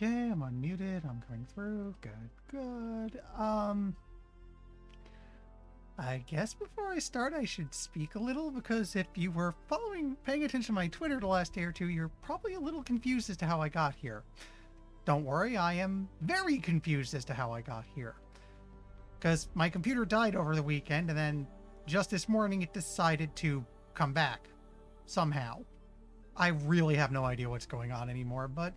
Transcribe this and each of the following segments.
Okay, I'm unmuted. I'm coming through. Good, good. I guess before I start, I should speak a little because if you were paying attention to my Twitter the last day or two, you're probably a little confused as to how I got here. Don't worry, I am very confused as to how I got here. Because my computer died over the weekend, and then just this morning it decided to come back. Somehow. I really have no idea what's going on anymore, but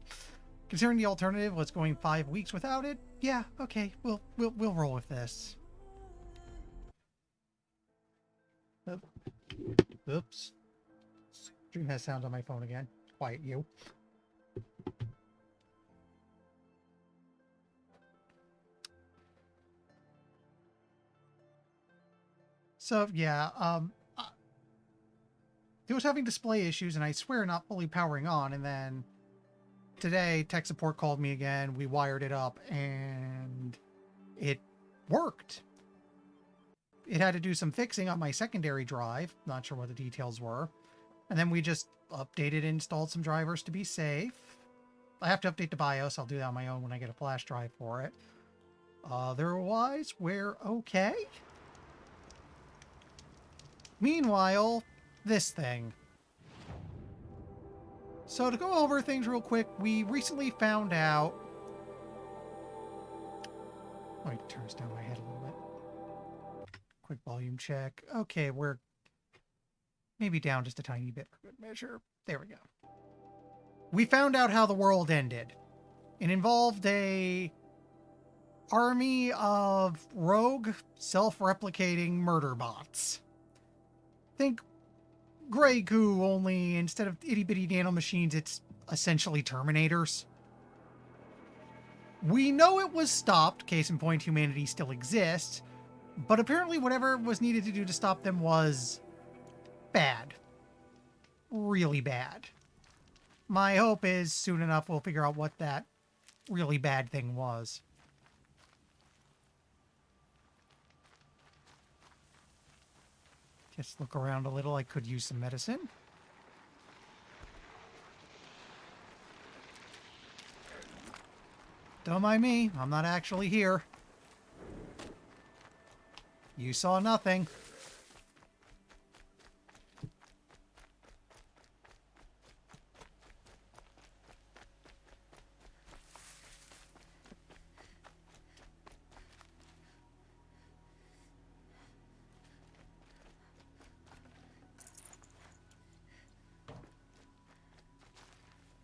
considering the alternative was going 5 weeks without it, yeah, okay, we'll roll with this. Oops. Stream has sound on my phone again. Quiet you. So yeah, it was having display issues, and I swear not fully powering on. And then today, tech support called me again. We wired it up, and it worked. It had to do some fixing on my secondary drive. Not sure what the details were. And then we just updated and installed some drivers to be safe. I have to update the BIOS. I'll do that on my own when I get a flash drive for it. Otherwise, we're okay. Meanwhile, this thing. So to go over things real quick, we recently found out... Let me turn this down my head a little bit. Quick volume check. Okay, we're maybe down just a tiny bit for good measure. There we go. We found out how the world ended. It involved a army of rogue, self-replicating murder bots. Think Grey Goo, only instead of itty-bitty nanomachines, it's essentially Terminators. We know it was stopped, case in point, humanity still exists, but apparently whatever was needed to do to stop them was bad. Really bad. My hope is soon enough we'll figure out what that really bad thing was. Just look around a little. I could use some medicine. Don't mind me. I'm not actually here. You saw nothing.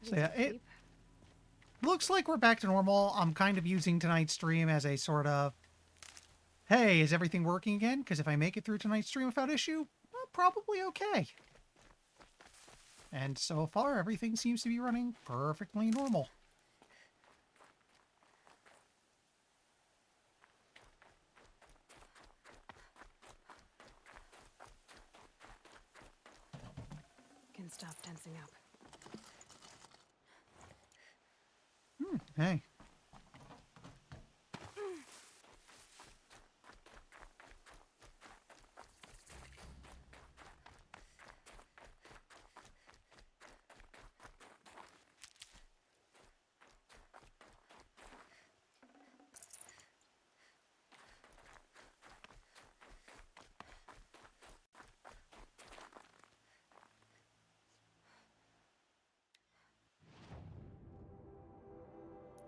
So yeah, it looks like we're back to normal. I'm kind of using tonight's stream as a sort of, hey, is everything working again? Because if I make it through tonight's stream without issue, well, probably okay. And so far, everything seems to be running perfectly normal. Can stop tensing up. Hey.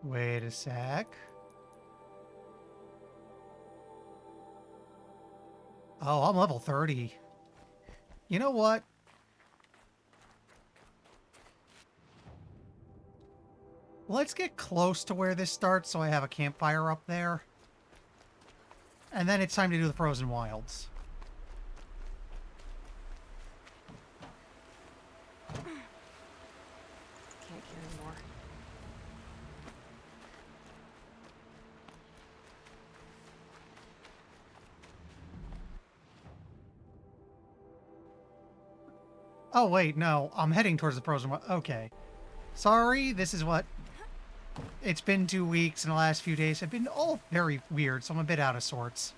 Wait a sec. Oh, I'm level 30. You know what? Let's get close to where this starts so I have a campfire up there. And then it's time to do the Frozen Wilds. Can't carry more. Oh, wait, no. I'm heading towards the Frozen Wilds. Okay. Sorry, this is what... It's been 2 weeks, and the last few days have been all very weird, so I'm a bit out of sorts.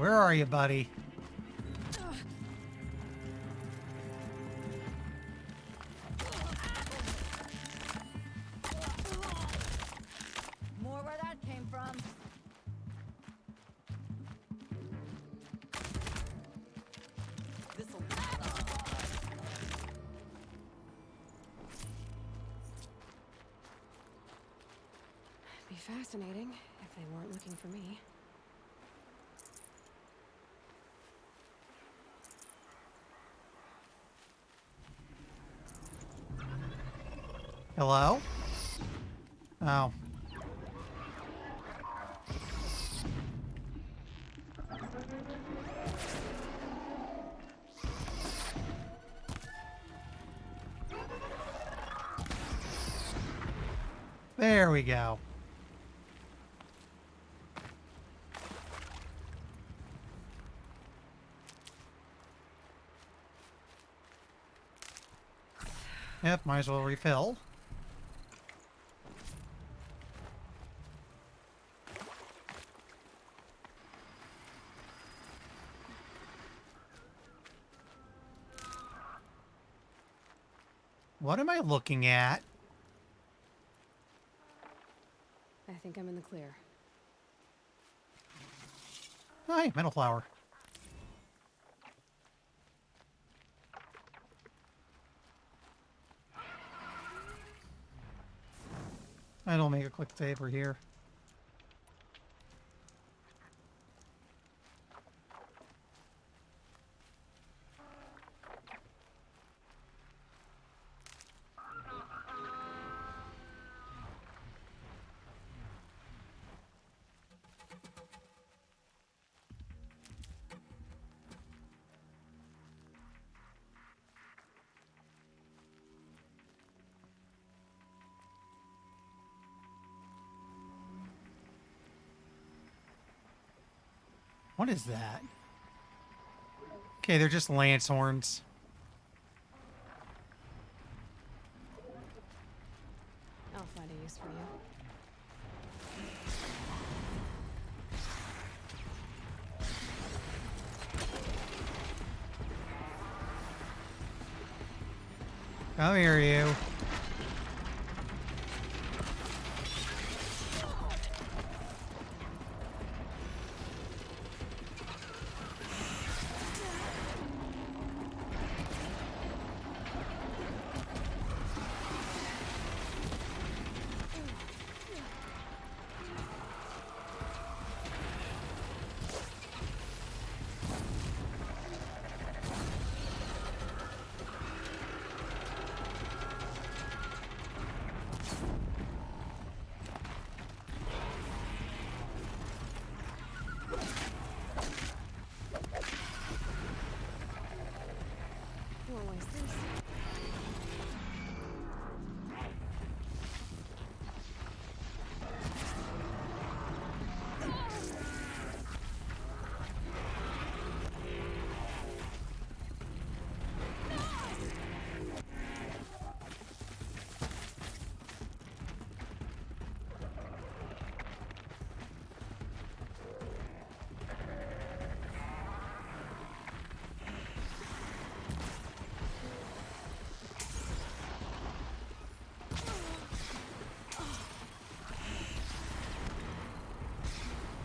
Where are you, buddy? More where that came from. This'll be fun. Be fascinating if they weren't looking for me. Hello? Oh. There we go. Yep, might as well refill. What am I looking at? I think I'm in the clear. Hi, metal flower. I'll make a quick save for here. What is that? Okay, they're just lance horns. I'll find a use for you. Come here, you. Won't waste this.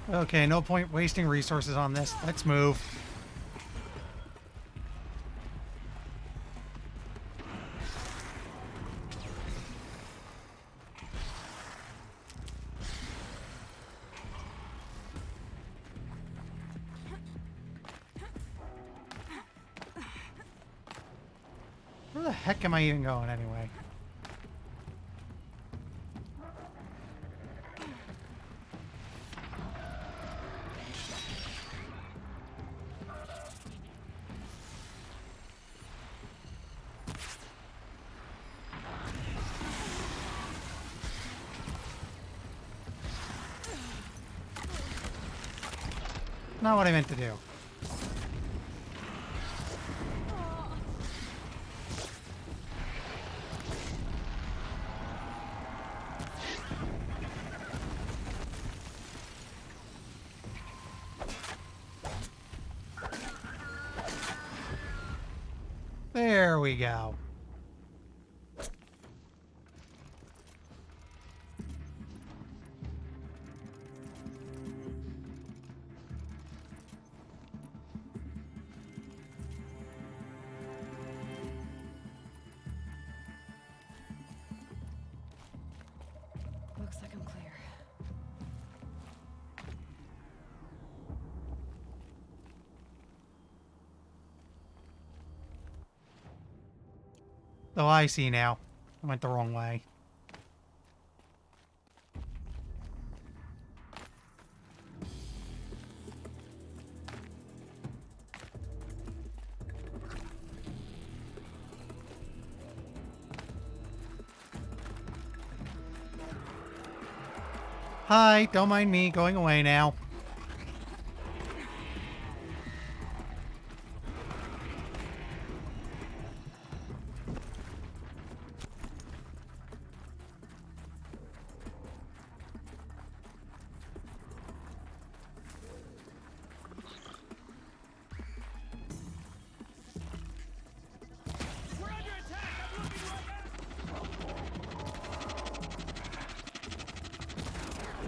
Okay, no point wasting resources on this. Let's move. Where the heck am I even going anyway? Not what I meant to do. There we go. Looks like I'm clear. Oh, I see now. I went the wrong way. Hi, don't mind me going away now.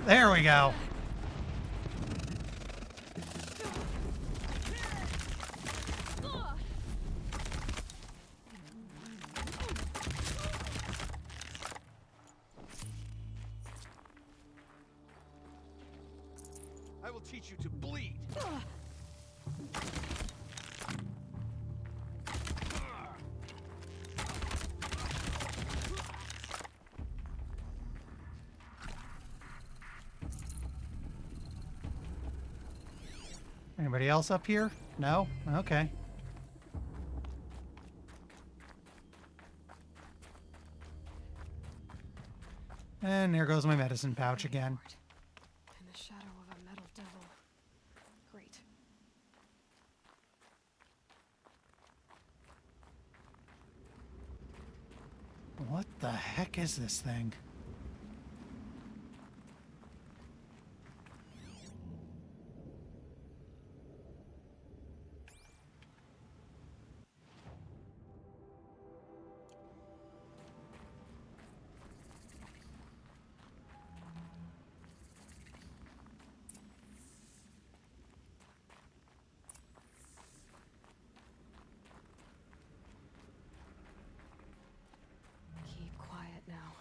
There we go. I will teach you to bleed. Anybody else up here? No? Okay. And there goes my medicine pouch again. In the shadow of a metal devil. Great. What the heck is this thing? Keep quiet now.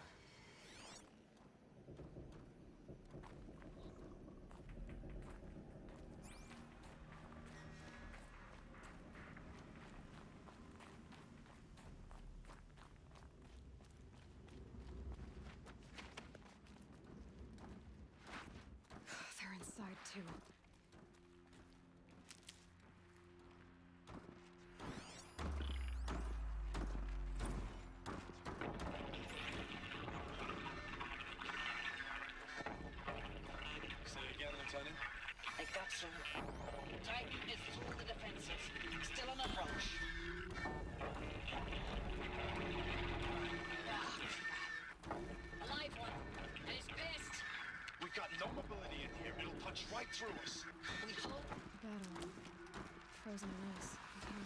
They're inside too. Say it again, Lieutenant. I got some. Titan is through the defenses. Still on approach. A live one. And it's pissed. We've got no mobility in here. It'll punch right through us. We hope. Battle. Frozen in ice. Okay.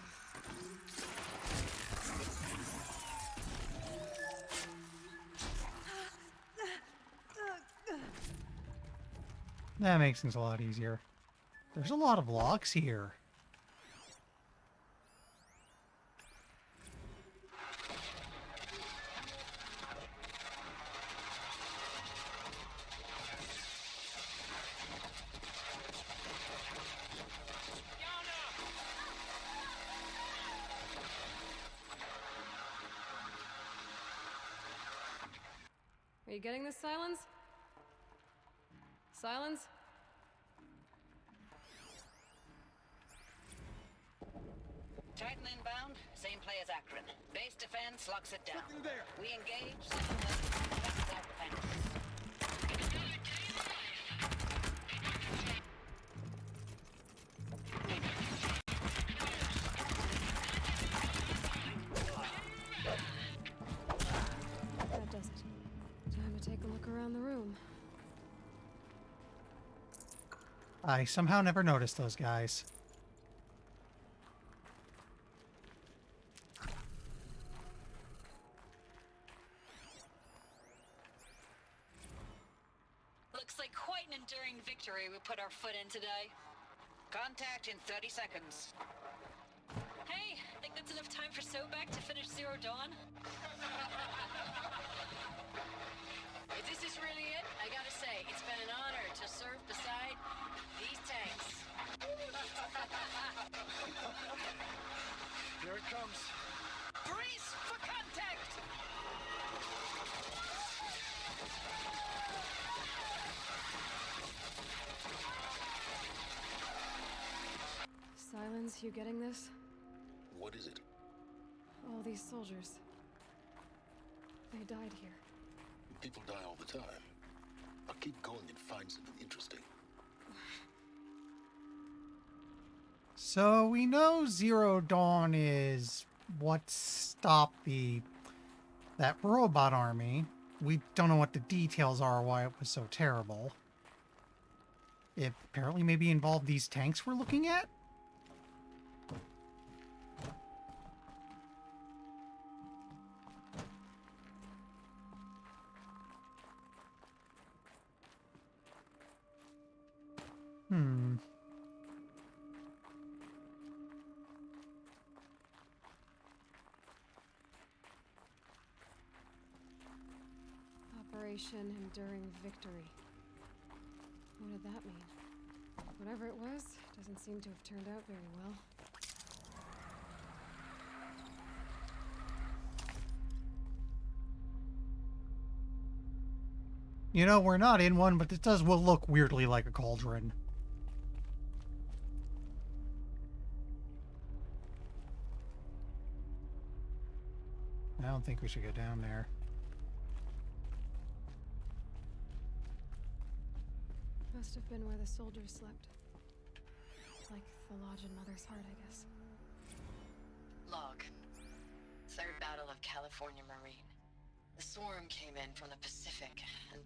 That makes things a lot easier. There's a lot of locks here. Are you getting this, Silence? Silence? Titan inbound. Same play as Akron. Base defense locks it down. Looking there. We engage. Second wave. That's our defense. That does it. Time to take a look around the room. I somehow never noticed those guys. Looks like quite an enduring victory we put our foot in today. Contact in 30 seconds. Hey, think that's enough time for Sobek to finish Zero Dawn? If this is really it, I gotta say, it's been an honor to serve beside these tanks. Here it comes. Brace for contact! Silence, you getting this? What is it? All these soldiers. They died here. People die all the time. I'll keep going and find something interesting. So we know Zero Dawn is what stopped that robot army. We don't know what the details are, why it was so terrible. It apparently maybe involved these tanks we're looking at? Hmm. Operation Enduring Victory. What did that mean? Whatever it was, doesn't seem to have turned out very well. You know, we're not in one, but it does will look weirdly like a cauldron. I don't think we should go down there. Must have been where the soldiers slept. Like the lodge in Mother's Heart, I guess. Log. Third Battle of California Marine. The swarm came in from the Pacific, and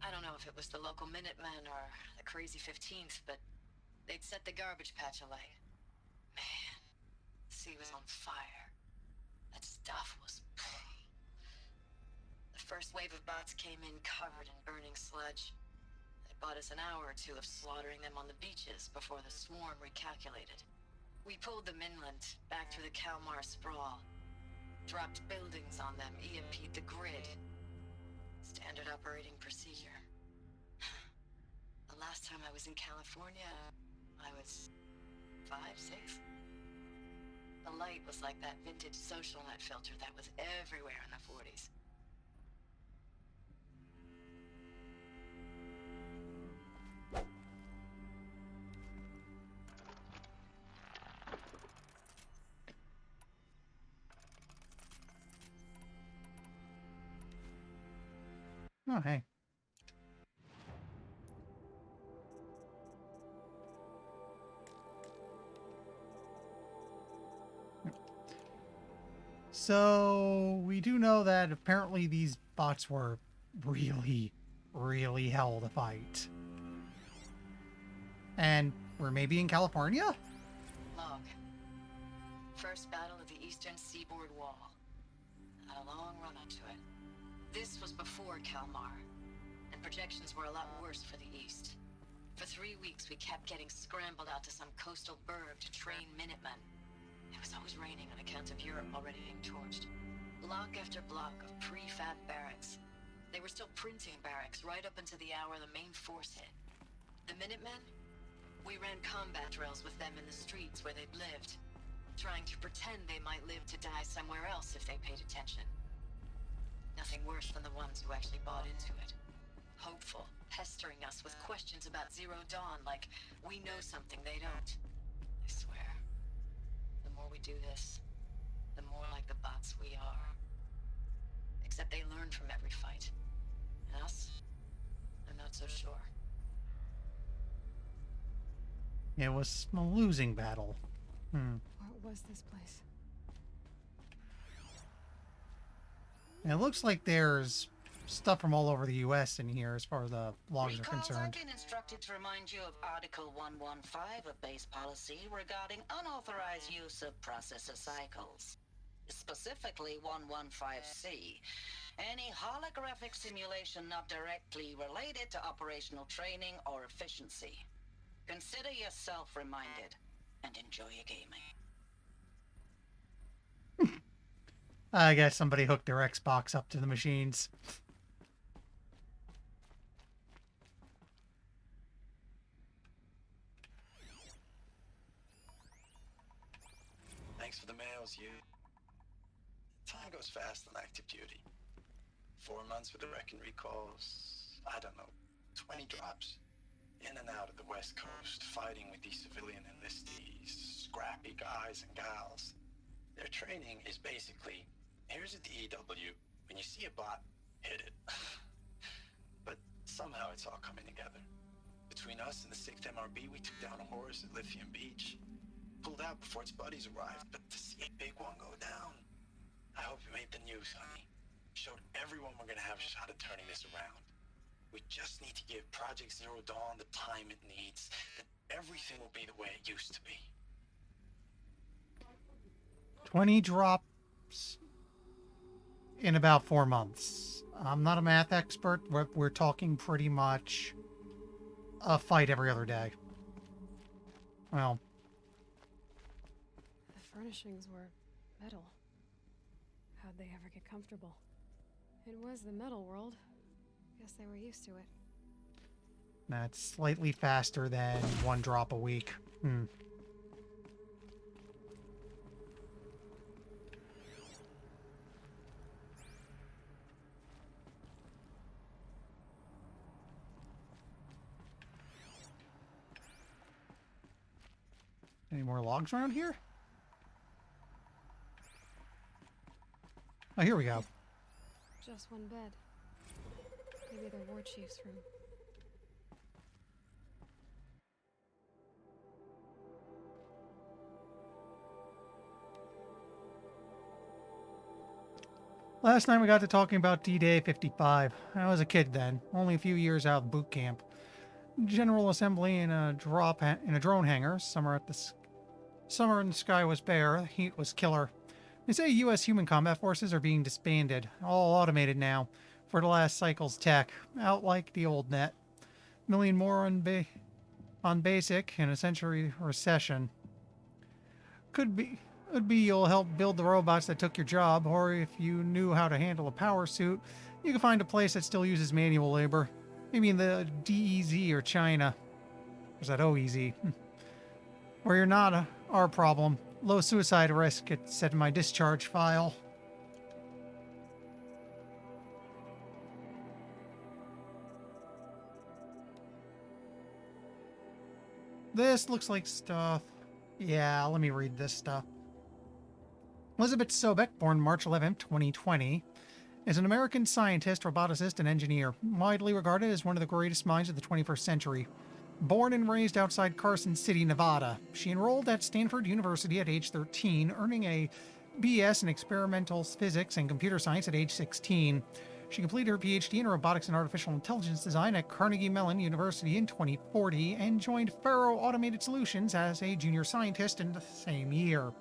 I don't know if it was the local Minutemen or the crazy 15th, but they'd set the garbage patch alight. Man, the sea was on fire. That stuff was... The first wave of bots came in covered in burning sludge. They bought us an hour or two of slaughtering them on the beaches before the swarm recalculated. We pulled them inland, back through the Kalmar sprawl. Dropped buildings on them, EMP'd the grid. Standard operating procedure. The last time I was in California, I was 5, 6. The light was like that vintage social net filter that was everywhere in the 40s. Oh, hey. So, we do know that apparently these bots were really, really hell to fight. And we're maybe in California? Log. First battle of the Eastern Seaboard Wall. Had a long run up to it. This was before Kalmar, and projections were a lot worse for the East. For 3 weeks, we kept getting scrambled out to some coastal burg to train Minutemen. It was always raining on account of Europe already being torched. Block after block of prefab barracks. They were still printing barracks right up until the hour the main force hit. The Minutemen? We ran combat drills with them in the streets where they'd lived, trying to pretend they might live to die somewhere else if they paid attention. Nothing worse than the ones who actually bought into it. Hopeful, pestering us with questions about Zero Dawn like we know something they don't. I swear, the more we do this, the more like the bots we are. Except they learn from every fight. And us? I'm not so sure. It was a losing battle. What was this place? And it looks like there's stuff from all over the U.S. in here as far as the logs are Recalls, concerned. I've been instructed to remind you of Article 115 of base policy regarding unauthorized use of processor cycles. specifically 115C. Any holographic simulation not directly related to operational training or efficiency. Consider yourself reminded and enjoy your gaming. I guess somebody hooked their Xbox up to the machines. Thanks for the mails, you. Time goes fast on active duty. 4 months with the wreck and recalls, I don't know, 20 drops. In and out of the West Coast, fighting with these civilian enlistees, scrappy guys and gals. Their training is basically, here's a DEW, when you see a bot, hit it. But somehow it's all coming together. Between us and the 6th MRB, we took down a horse at Lithium Beach. Pulled out before its buddies arrived, but to see a big one go down, I hope you made the news, honey. Showed everyone we're gonna have a shot at turning this around. We just need to give Project Zero Dawn the time it needs, then everything will be the way it used to be. 20 drops in about 4 months. I'm not a math expert. We're talking pretty much a fight every other day. Well, The furnishings were metal. How'd they ever get comfortable? It was the metal world. Guess they were used to it. that's slightly faster than 1 drop a week. Any more logs around here? Oh, here we go. Just one bed. Maybe the war chief's room. Last night we got to talking about D-Day 55. I was a kid then, only a few years out of boot camp. General assembly in a drone hangar. Summer in the sky was bare. The heat was killer. They say U.S. human combat forces are being disbanded, all automated now, for the last cycle's tech, out like the old net. Million more on basic in a century recession. Could be you'll help build the robots that took your job, or if you knew how to handle a power suit, you could find a place that still uses manual labor. Maybe in the DEZ or China. There's that OEZ. Or you're not our problem. Low suicide risk, it said in my discharge file. This looks like stuff. Yeah, let me read this stuff. Elizabeth Sobek, born March 11, 2020, is an American scientist, roboticist, and engineer, widely regarded as one of the greatest minds of the 21st century. Born and raised outside Carson City, Nevada, she enrolled at Stanford University at age 13, earning a BS in experimental physics and computer science at age 16. She completed her PhD in robotics and artificial intelligence design at Carnegie Mellon University in 2040 and joined Faro Automated Solutions as a junior scientist in the same year.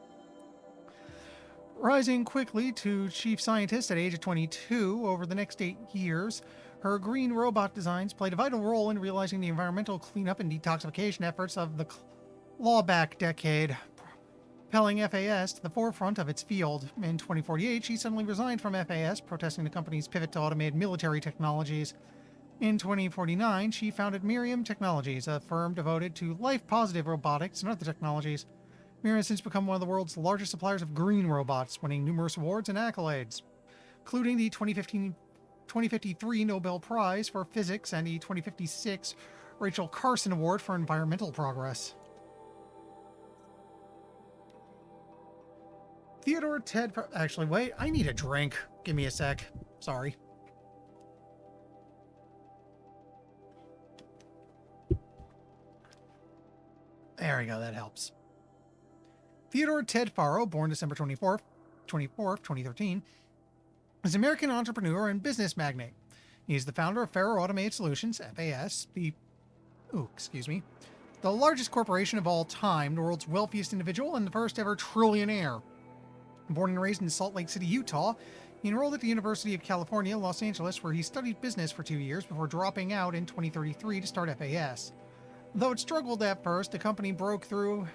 Rising quickly to chief scientist at age of 22 over the next 8 years, her green robot designs played a vital role in realizing the environmental cleanup and detoxification efforts of the clawback decade, propelling FAS to the forefront of its field. In 2048, she suddenly resigned from FAS, protesting the company's pivot to automated military technologies. In 2049, she founded Miriam Technologies, a firm devoted to life-positive robotics and other technologies. Miriam has since become one of the world's largest suppliers of green robots, winning numerous awards and accolades, including the 2053 Nobel Prize for Physics and the 2056 Rachel Carson Award for Environmental Progress. Theodore Ted... Actually, wait, I need a drink. Give me a sec. Sorry. There we go, that helps. Theodore Ted Faro, born December 24th, 2013, is an American entrepreneur and business magnate. He is the founder of Faro Automated Solutions, FAS, the largest corporation of all time, the world's wealthiest individual, and the first ever trillionaire. Born and raised in Salt Lake City, Utah, he enrolled at the University of California, Los Angeles, where he studied business for 2 years before dropping out in 2033 to start FAS. Though it struggled at first, the company broke through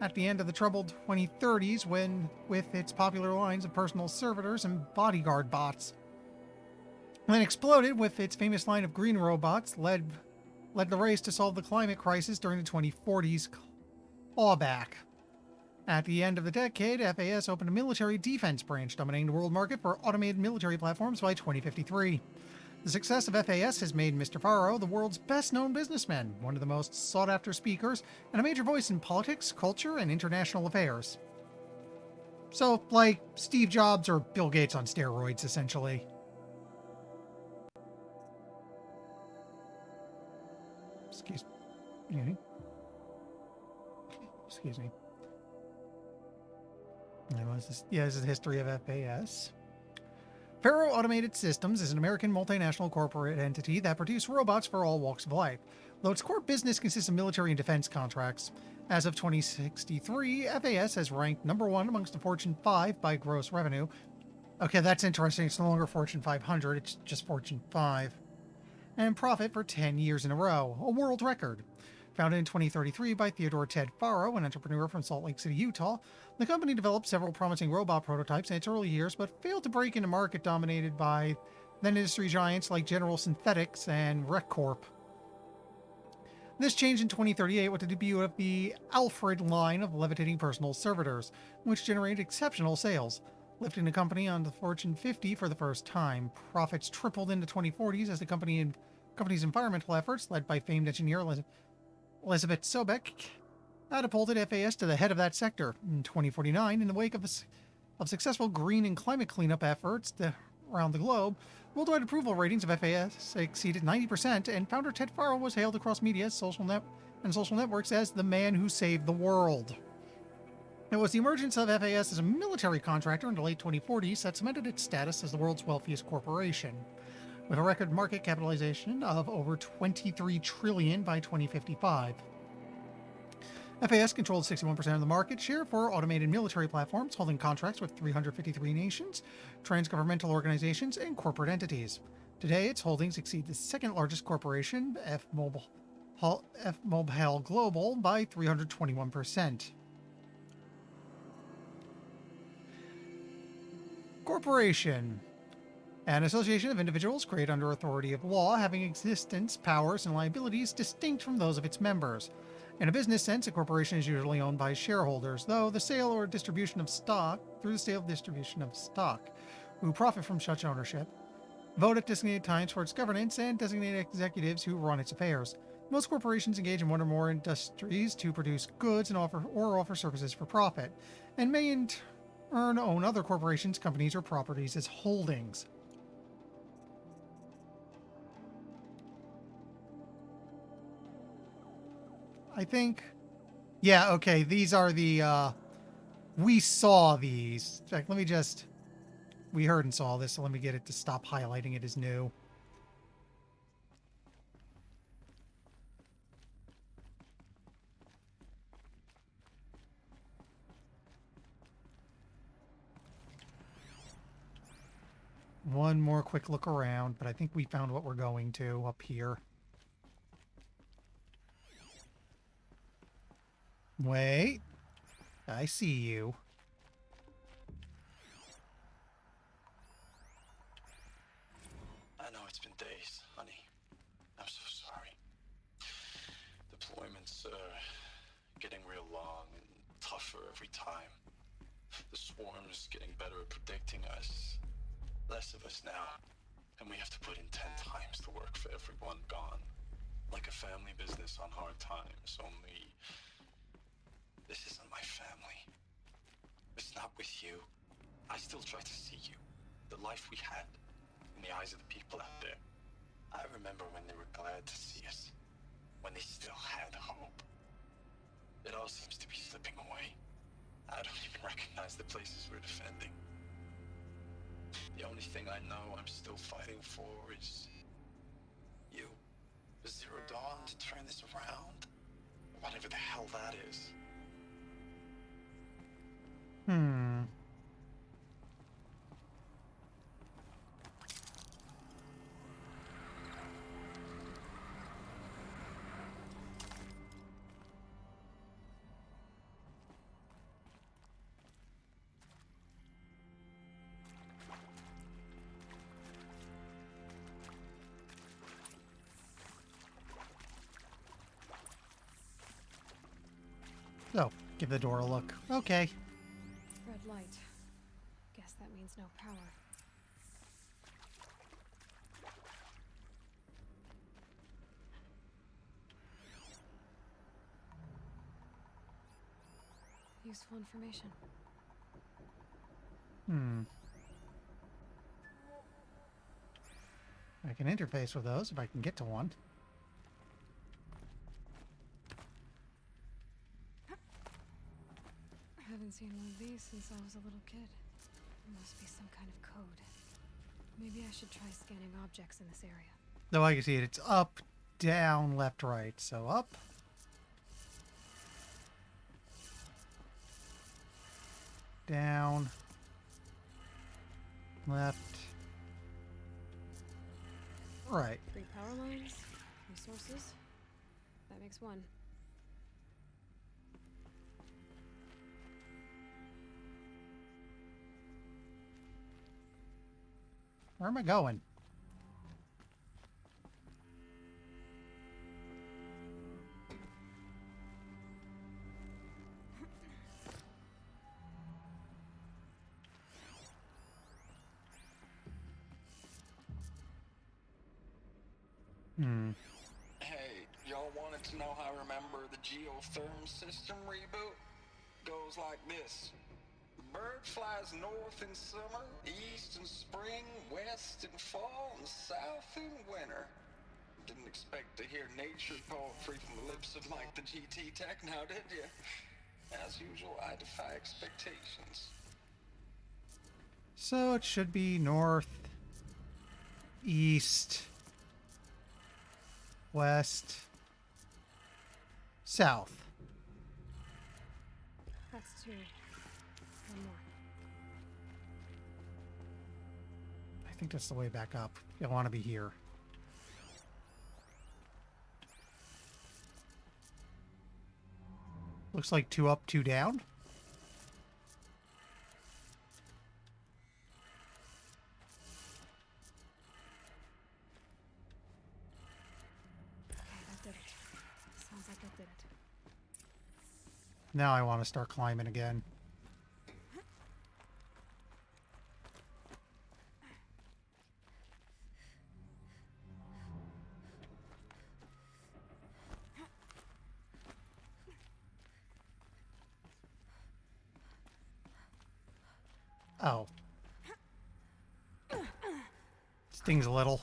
at the end of the troubled 2030s with its popular lines of personal servitors and bodyguard bots. Then exploded with its famous line of green robots, led the race to solve the climate crisis during the 2040s clawback. At the end of the decade, FAS opened a military defense branch, dominating the world market for automated military platforms by 2053. The success of FAS has made Mr. Faro the world's best-known businessman, one of the most sought-after speakers, and a major voice in politics, culture, and international affairs. So, like Steve Jobs or Bill Gates on steroids, essentially. Excuse me. This is the history of FAS. Faro Automated Systems is an American multinational corporate entity that produces robots for all walks of life. Though its core business consists of military and defense contracts, as of 2063, FAS has ranked number 1 amongst the Fortune 5 by gross revenue. Okay, that's interesting. It's no longer Fortune 500, it's just Fortune 5. And profit for 10 years in a row, a world record. Founded in 2033 by Theodore Ted Faro, an entrepreneur from Salt Lake City, Utah, the company developed several promising robot prototypes in its early years, but failed to break into a market dominated by then-industry giants like General Synthetics and RecCorp. This changed in 2038 with the debut of the Alfred line of levitating personal servitors, which generated exceptional sales, lifting the company on the Fortune 50 for the first time. Profits tripled in the 2040s as the company's environmental efforts, led by famed engineer Elizabeth Sobek, catapulted FAS to the head of that sector. In 2049, in the wake of successful green and climate cleanup efforts around the globe, worldwide approval ratings of FAS exceeded 90%, and founder Ted Faro was hailed across media, social networks as the man who saved the world. It was the emergence of FAS as a military contractor in the late 2040s that cemented its status as the world's wealthiest corporation. With a record market capitalization of over $23 trillion by 2055. FAS controlled 61% of the market share for automated military platforms, holding contracts with 353 nations, transgovernmental organizations, and corporate entities. Today, its holdings exceed the second largest corporation, F-Mobile Global, by 321%. Corporation. An association of individuals created under authority of law, having existence, powers, and liabilities distinct from those of its members. In a business sense, a corporation is usually owned by shareholders, through the sale or distribution of stock, who profit from such ownership, vote at designated times for its governance, and designate executives who run its affairs. Most corporations engage in one or more industries to produce goods and offer services for profit, and may in turn own other corporations, companies, or properties as holdings. I think, yeah, okay, these are the, we saw these. Let me just, we heard and saw this, so let me get it to stop highlighting it as new. One more quick look around, but I think we found what we're going to up here. Wait. I see you. I know it's been days, honey. I'm so sorry. Deployments are getting real long and tougher every time. The swarm's getting better at predicting us. Less of us now. And we have to put in 10 times the work for everyone gone. Like a family business on hard times, only... this isn't my family. It's not with you. I still try to see you. The life we had. In the eyes of the people out there. I remember when they were glad to see us. When they still had hope. It all seems to be slipping away. I don't even recognize the places we're defending. The only thing I know I'm still fighting for is... you. The Zero Dawn to turn this around. Whatever the hell that is. So, give the door a look. Okay. Red light. Guess that means no power. Useful information. I can interface with those if I can get to one. I haven't seen one of these since I was a little kid. There must be some kind of code. Maybe I should try scanning objects in this area. Though I can see it, it's up, down, left, right. So up. Down. Left. Right. 3 power lines, resources. That makes 1. Where am I going? Hey, y'all wanted to know how I remember the geotherm system reboot? Goes like this. Bird flies north in summer, east in spring, west in fall, and south in winter. Didn't expect to hear nature poetry from the lips of Mike the GT Tech now, did you? As usual, I defy expectations. So it should be north, east, west, south. That's 2. One more. I think that's the way back up. I want to be here. Looks like 2 up, 2 down. Okay, that did it. Sounds like that did it. Now I want to start climbing again. Oh. Stings a little.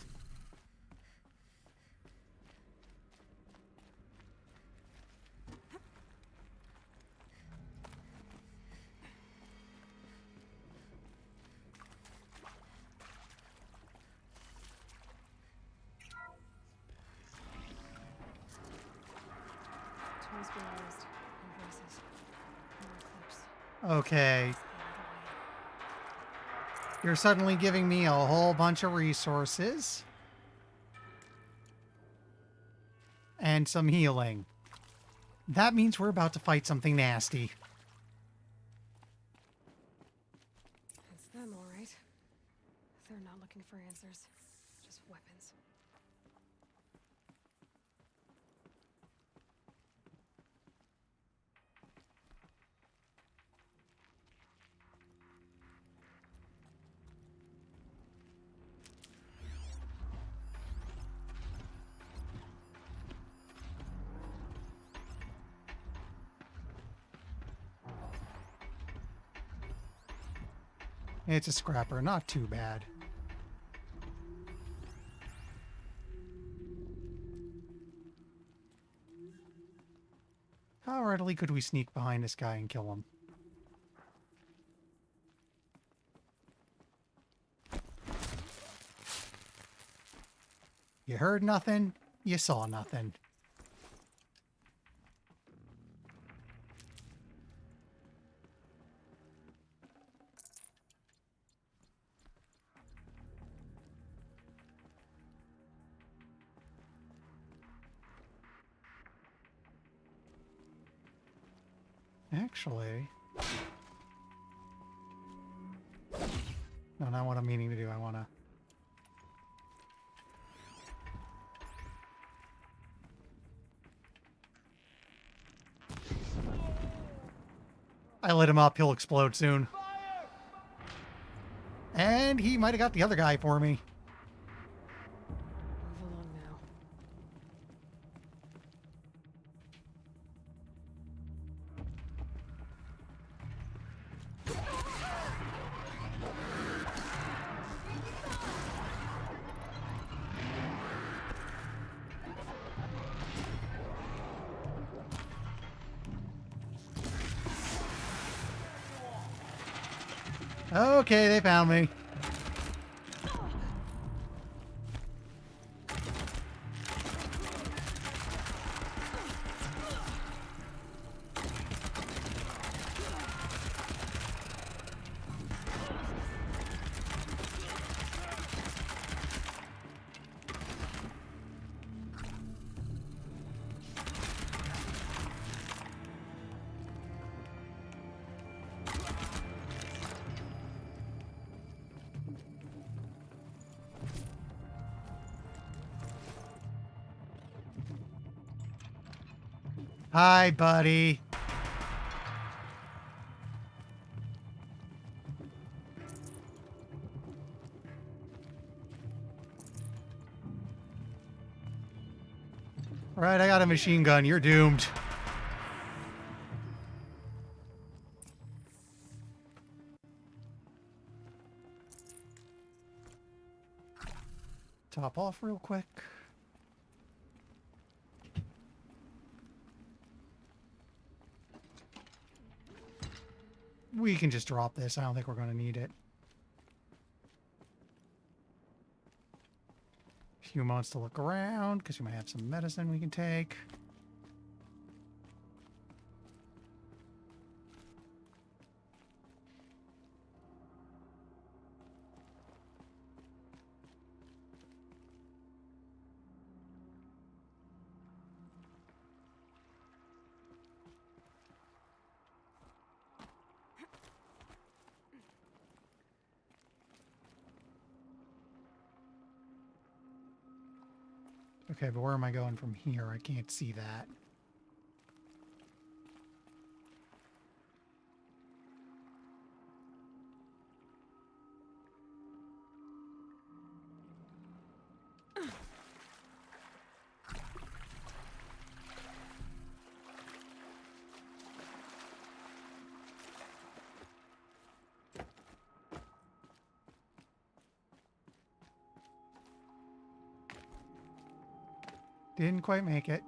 Tools being used. Invoices. More clips. Okay. You're suddenly giving me a whole bunch of resources. And some healing. That means we're about to fight something nasty. It's them, all right. They're not looking for answers. Just weapons. It's a scrapper, not too bad. How readily could we sneak behind this guy and kill him? You heard nothing, you saw nothing. Actually... No, not what I'm meaning to do. I want to... I lit him up. He'll explode soon. And he might have got the other guy for me. Move along now. Okay, they found me. Hi, buddy. Right, I got a machine gun. You're doomed. Top off real quick. We can just drop this. I don't think we're going to need it. A few moments to look around because we might have some medicine we can take. Okay, but where am I going from here? I can't see that. Didn't quite make it.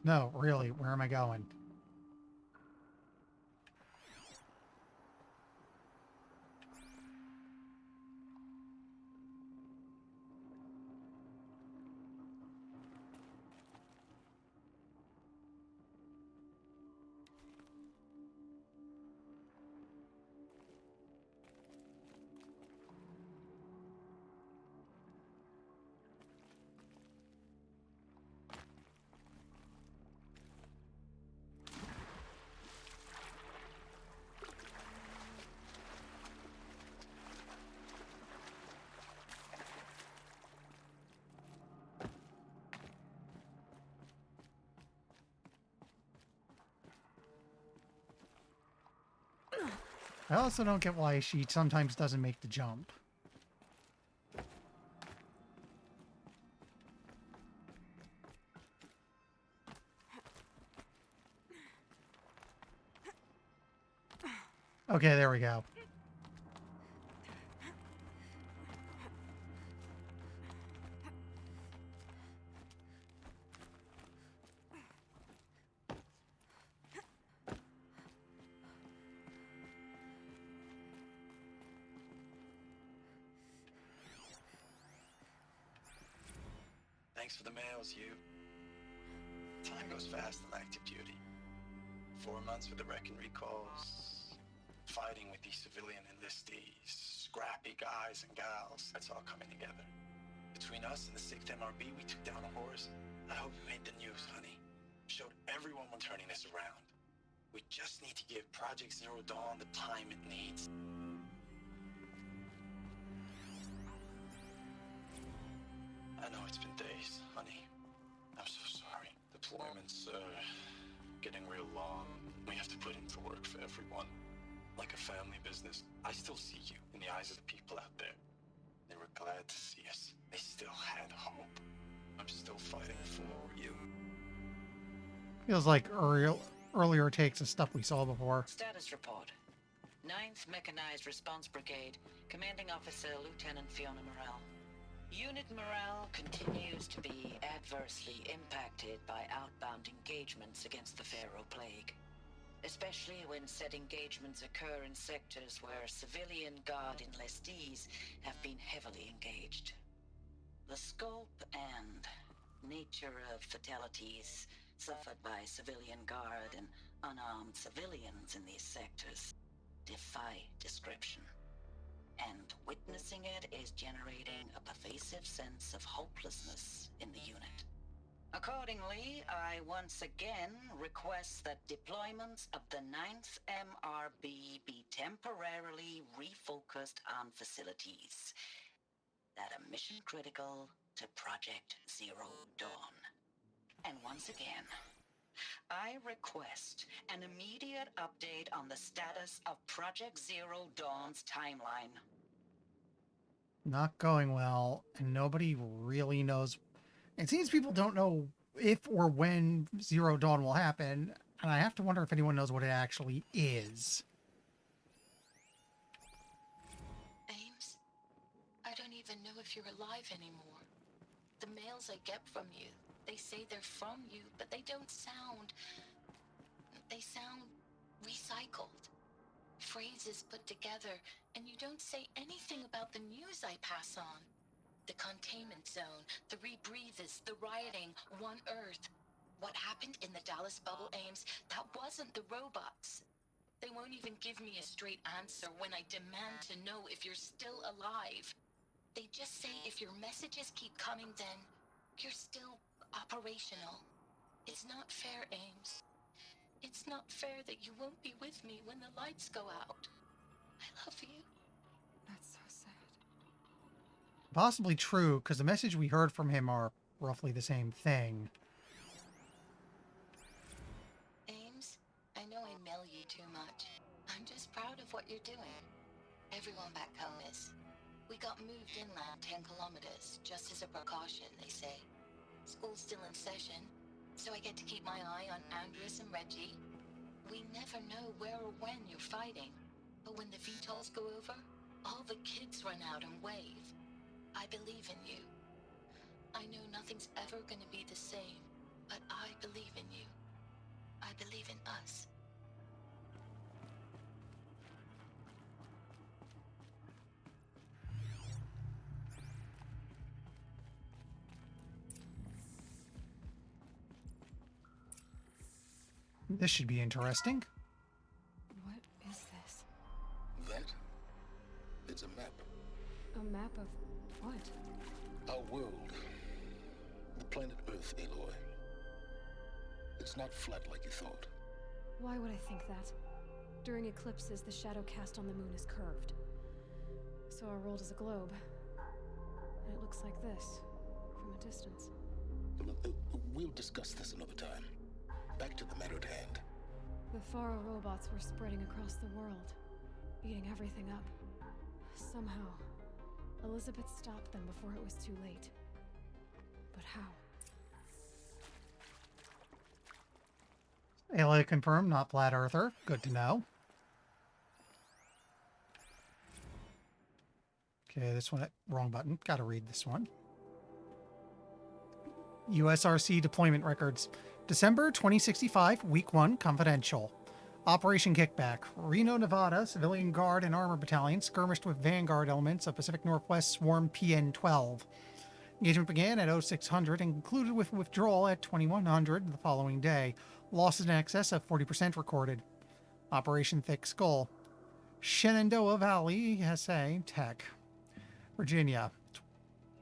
No, really, where am I going? I also don't get why she sometimes doesn't make the jump. Okay, there we go. Thanks for the mails, you. Time goes fast on active duty. 4 months with the wrecking recalls, fighting with these civilian enlistees, scrappy guys and gals. That's all coming together. between us and the 6th MRB, we took down a horse. I hope it made the news, honey. Showed everyone we're turning this around. We just need to give Project Zero Dawn the time it needs. I know it's been days, honey. I'm so sorry. Deployments are getting real long. We have to put in the work for everyone. Like a family business. I still see you in the eyes of the people out there. They were glad to see us. They still had hope. I'm still fighting for you. Feels like earlier takes of stuff we saw before. Status report. 9th Mechanized Response Brigade, Commanding Officer Lieutenant Fiona Morrell. Unit morale continues to be adversely impacted by outbound engagements against the Pharaoh Plague, especially when said engagements occur in sectors where civilian guard enlistees have been heavily engaged. The scope and nature of fatalities suffered by civilian guard and unarmed civilians in these sectors defy description. And witnessing it is generating a pervasive sense of hopelessness in the unit. Accordingly, I once again request that deployments of the 9th MRB be temporarily refocused on facilities that are mission critical to Project Zero Dawn. And once again, I request an immediate update on the status of Project Zero Dawn's timeline. Not going well, and nobody really knows. It seems people don't know if or when Zero Dawn will happen, and I have to wonder if anyone knows what it actually is. Ames, I don't even know if you're alive anymore. The mails I get from you, they say they're from you, but they don't sound... They sound recycled. Phrases put together, and you don't say anything about the news I pass on. The containment zone, the rebreathers, the rioting, One Earth. What happened in the Dallas bubble, Ames, that wasn't the robots. They won't even give me a straight answer when I demand to know if you're still alive. They just say if your messages keep coming, then you're still operational. It's not fair, Ames. It's not fair that you won't be with me when the lights go out. I love you. That's so sad. Possibly true, because the message we heard from him are roughly the same thing. Ames, I know I mail you too much. I'm just proud of what you're doing. Everyone back home is. We got moved inland 10 kilometers, just as a precaution, they say. School's still in session, so I get to keep my eye on Andres and Reggie. We never know where or when you're fighting, but when the VTOLs go over, all the kids run out and wave. I believe in you. I know nothing's ever gonna be the same, but I believe in you. I believe in us. This should be interesting. What is this? That? It's a map. A map of what? Our world. The planet Earth, Aloy. It's not flat like you thought. Why would I think that? During eclipses, the shadow cast on the moon is curved. So our world is a globe. And it looks like this, from a distance. We'll discuss this another time. Back to the matter at hand. The Faro robots were spreading across the world, eating everything up. Somehow, Elizabeth stopped them before it was too late. But how? Aloy confirmed, not flat earther. Good to know. Okay, this one, wrong button. Gotta read this one. USRC deployment records. December 2065, Week 1, confidential. Operation Kickback. Reno, Nevada, Civilian Guard and Armor Battalion skirmished with Vanguard elements of Pacific Northwest Swarm PN-12. Engagement began at 0600 and concluded with withdrawal at 2100 the following day. Losses in excess of 40% recorded. Operation Thick Skull. Shenandoah Valley, SA, Tech. Virginia.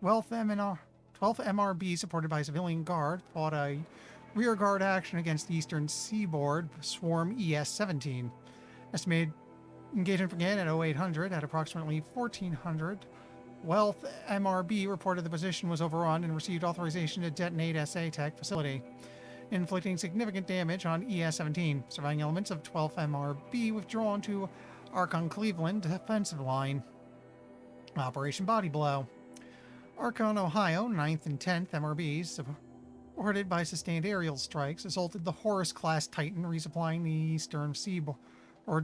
12th MRB, supported by civilian guard, fought a rear guard action against the eastern seaboard swarm ES-17. Estimated engagement began at 0800 at approximately 1400. Wealth MRB reported the position was overrun and received authorization to detonate SA-Tech facility, inflicting significant damage on ES-17. Surviving elements of 12th MRB withdrawn to Archon Cleveland defensive line. Operation Body Blow. Archon, Ohio, 9th and 10th MRBs, supported by sustained aerial strikes, assaulted the Horus-class Titan, resupplying the eastern seaboard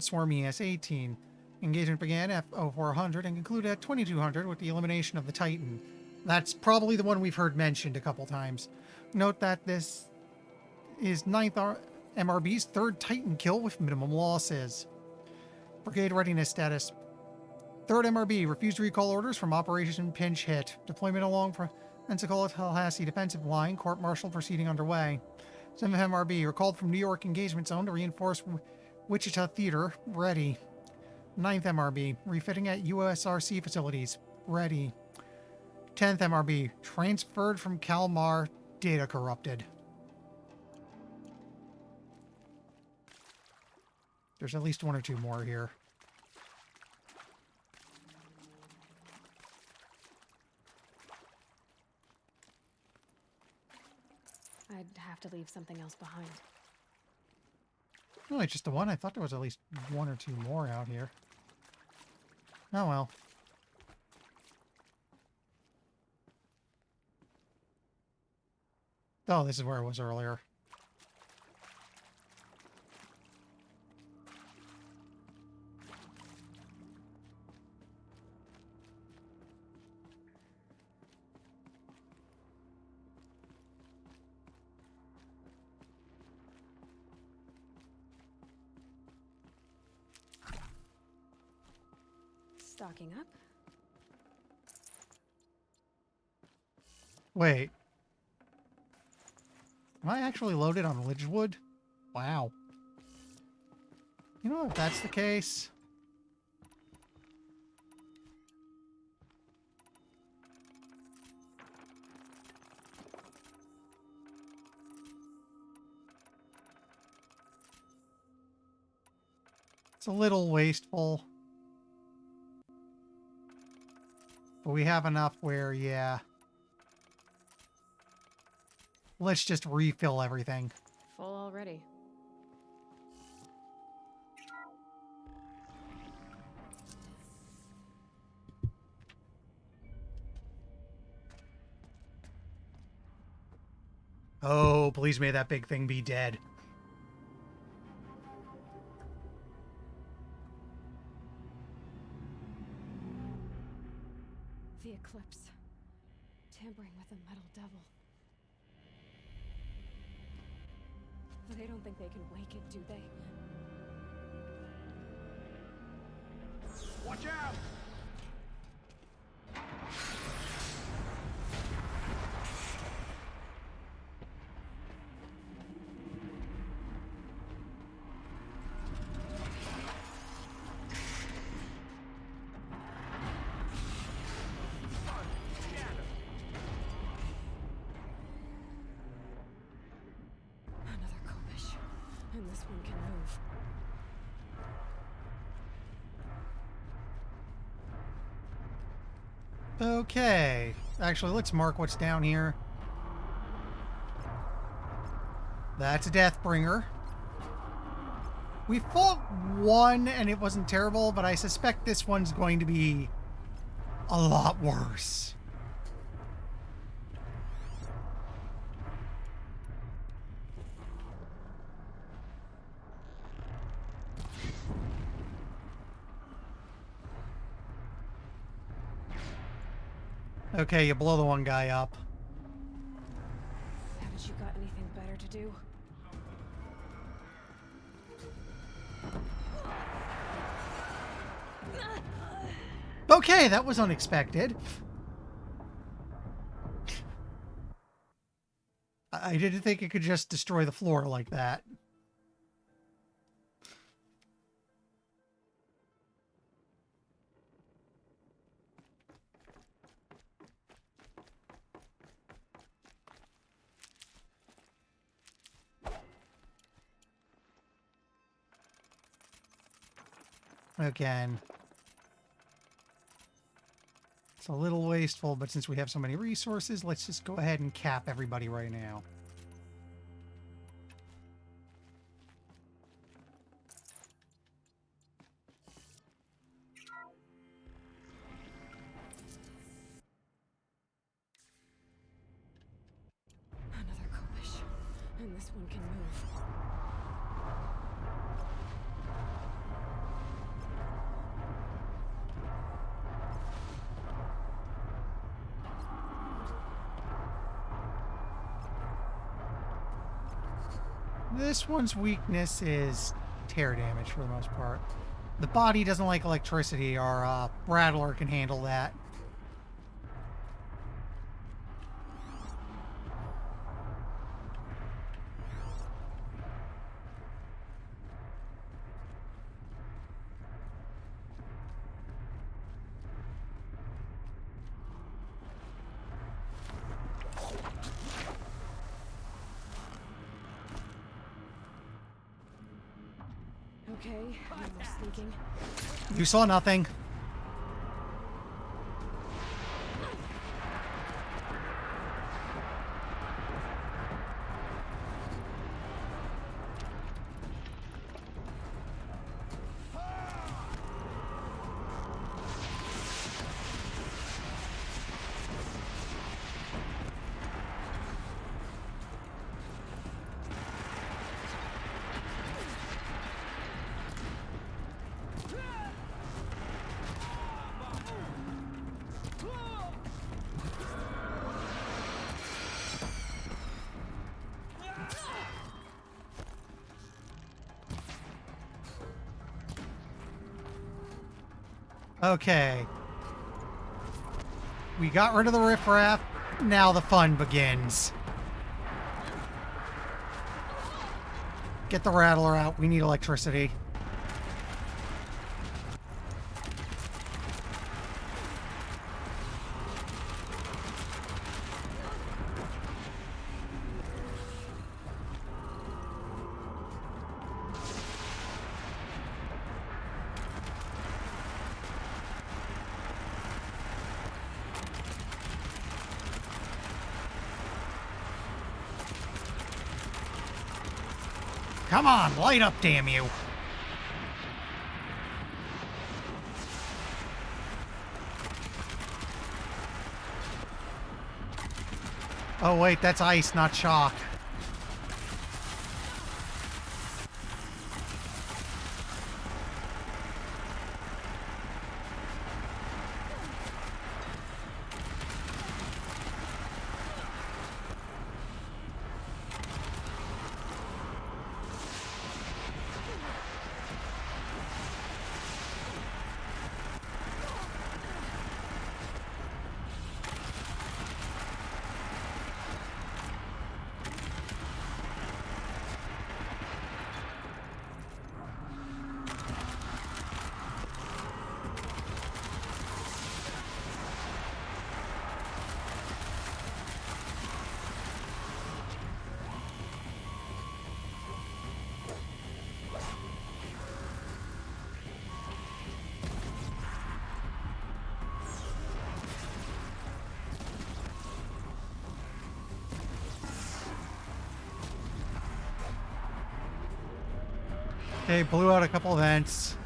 swarm ES-18. Engagement began at 0400 and concluded at 2200 with the elimination of the Titan. That's probably the one we've heard mentioned a couple times. Note that this is 9th MRB's third Titan kill with minimum losses. Brigade readiness status. 3rd MRB refused recall orders from Operation Pinch Hit. Deployment along Pensacola-Tallahassee defensive line, court-martial proceeding underway. 7th MRB recalled from New York engagement zone to reinforce Wichita Theater. Ready. 9th MRB refitting at USRC facilities. Ready. 10th MRB transferred from Kalmar. Data corrupted. There's at least one or two more here. I'd have to leave something else behind. Really, just the one? I thought there was at least one or two more out here. Oh well. Oh, this is where it was earlier. Stocking up. Wait. Am I actually loaded on Lidgewood? Wow. You know, if that's the case... It's a little wasteful. But we have enough where, yeah. Let's just refill everything. Full already. Oh, please may that big thing be dead. The Eclipse. Tampering with the Metal Devil. They don't think they can wake it, do they? Watch out! Another Kopish. And this one can move. Okay. Actually, let's mark what's down here. That's a Deathbringer. We fought one and it wasn't terrible, but I suspect this one's going to be a lot worse. Okay, you blow the one guy up. Haven't you got anything better to do? Okay, that was unexpected. I didn't think it could just destroy the floor like that. Again. It's a little wasteful, but since we have so many resources, let's just go ahead and cap everybody right now. Another Kobish. And this one can move. This one's weakness is tear damage for the most part. The body doesn't like electricity. Our Rattler can handle that. Okay, no more sneaking. You saw nothing. Okay. We got rid of the riffraff. Now the fun begins. Get the Rattler out. We need electricity. Come on, light up, damn you. Oh, wait, that's ice, not shock. Okay, blew out a couple of vents.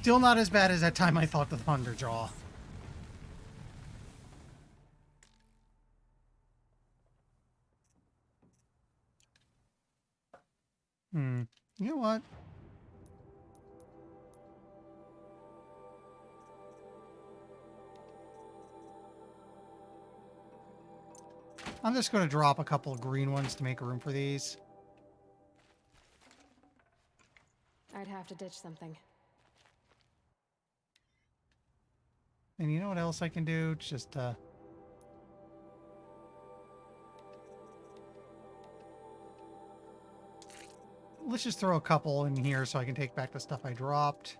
Still not as bad as that time I thought the Thunderjaw. You know what? I'm just going to drop a couple of green ones to make room for these. I'd have to ditch something. And you know what else I can do? Just, let's just throw a couple in here so I can take back the stuff I dropped.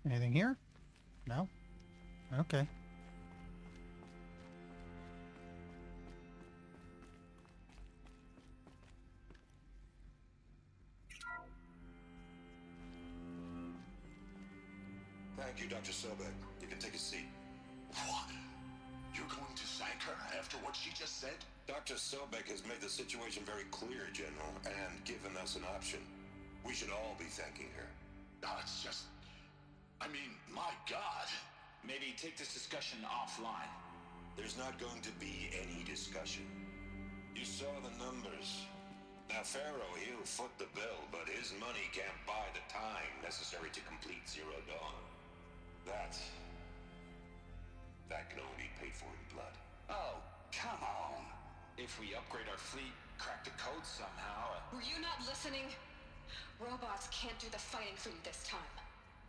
Anything here? No? Okay. Thank you, Dr. Sobek. You can take a seat. What? You're going to thank her after what she just said? Dr. Sobek has made the situation very clear, General, and given us an option. We should all be thanking her. No, it's just... I mean, my God. Maybe take this discussion offline. There's not going to be any discussion. You saw the numbers. Now, Pharaoh, he'll foot the bill, but his money can't buy the time necessary to complete Zero Dawn. That can only be paid for in blood. Oh, come on. If we upgrade our fleet, crack the code somehow... Were you not listening? Robots can't do the fighting for you this time.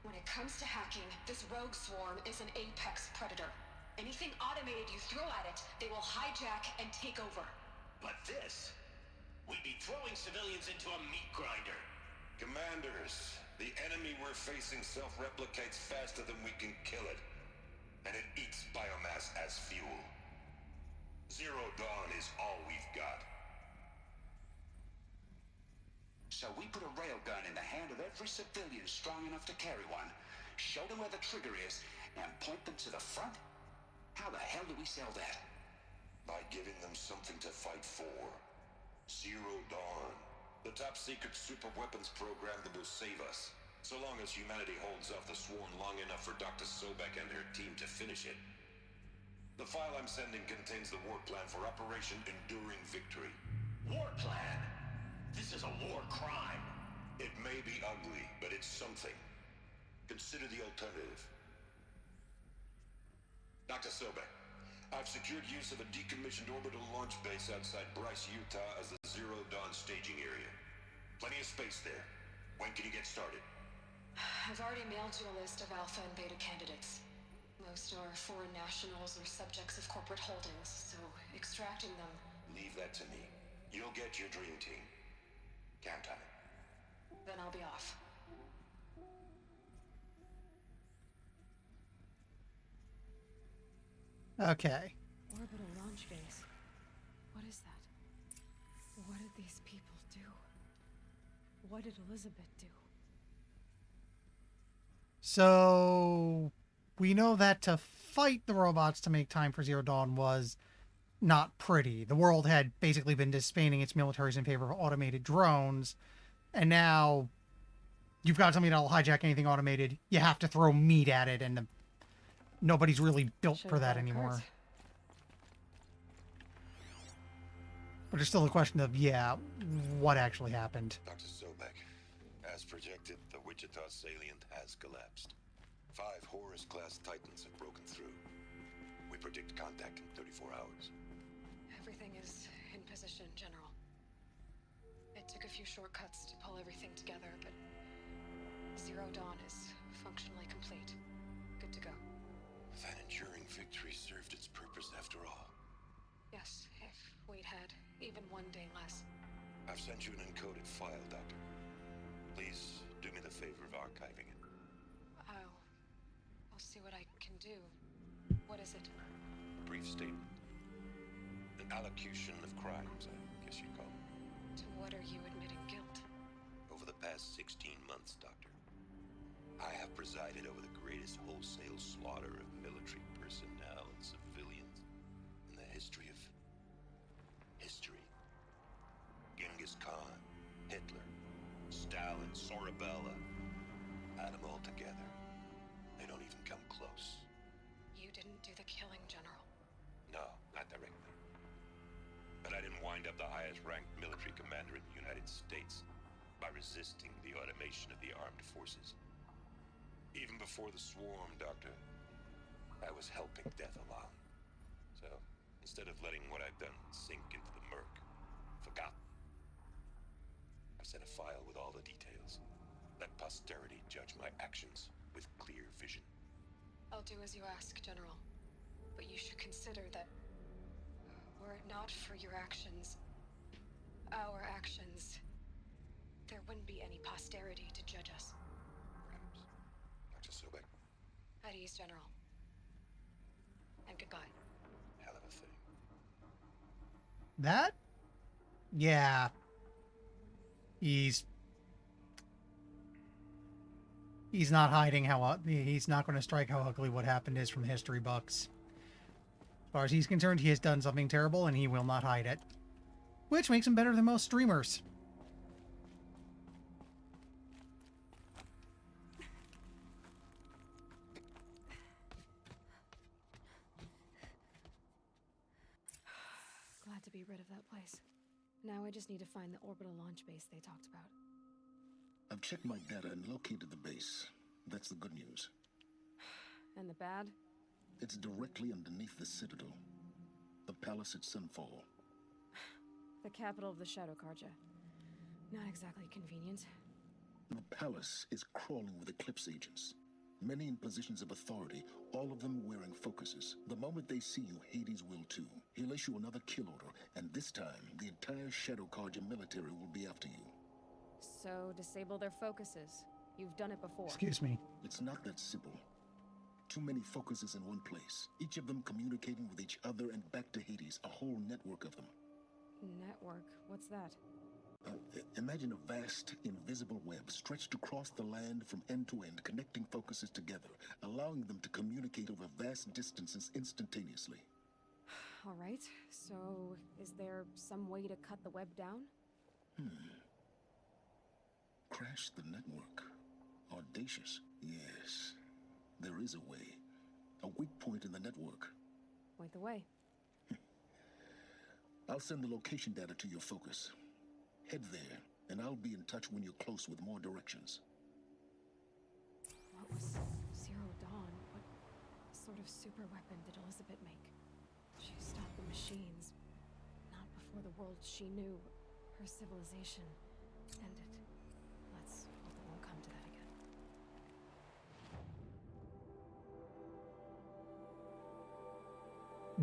When it comes to hacking, this rogue swarm is an apex predator. Anything automated you throw at it, they will hijack and take over. But this... we'd be throwing civilians into a meat grinder. Commanders, the enemy we're facing self-replicates faster than we can kill it. And it eats biomass as fuel. Zero Dawn is all we've got. So we put a railgun in the hand of every civilian strong enough to carry one, show them where the trigger is, and point them to the front? How the hell do we sell that? By giving them something to fight for. Zero Dawn. The top secret super weapons program that will save us. So long as humanity holds off the Swarm long enough for Dr. Sobek and her team to finish it. The file I'm sending contains the war plan for Operation Enduring Victory. War plan? This is a war crime. It may be ugly, but it's something. Consider the alternative. Dr. Sobek, I've secured use of a decommissioned orbital launch base outside Bryce, Utah as the Zero Dawn staging area. Plenty of space there. When can you get started? I've already mailed you a list of Alpha and Beta candidates. Most are foreign nationals or subjects of corporate holdings, so extracting them... Leave that to me. You'll get your dream team. Count on it. Then I'll be off. Okay. Orbital launch base. What is that? What did these people do? What did Elizabeth do? So we know that to fight the robots to make time for Zero Dawn was not pretty. The world had basically been disbanding its militaries in favor of automated drones, and now you've got something that'll hijack anything automated. You have to throw meat at it, and nobody's really built for that anymore. But it's still a question of, yeah, what actually happened? Dr. Sobek, as projected, the Wichita salient has collapsed. 5 Horus-class Titans have broken through. We predict contact in 34 hours. Everything is in position, General. It took a few shortcuts to pull everything together, but Zero Dawn is functionally complete. Good to go. That enduring victory served its purpose after all. Yes, if we'd had even one day less. I've sent you an encoded file, Doctor. Please do me the favor of archiving it. I'll see what I can do. What is it? A brief statement. An allocution of crimes, I guess you'd call it. To what are you admitting guilt? Over the past 16 months, Doctor, I have presided over the greatest wholesale slaughter of military personnel and civilians in the history of history. Genghis Khan, Hitler, Stalin, Sorabella, add them all together. They don't even come close. You didn't do the killing, General. No, not directly. But I didn't wind up the highest-ranked military commander in the United States by resisting the automation of the armed forces. Even before the swarm, Doctor, I was helping death along. So, instead of letting what I've done sink into the murk, forgotten, I've sent a file with all the details. Let posterity judge my actions with clear vision. I'll do as you ask, General. But you should consider that were it not for your actions, our actions, there wouldn't be any posterity to judge us. Perhaps. Dr. Sobek, At ease, General. And goodbye. hell of a thing. That? Yeah. He's not hiding how he's not going to strike how ugly what happened is from history books. As far as he's concerned, he has done something terrible and he will not hide it. Which makes him better than most streamers. Glad to be rid of that place. Now I just need to find the orbital launch base they talked about. I've checked my data and located the base. That's the good news. And the bad? It's directly underneath the Citadel. The palace at Sunfall. The capital of the Shadow Carja. Not exactly convenient. The palace is crawling with Eclipse agents. Many in positions of authority, all of them wearing focuses. The moment they see you, Hades will too. He'll issue another kill order, and this time, the entire Shadow Carja military will be after you. So, disable their focuses. You've done it before. Excuse me. It's not that simple. Too many focuses in one place, each of them communicating with each other and back to Hades, a whole network of them. Network? What's that? Imagine a vast, invisible web stretched across the land from end to end, connecting focuses together, allowing them to communicate over vast distances instantaneously. All right, so is there some way to cut the web down? Crash the network. Audacious. Yes, there is a way. A weak point in the network. Point the way. I'll send the location data to your focus. Head there, and I'll be in touch when you're close with more directions. What was Zero Dawn? What sort of super weapon did Elizabeth make? She stopped the machines. Not before the world she knew, her civilization, ended. Let's hope it won't come to that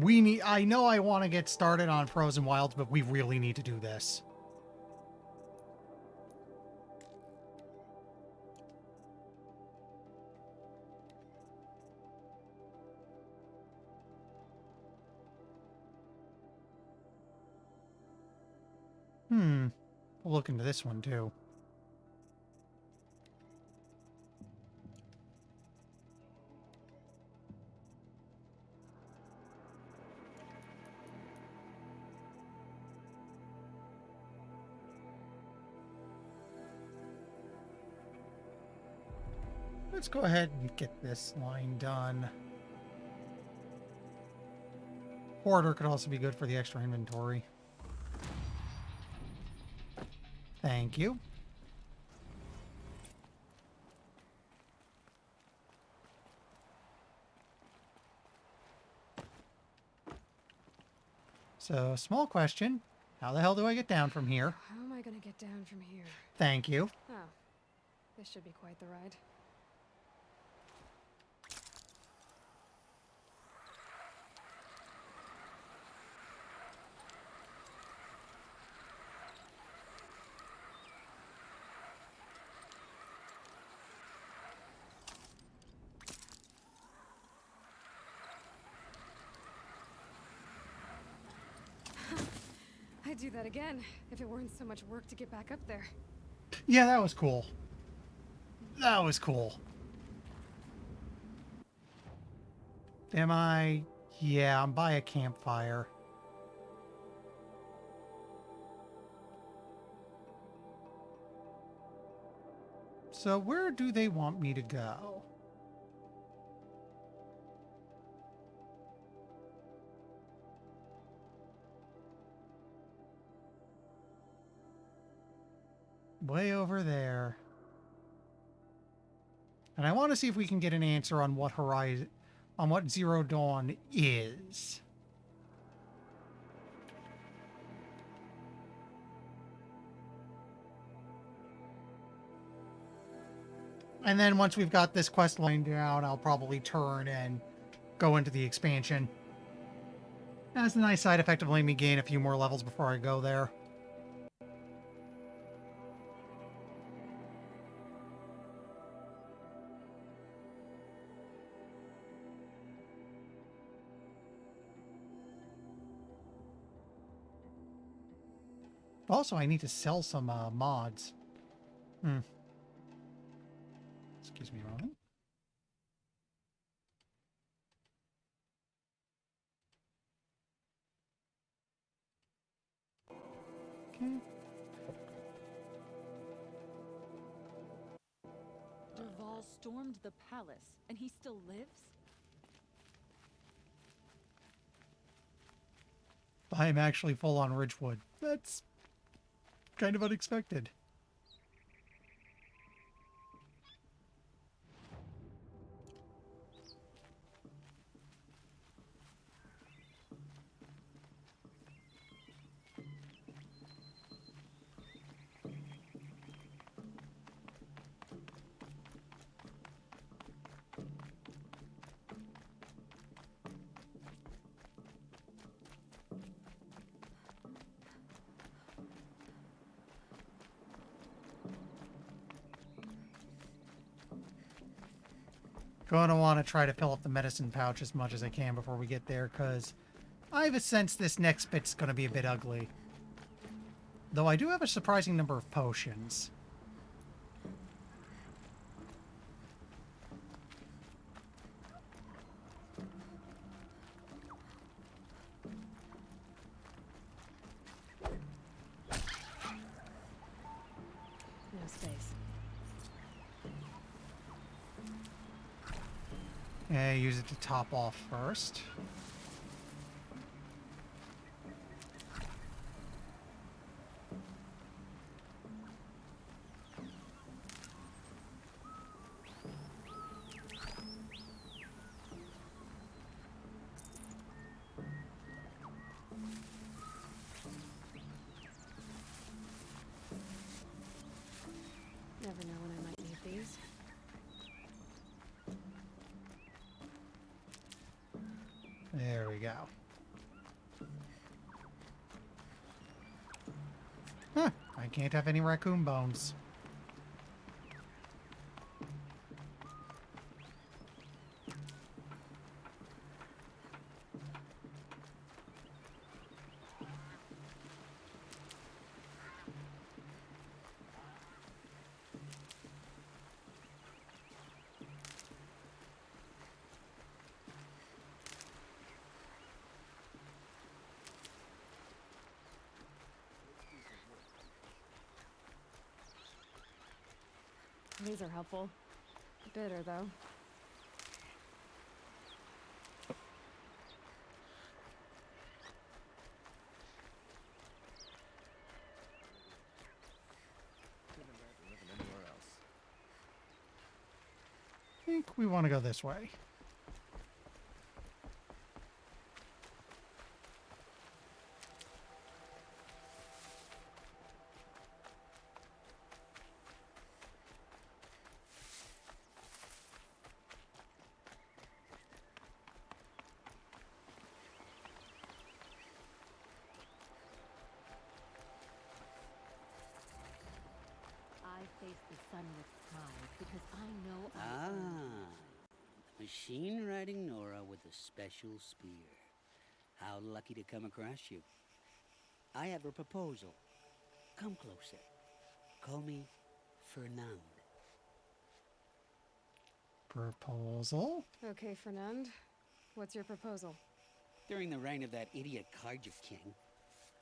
again. I know I want to get started on Frozen Wilds, but we really need to do this. We'll look into this one too. Let's go ahead and get this line done. Hoarder could also be good for the extra inventory. Thank you. So, small question. How the hell do I get down from here? How am I gonna get down from here? Thank you. Oh, this should be quite the ride. I'd do that again if it weren't so much work to get back up there. Yeah, that was cool. That was cool. Am I? Yeah, I'm by a campfire. So where do they want me to go? Way over there. And I want to see if we can get an answer on what Zero Dawn is. And then once we've got this quest line down, I'll probably turn and go into the expansion. That's a nice side effect of letting me gain a few more levels before I go there. Also, I need to sell some mods. Excuse me a moment. Okay. Dervahl stormed the palace, and he still lives? I'm actually full on Ridgewood. That's kind of unexpected. Gonna want to try to fill up the medicine pouch as much as I can before we get there, because I have a sense this next bit's gonna be a bit ugly. Though I do have a surprising number of potions. No space. Yeah, use it to top off first. Never know when I might need these. There we go. Huh, I can't have any raccoon bones. These are helpful. Bitter, though. I think we want to go this way. I face the sun with pride because I know Machine riding Nora with a special spear. How lucky to come across you. I have a proposal. Come closer. Call me Fernand. Proposal? Okay, Fernand. What's your proposal? During the reign of that idiot Cardiff King,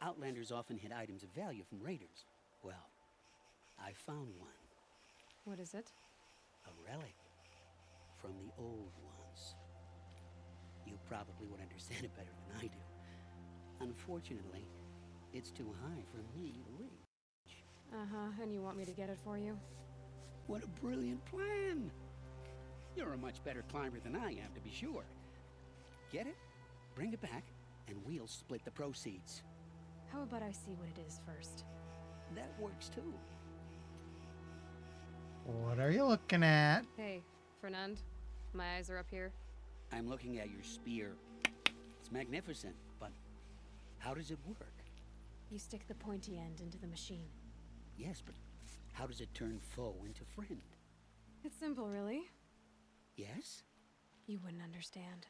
Outlanders often hid items of value from raiders. Well, I found one. What is it? A relic from the old ones. You probably would understand it better than I do. Unfortunately, it's too high for me to reach. Uh-huh, and you want me to get it for you? What a brilliant plan! You're a much better climber than I am, to be sure. Get it, bring it back, and we'll split the proceeds. How about I see what it is first? That works too. What are you looking at? Hey, Fernand. My eyes are up here. I'm looking at your spear. It's magnificent, but how does it work? You stick the pointy end into the machine. Yes, but how does it turn foe into friend? It's simple, really. Yes? You wouldn't understand.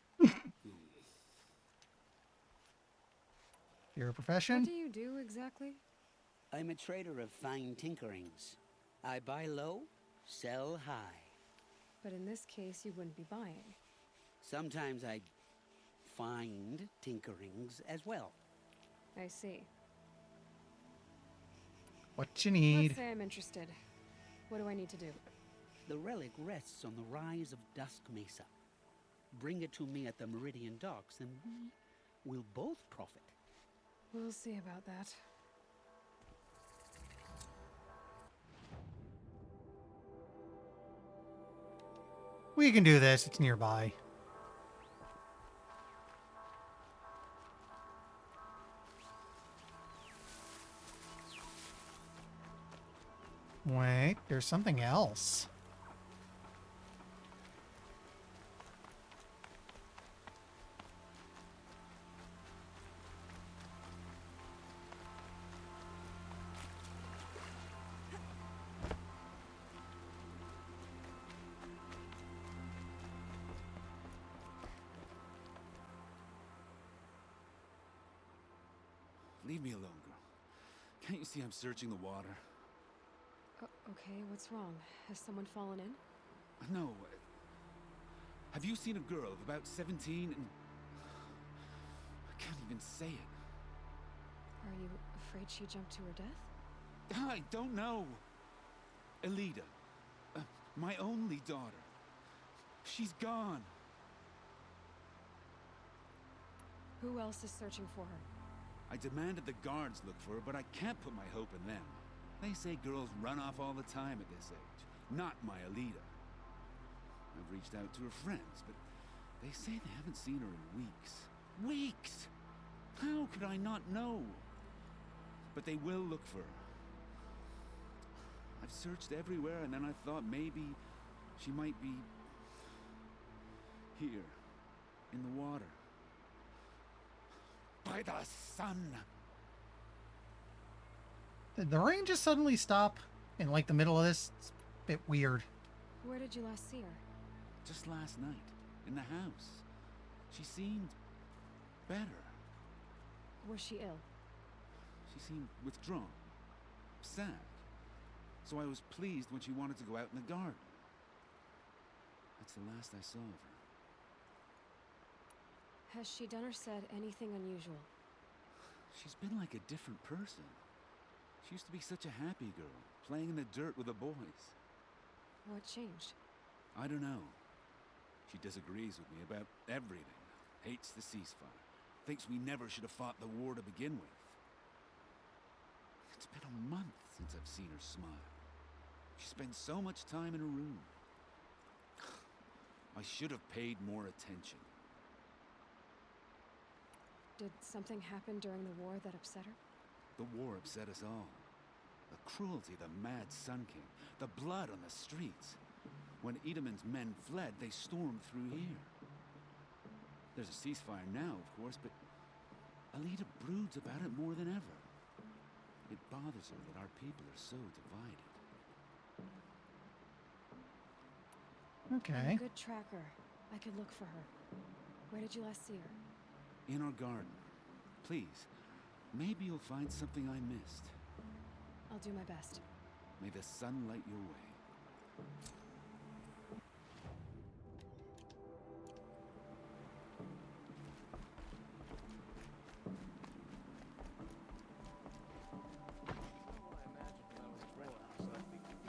Your profession? What do you do exactly? I'm a trader of fine tinkerings. I buy low, sell high. But in this case, you wouldn't be buying. Sometimes I find tinkerings as well. I see. What you need? Let's say I'm interested. What do I need to do? The relic rests on the rise of Dusk Mesa. Bring it to me at the Meridian Docks, and we will both profit. We'll see about that. We can do this. It's nearby. Wait, there's something else. Leave me alone, girl. Can't you see I'm searching the water? Okay, what's wrong? Has someone fallen in? No. Have you seen a girl of about 17 and... I can't even say it. Are you afraid she jumped to her death? I don't know. Elida. My only daughter. She's gone. Who else is searching for her? I demanded the guards look for her, but I can't put my hope in them. They say girls run off all the time at this age. Not my Elida. I've reached out to her friends, but they say they haven't seen her in weeks. Weeks! How could I not know? But they will look for her. I've searched everywhere, and then I thought maybe she might be... here, in the water. By the sun! Did the rain just suddenly stop in like the middle of this? It's a bit weird. Where did you last see her? Just last night, in the house. She seemed... better. Was she ill? She seemed withdrawn. Sad. So I was pleased when she wanted to go out in the garden. That's the last I saw of her. Has she done or said anything unusual? She's been like a different person. She used to be such a happy girl, playing in the dirt with the boys. What changed? I don't know. She disagrees with me about everything. Hates the ceasefire. Thinks we never should have fought the war to begin with. It's been a month since I've seen her smile. She spends so much time in her room. I should have paid more attention. Did something happen during the war that upset her? The war upset us all. The cruelty of the mad Sun King. The blood on the streets. When Edamon's men fled, they stormed through here. There's a ceasefire now, of course, but Elida broods about it more than ever. It bothers her that our people are so divided. Okay. I'm a good tracker. I could look for her. Where did you last see her? In our garden. Please, Maybe you'll find something I missed. I'll do my best. May the sun light your way.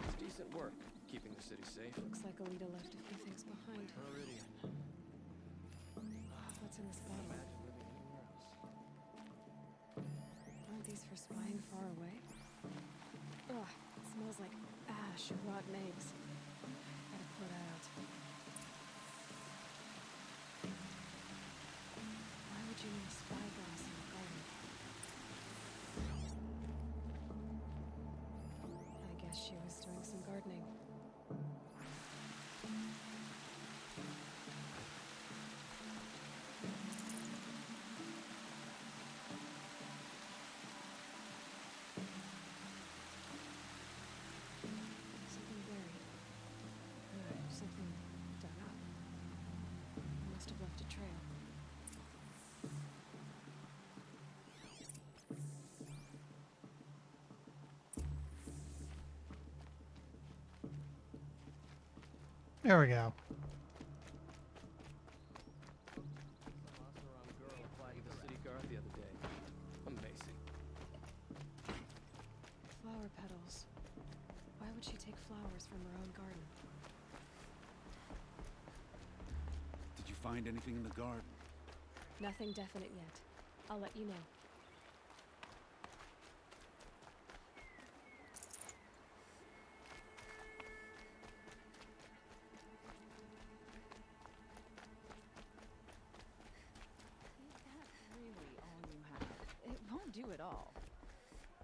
It's decent work, keeping the city safe. Looks like Alita left a few things behind. Meridian. What's in this bottle? Aren't these for spying far away? Ugh, it smells like ash and rotten eggs. Gotta pour that out. Why would you need a spyglass in the garden? I guess she was doing some gardening. Something buried. Something dug up. Must have left a trail. There we go. Oseram girl flagged the city guard the other day. Amazing. Flower petals. Why would she take flowers from her own garden? Did you find anything in the garden? Nothing definite yet. I'll let you know. Really all you have. It won't do it all.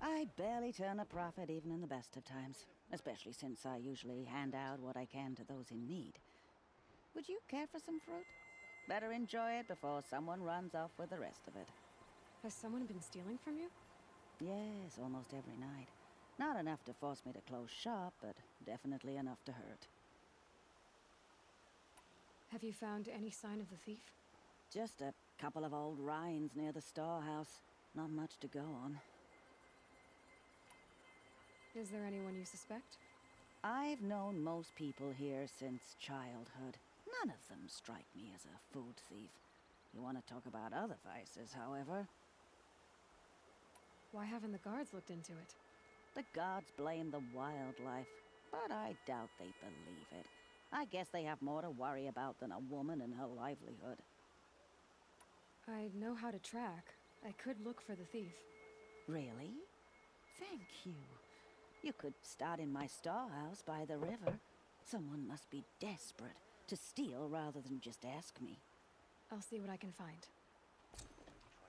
I barely turn a profit even in the best of times, especially since I usually hand out what I can to those in need. Would you care for some fruit? Better enjoy it before someone runs off with the rest of it. Has someone been stealing from you? Yes, almost every night. Not enough to force me to close shop, but definitely enough to hurt. Have you found any sign of the thief? Just a couple of old rinds near the storehouse. Not much to go on. Is there anyone you suspect? I've known most people here since childhood. None of them strike me as a food thief. You want to talk about other vices, however? Why haven't the guards looked into it? The gods blame the wildlife, but I doubt they believe it. I guess they have more to worry about than a woman and her livelihood. I know how to track. I could look for the thief. Really? Thank you. You could start in my storehouse by the river. Someone must be desperate to steal rather than just ask me. I'll see what I can find.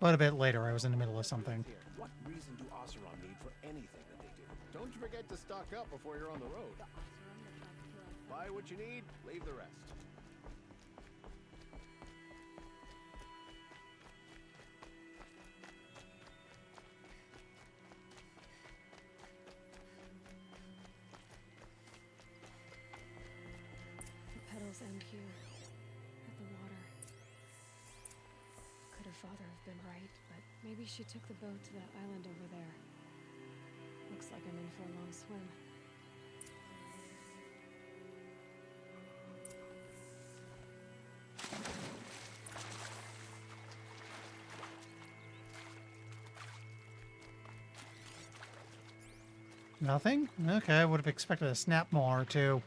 But a bit later, I was in the middle of something. What reason do Oseram need for anything that they do? Don't you forget to stock up before you're on the road. Buy what you need, leave the rest. The petals end here, at the water. Could her father have been right, but maybe she took the boat to that island over there. Looks like I'm in for a long swim. Nothing? Okay, I would have expected a snap maw or two.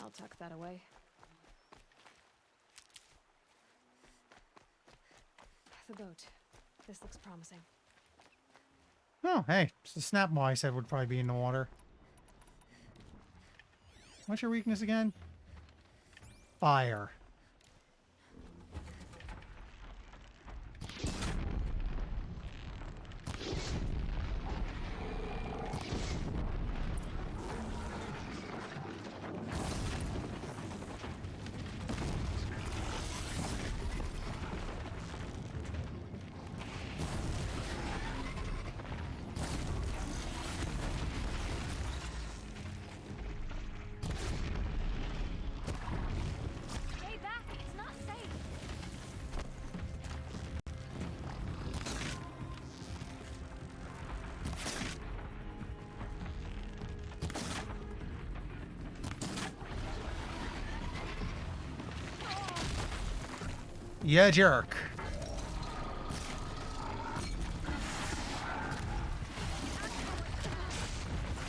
I'll tuck that away. The boat. This looks promising. Oh, hey, it's the snap maw I said would probably be in the water. What's your weakness again? Fire. Yeah, jerk.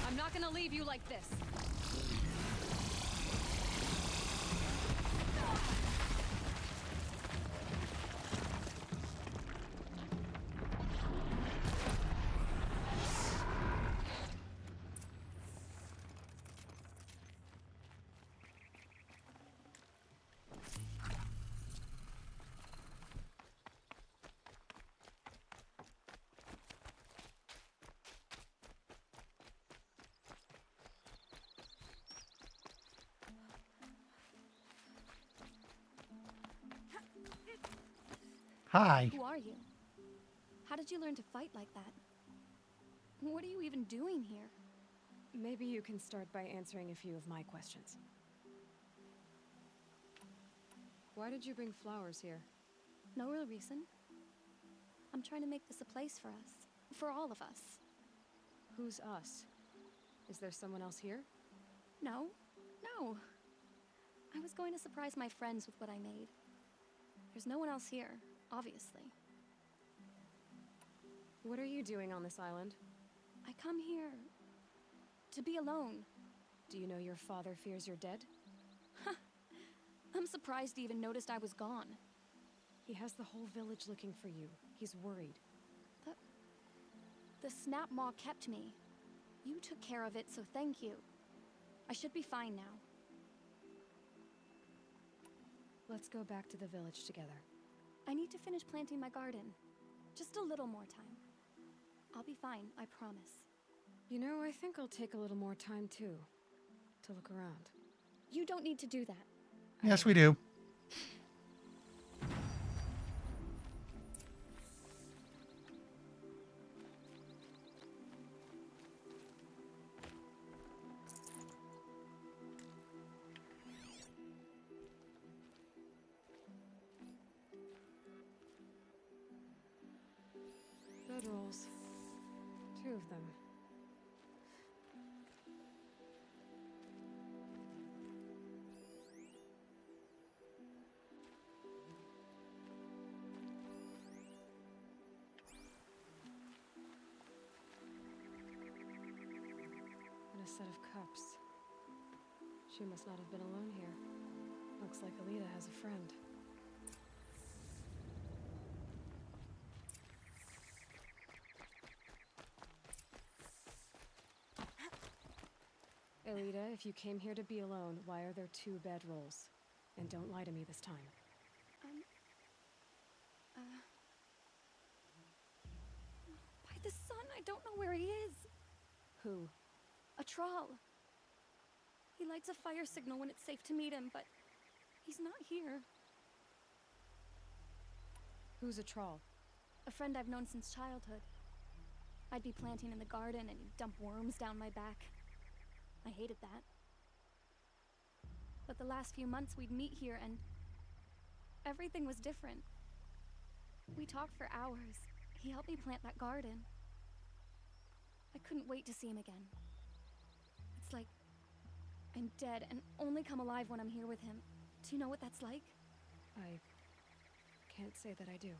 I'm not gonna leave you like this. Hi. Who are you? How did you learn to fight like that? What are you even doing here? Maybe you can start by answering a few of my questions. Why did you bring flowers here? No real reason. I'm trying to make this a place for us. For all of us. Who's us? Is there someone else here? No. No. I was going to surprise my friends with what I made. There's no one else here, obviously. What are you doing on this island? I come here to be alone. Do you know your father fears you're dead? I'm surprised he even noticed I was gone. He has the whole village looking for you. He's worried. The Snap Maw kept me. You took care of it, so thank you. I should be fine now. Let's go back to the village together. I need to finish planting my garden. Just a little more time. I'll be fine, I promise. You know, I think I'll take a little more time too. To look around. You don't need to do that. Yes, we do. Bedrolls. 2 of them. And a set of cups. She must not have been alone here. Looks like Alita has a friend. Alita, if you came here to be alone, why are there 2 bedrolls? And don't lie to me this time. By the sun, I don't know where he is. Who? A Thrall. He lights a fire signal when it's safe to meet him, but he's not here. Who's a Thrall? A friend I've known since childhood. I'd be planting in the garden and he'd dump worms down my back. I hated that. But the last few months we'd meet here and everything was different. We talked for hours. He helped me plant that garden. I couldn't wait to see him again. It's like I'm dead and only come alive when I'm here with him. Do you know what that's like? I can't say that I do.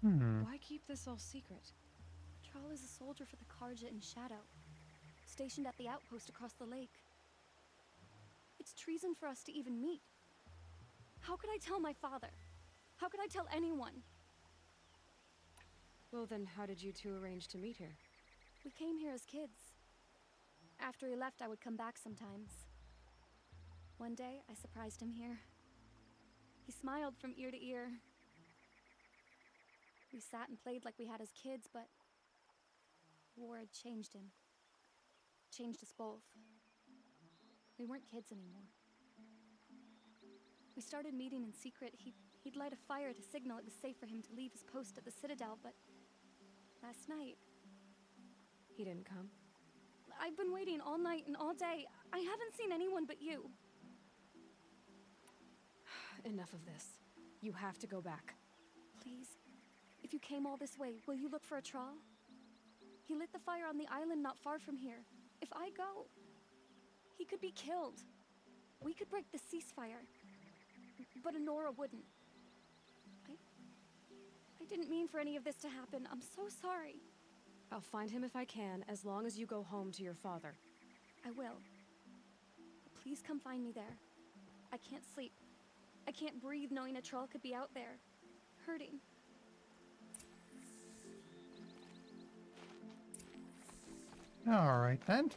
Why keep this all secret? Thrall is a soldier for the Carja in Shadow, stationed at the outpost across the lake. It's treason for us to even meet. How could I tell my father? How could I tell anyone? Well then, how did you 2 arrange to meet here? We came here as kids. After he left, I would come back sometimes. One day, I surprised him here. He smiled from ear to ear. We sat and played like we had as kids, but war had changed him. Changed us both. We weren't kids anymore. We started meeting in secret. He'd light a fire to signal it was safe for him to leave his post at the Citadel, but last night... He didn't come? I've been waiting all night and all day. I haven't seen anyone but you. Enough of this. You have to go back. Please. If you came all this way, will you look for a Thrall? He lit the fire on the island not far from here. If I go, he could be killed. We could break the ceasefire. but Honora wouldn't. I didn't mean for any of this to happen. I'm so sorry. I'll find him if I can, as long as you go home to your father. I will. Please come find me there. I can't sleep. I can't breathe knowing a troll could be out there, hurting. All right then.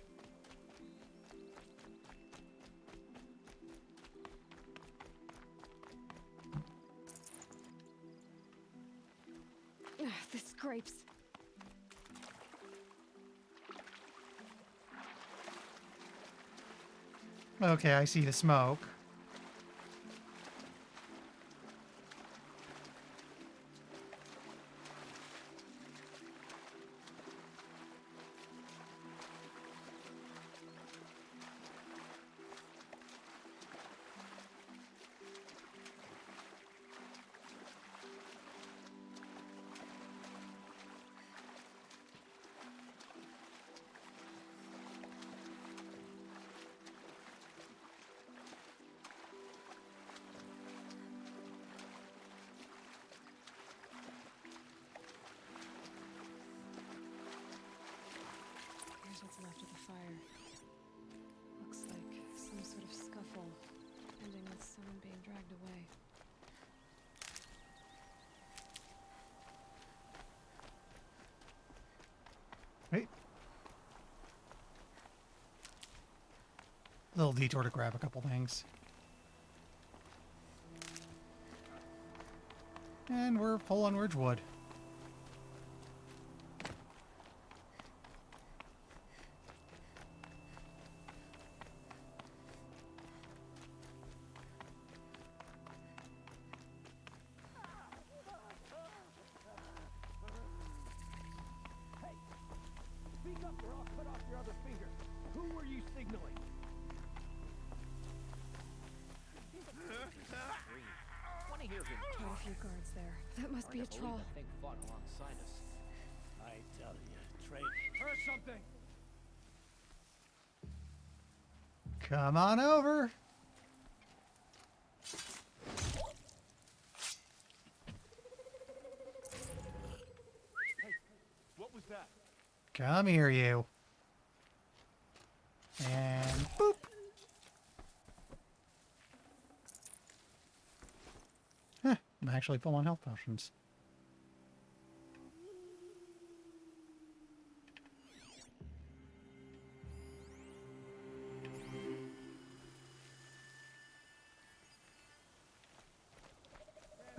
Ugh, the scrapes. Okay, I see the smoke. Here's what's left of the fire. Looks like some sort of scuffle, ending with someone being dragged away. Hey. Little detour to grab a couple things. And we're full on Ridgewood. Speak up or I'll cut off your other finger. Who were you signaling? Want to hear him? Quite a few guards there. That must be a troll. That thing fought alongside us. I tell you, traitor. Heard something. Come on over. Hey, what was that? Come here, you. And boop. Huh, I'm actually full on health potions.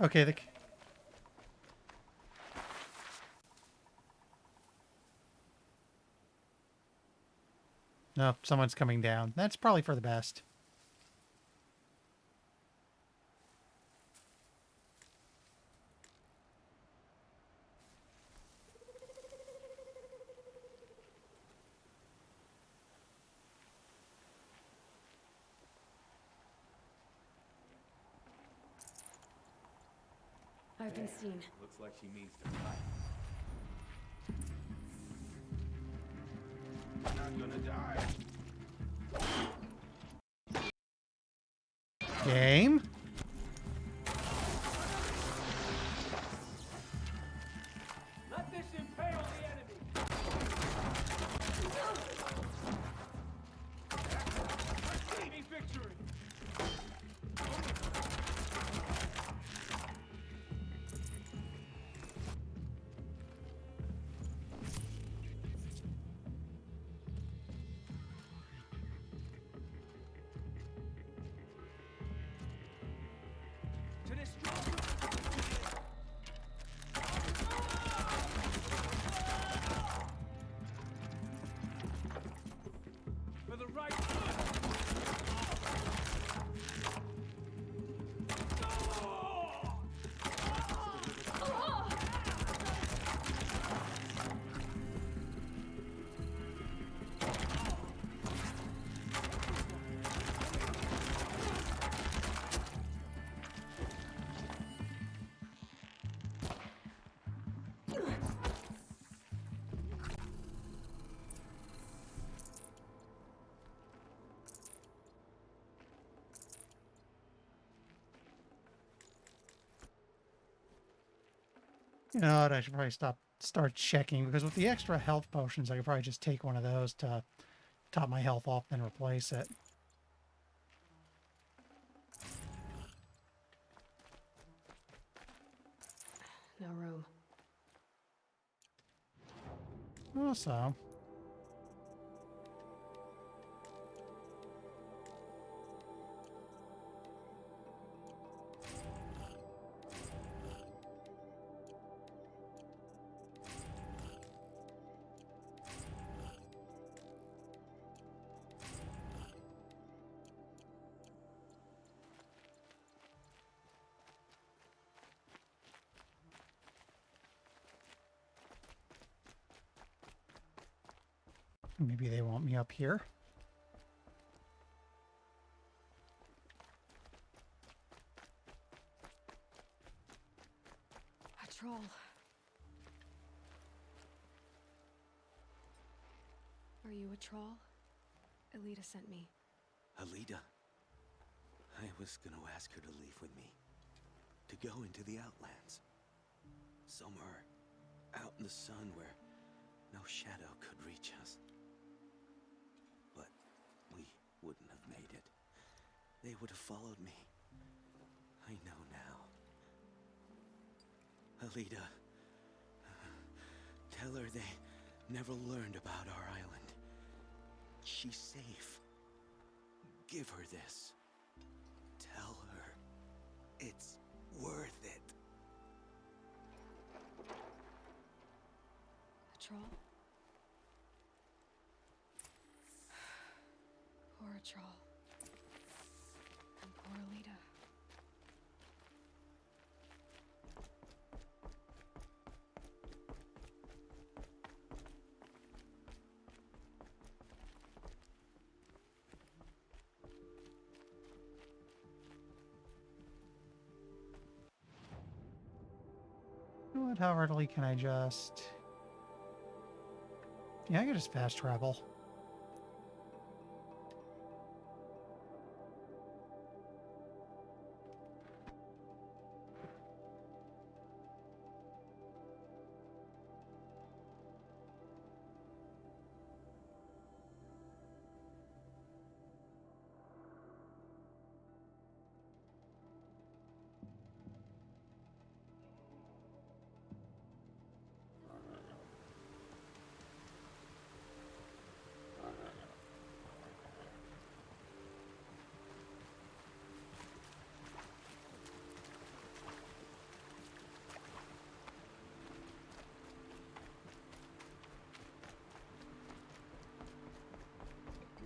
Okay, no, someone's coming down. That's probably for the best. I've been seen. Looks like she means to fight. Not gonna die. Game. Let this impale the enemy. A victory. You know what? I should probably start checking, because with the extra health potions, I could probably just take one of those to top my health off and replace it. No room. Also, maybe they want me up here. A troll. Are you a troll? Elita sent me. Alita? I was gonna ask her to leave with me. To go into the Outlands. Somewhere out in the sun where no shadow could reach us. But we wouldn't have made it. They would have followed me. I know now. Alita, tell her they never learned about our island. She's safe. Give her this. Tell her it's worth it. A troll? Poor troll. And poor Alita. What? How readily can I just... Yeah, I can just fast travel.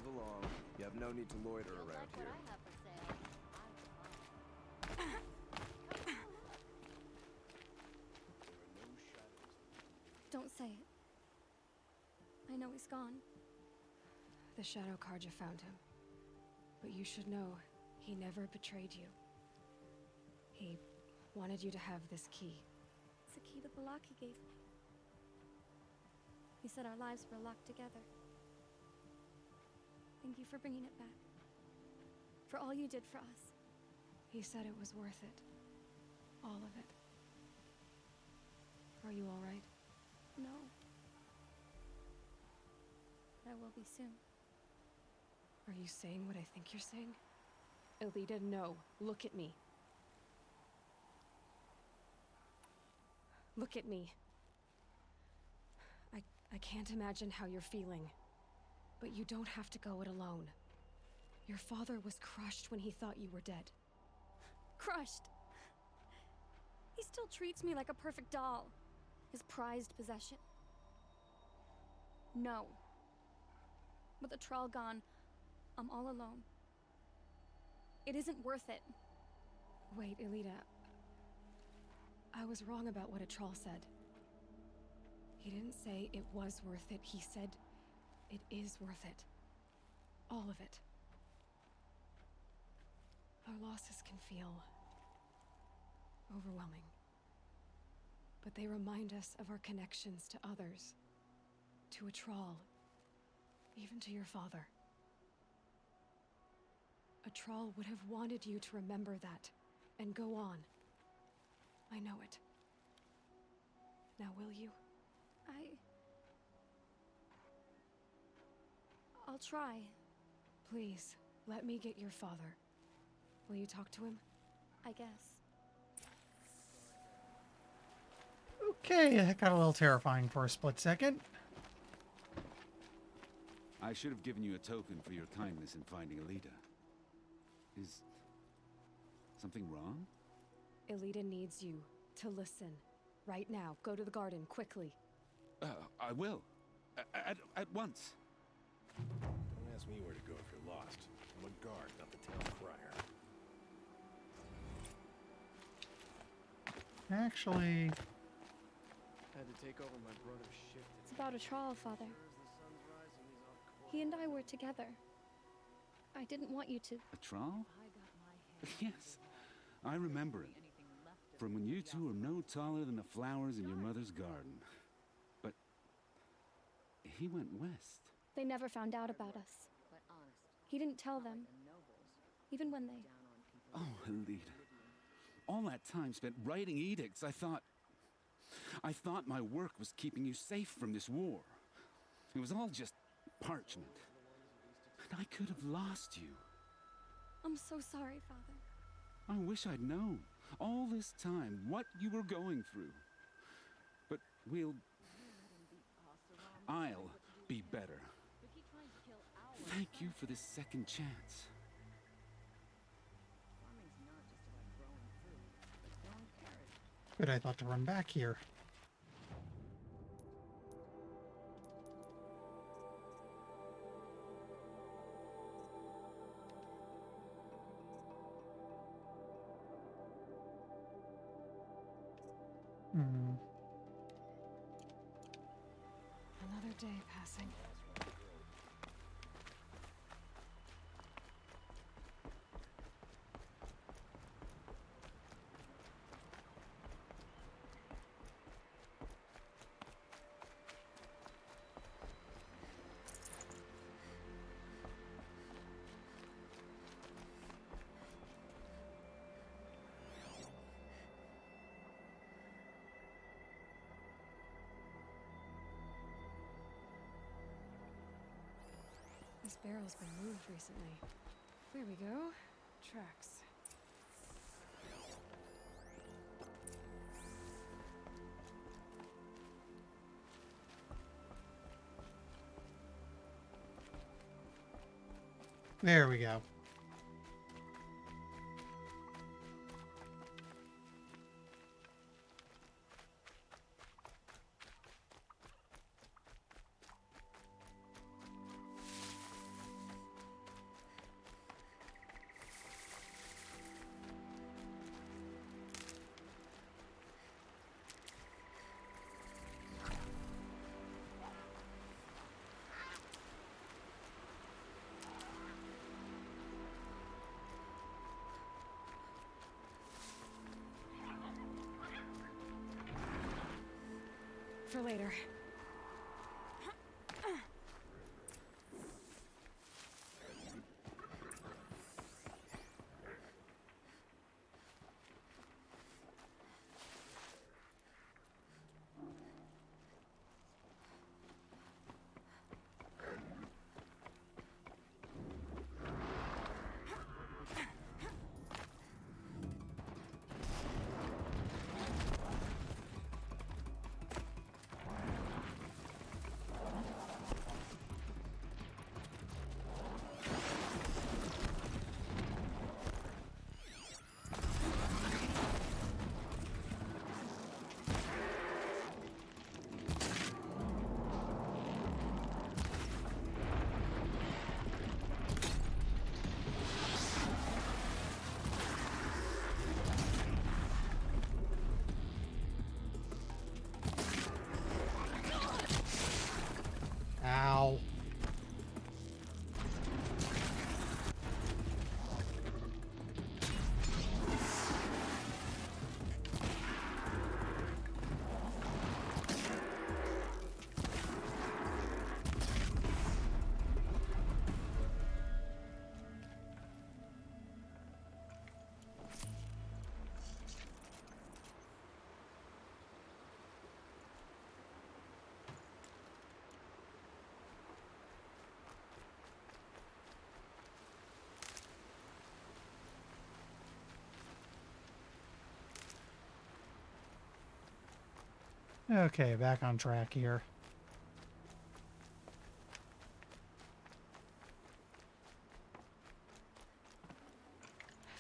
Move along. You have no need to loiter around here. Don't say it. I know he's gone. The Shadow Carja found him. But you should know, he never betrayed you. He wanted you to have this key. It's a key to the lock he gave me. He said our lives were locked together. Thank you for bringing it back. For all you did for us. He said it was worth it. All of it. Are you all right? No. But I will be soon. Are you saying what I think you're saying? Elita, no. Look at me. Look at me. I can't imagine how you're feeling. But you don't have to go it alone. Your father was crushed when he thought you were dead. Crushed! He still treats me like a perfect doll. His prized possession. No. With the Thrall gone, I'm all alone. It isn't worth it. Wait, Elita. I was wrong about what a Thrall said. He didn't say it was worth it. He said it is worth it. All of it. Our losses can feel overwhelming. But they remind us of our connections to others. To a Thrall. Even to your father. A Thrall would have wanted you to remember that and go on. I know it. Now will you? I'll try. Please, let me get your father. Will you talk to him? I guess. Okay, that got a little terrifying for a split second. I should have given you a token for your kindness in finding Elita. Is something wrong? Elita needs you to listen. Right now, go to the garden, quickly. I will. At once. Don't ask me where to go if you're lost. I'm a guard, not the town crier. Actually... Had to take over my brother's shift. It's about a trial, Father. He and I were together. I didn't want you to... A trial? Yes, I remember it. From when you two were no taller than the flowers in your mother's garden. But he went west. They never found out about us. He didn't tell them. Even when they... Oh, Elita. All that time spent writing edicts, I thought my work was keeping you safe from this war. It was all just parchment. And I could have lost you. I'm so sorry, Father. I wish I'd known, all this time, what you were going through. But I'll be better. Thank you for this second chance. Good, I thought to run back here. Another day passing. This barrel's been moved recently. There we go. Tracks. There we go. For later. Okay, back on track here.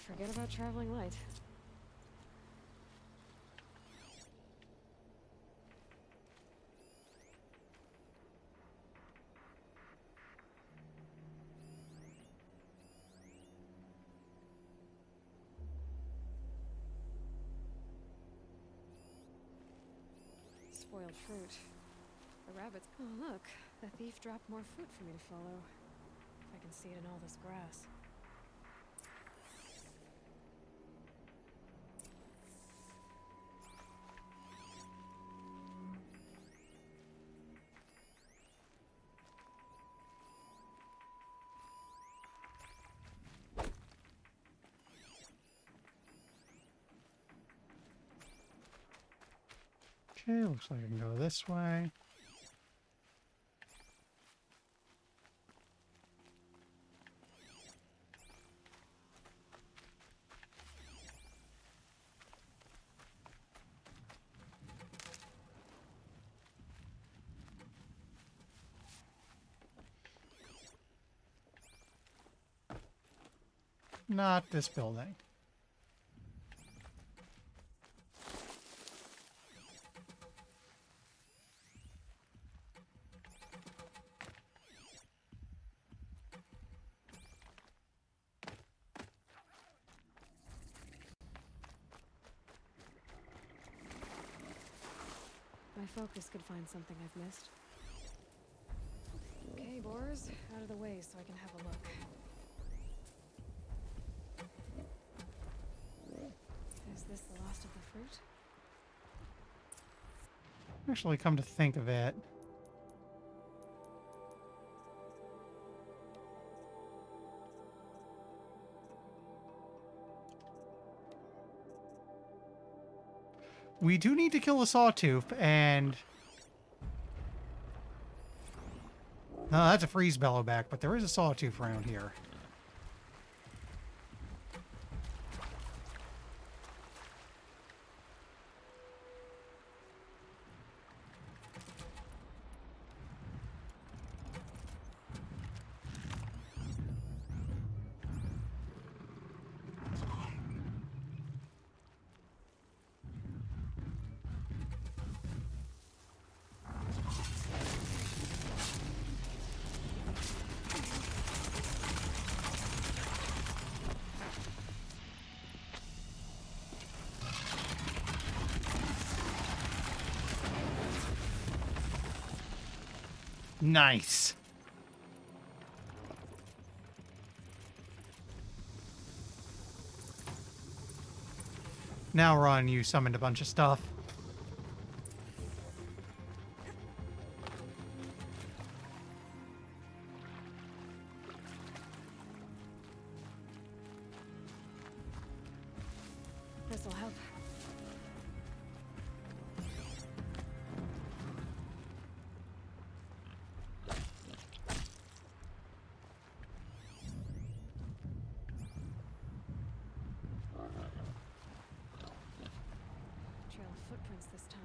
Forget about traveling light. Spoiled fruit. The rabbits. Oh, look. The thief dropped more fruit for me to follow. If I can see it in all this grass. Okay, looks like I can go this way. Not this building. My focus could find something I've missed. Okay, boars, out of the way so I can have a look. Is this the last of the fruit? Actually, come to think of it, we do need to kill a sawtooth, and no, that's a freeze bellowback, but there is a sawtooth around here. Nice. Now, Ron, you summoned a bunch of stuff. This'll help. Trail of footprints this time.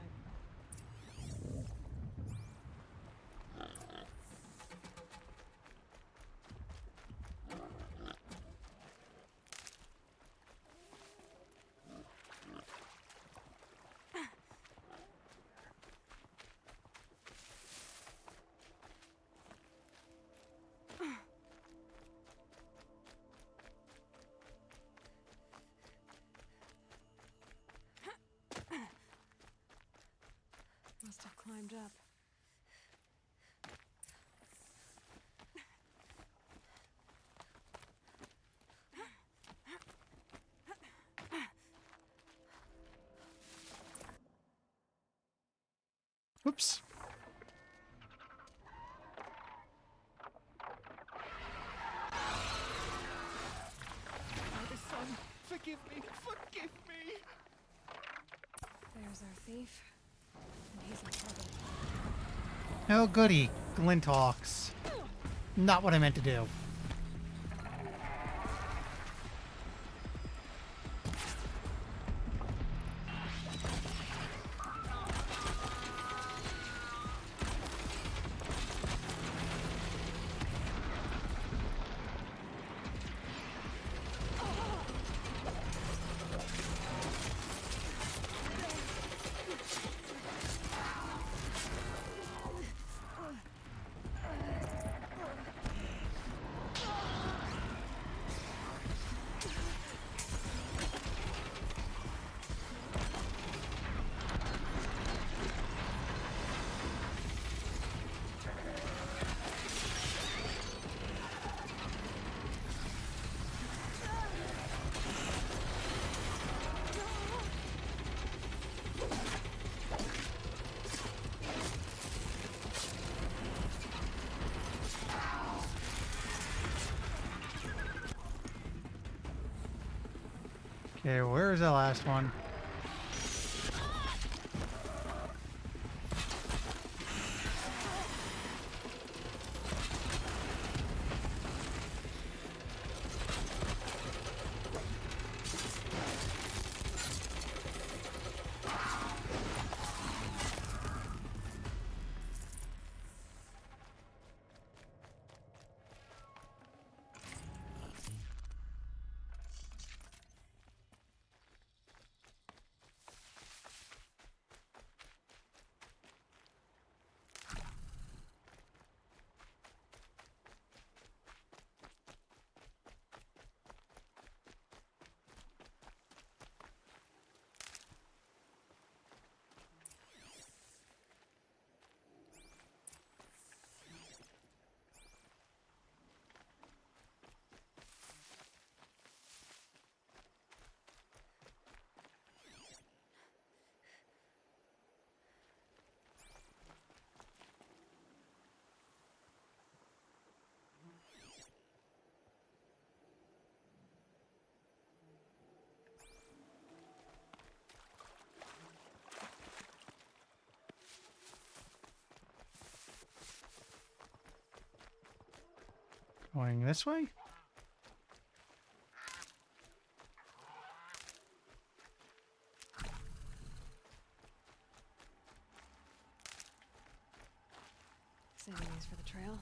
Must have climbed up. Oops. Father, son, forgive me, forgive me! There's our thief. And he's in trouble. Oh, goody. Glinthawks. Not what I meant to do. Okay, where's the last one? Going this way? Saving these for the trail.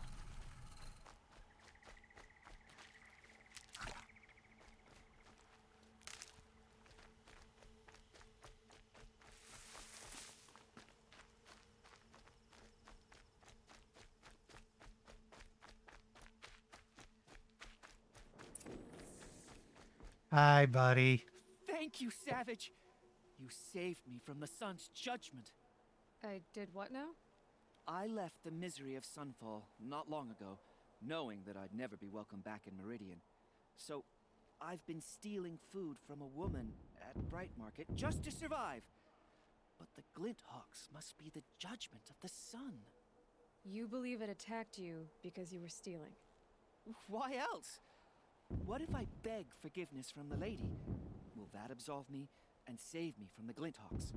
Hi, buddy. Thank you, Savage. You saved me from the sun's judgment. I did what now? I left the misery of Sunfall not long ago, knowing that I'd never be welcome back in Meridian. So, I've been stealing food from a woman at Bright Market just to survive. But the Glinthawks must be the judgment of the sun. You believe it attacked you because you were stealing? Why else? What if I beg forgiveness from the lady? Will that absolve me and save me from the Glinthawks?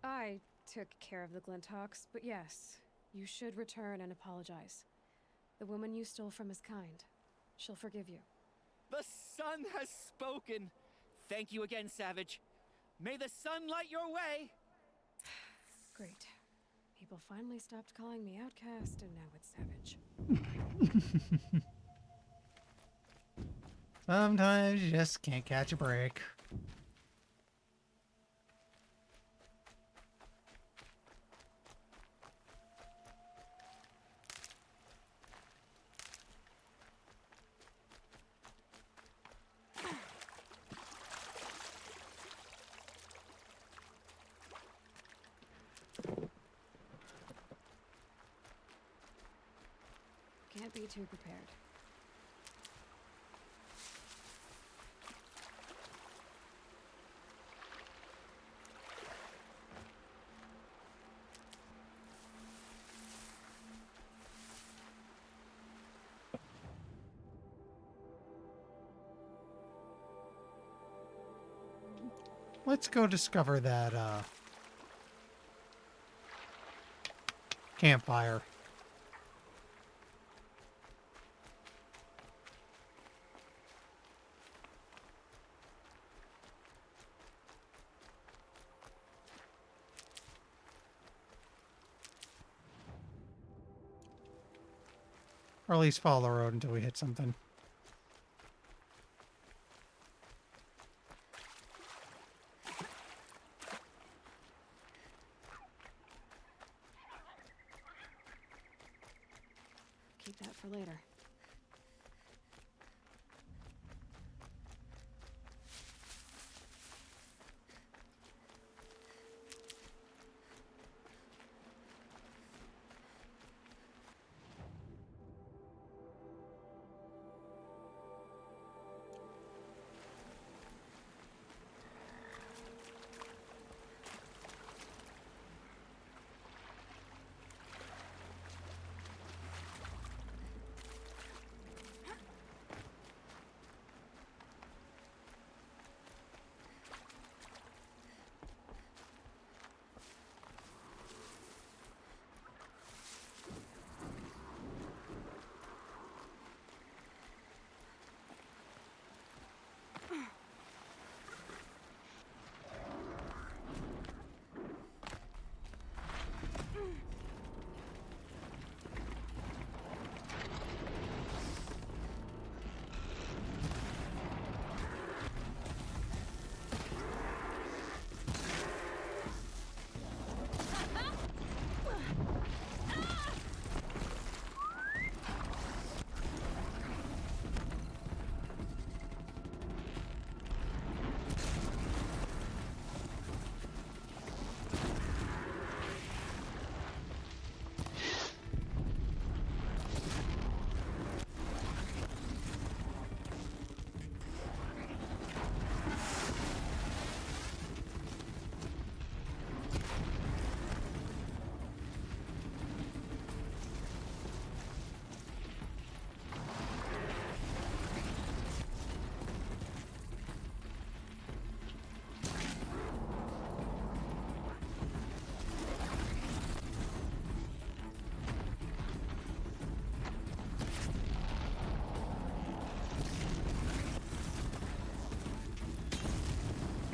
I took care of the Glinthawks, but yes, you should return and apologize. The woman you stole from is kind. She'll forgive you. The sun has spoken! Thank you again, Savage. May the sun light your way! Great. People finally stopped calling me outcast, and now it's Savage. Sometimes you just can't catch a break. Can't be too prepared. Let's go discover that campfire. Or at least follow the road until we hit something. Keep that for later.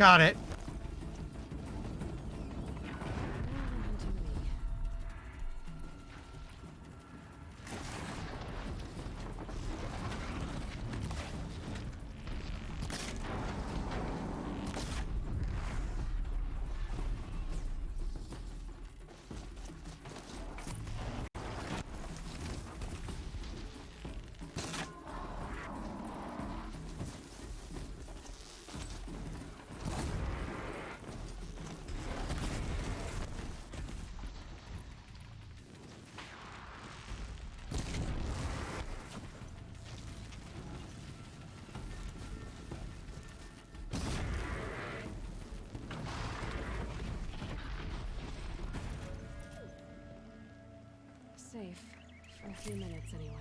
Got it. Safe. For a few minutes, anyway.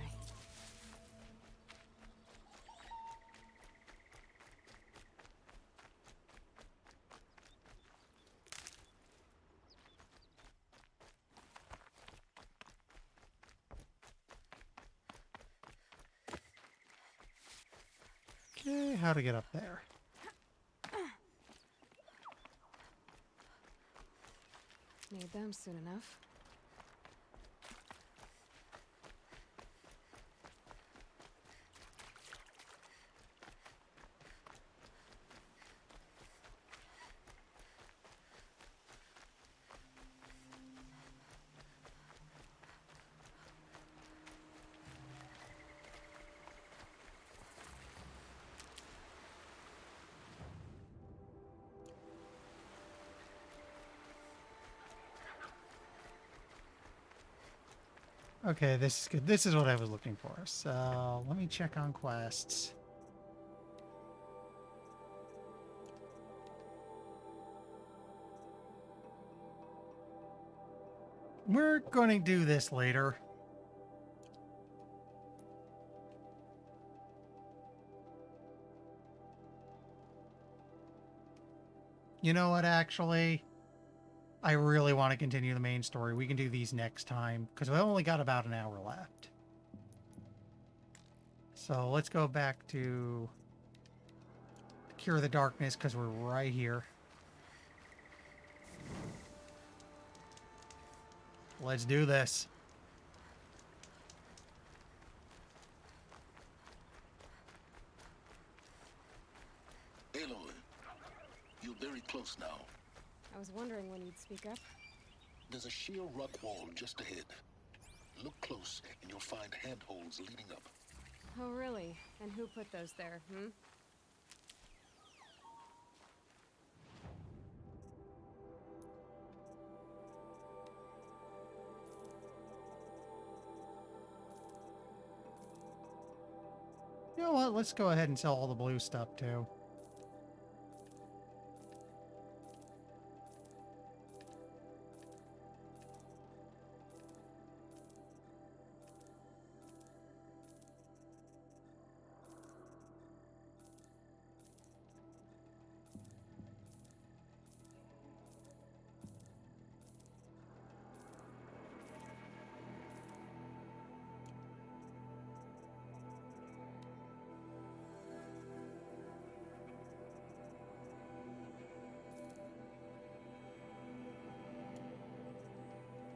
Okay, how to get up there? Need them soon enough. Okay, this is good. This is what I was looking for. So let me check on quests. We're going to do this later. You know what, actually? I really want to continue the main story. We can do these next time, because we've only got about an hour left. So let's go back to Cure the Darkness, because we're right here. Let's do this. Aloy, you're very close now. I was wondering when you'd speak up. There's a sheer rock wall just ahead. Look close, and you'll find handholds leading up. Oh, really? And who put those there, hmm? You know what? Let's go ahead and sell all the blue stuff, too.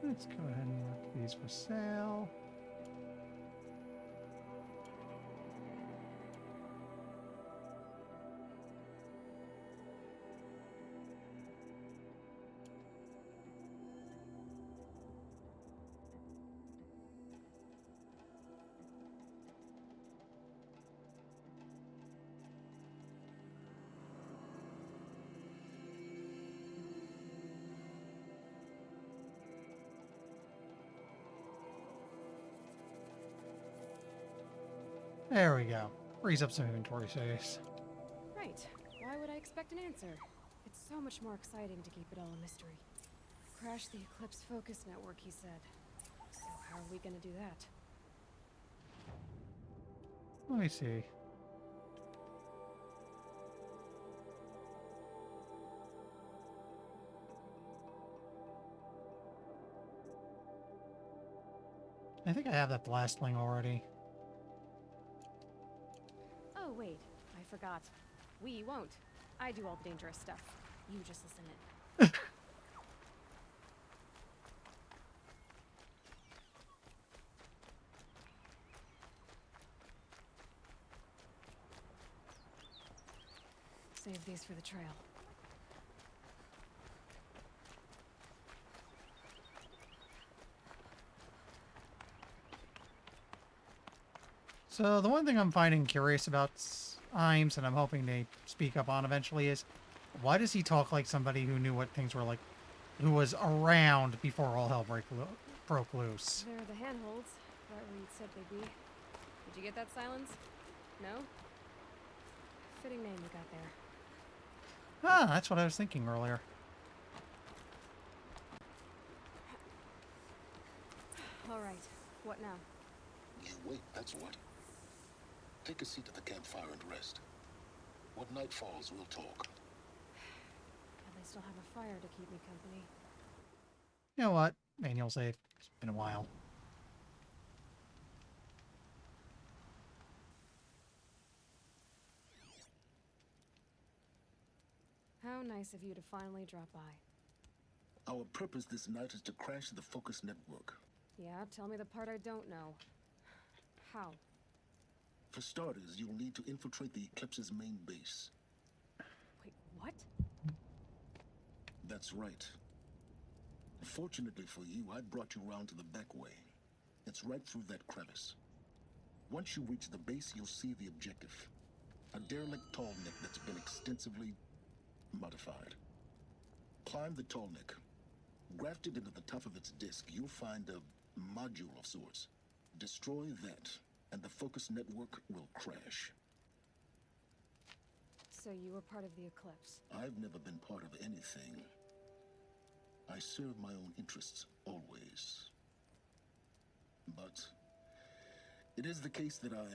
Let's go ahead and mark these for sale. There we go. Frees up some inventory space. Right. Why would I expect an answer? It's so much more exciting to keep it all a mystery. Crash the Eclipse Focus Network, he said. So how are we gonna do that? Let me see. I think I have that blastling already. Oh, wait. I forgot. We won't. I do all the dangerous stuff. You just listen in. Save these for the trail. So the one thing I'm finding curious about Imes, and I'm hoping they speak up on eventually, is why does he talk like somebody who knew what things were like, who was around before all hell broke loose? They're the handholds, right where you said they'd be. Did you get that, Silence? No? Fitting name you got there. Ah, that's what I was thinking earlier. All right, what now? You wait, that's what. Take a seat at the campfire and rest. When night falls, we'll talk. At least I'll have a fire to keep me company. You know what? Manual save. It's been a while. How nice of you to finally drop by. Our purpose this night is to crash the Focus network. Yeah, tell me the part I don't know. How? For starters, you'll need to infiltrate the Eclipse's main base. Wait, what? That's right. Fortunately for you, I brought you round to the back way. It's right through that crevice. Once you reach the base, you'll see the objective. A derelict tall neck that's been extensively modified. Climb the tall neck. Grafted into the top of its disk, you'll find a module of sorts. Destroy that, and the Focus network will crash. So you were part of the Eclipse? I've never been part of anything. I serve my own interests, always. But it is the case that I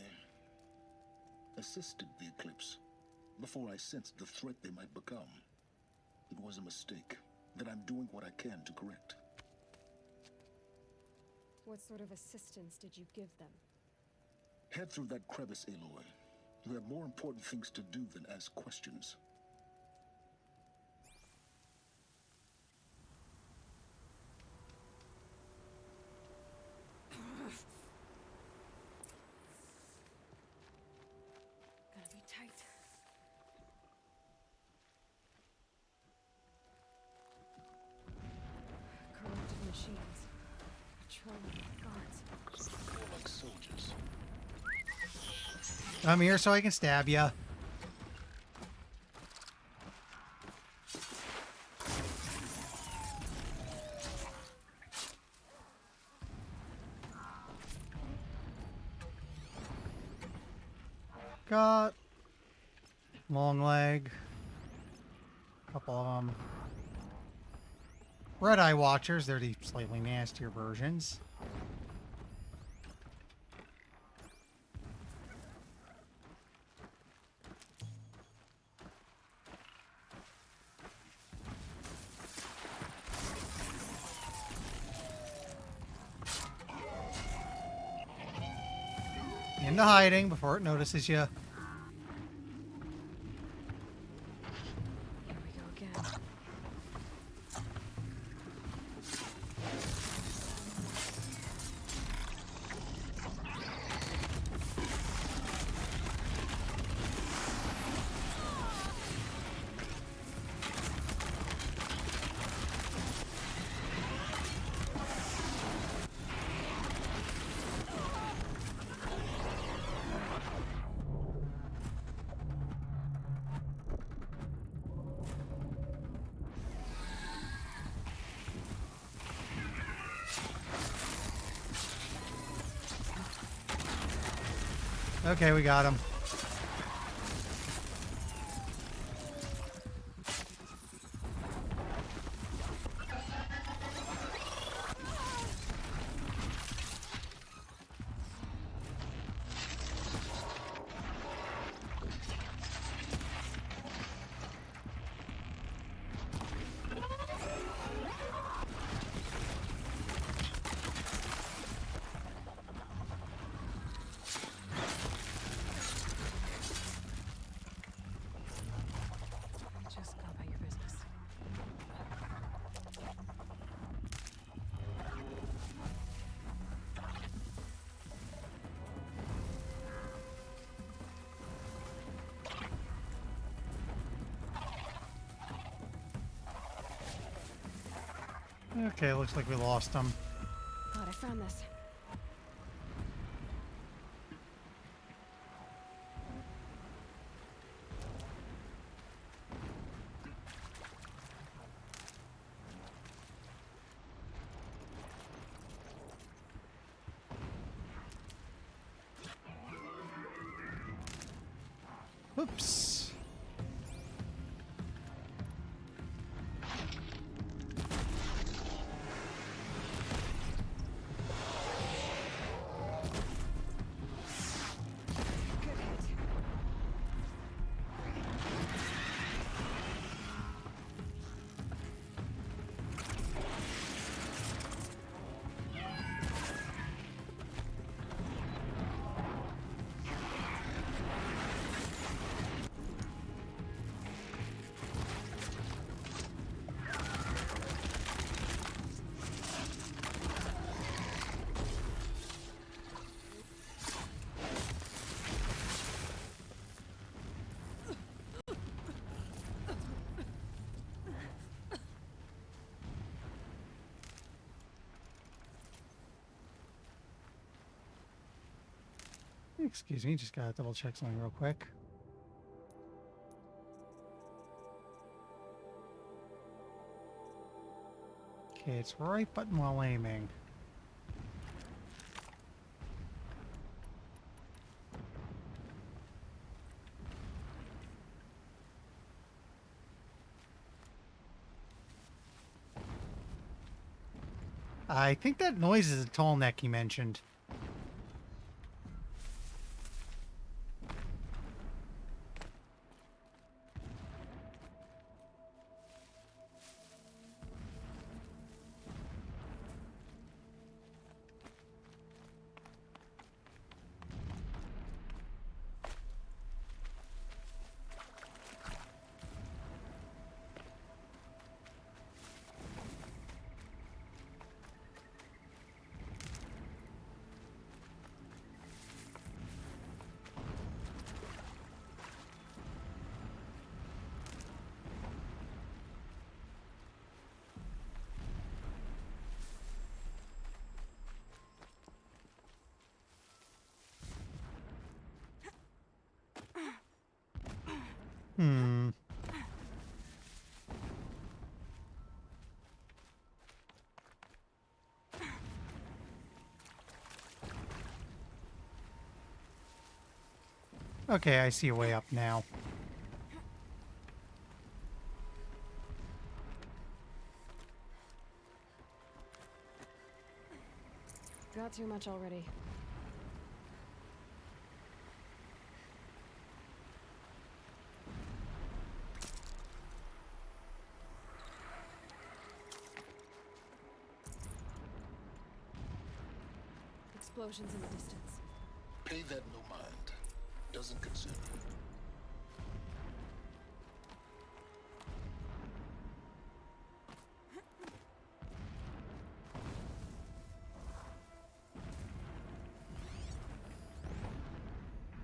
assisted the Eclipse before I sensed the threat they might become. It was a mistake that I'm doing what I can to correct. What sort of assistance did you give them? Head through that crevice, Aloy. You have more important things to do than ask questions. Gotta be tight. Corrupted machines. Patrolling guards. More like soldiers. I'm here so I can stab ya. Got long leg. Couple of them. Red Eye Watchers. They're the slightly nastier versions. Into hiding before it notices you. Here we go again. Okay, we got him. Okay, looks like we lost him. God, I found this. Oops. Excuse me, just gotta double check something real quick. Okay, it's right button while aiming. I think that noise is a tall neck he mentioned. Okay, I see a way up now. Got too much already. Explosions in the distance. Pay that no mind. Doesn't concern you.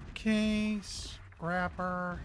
Okay, scrapper.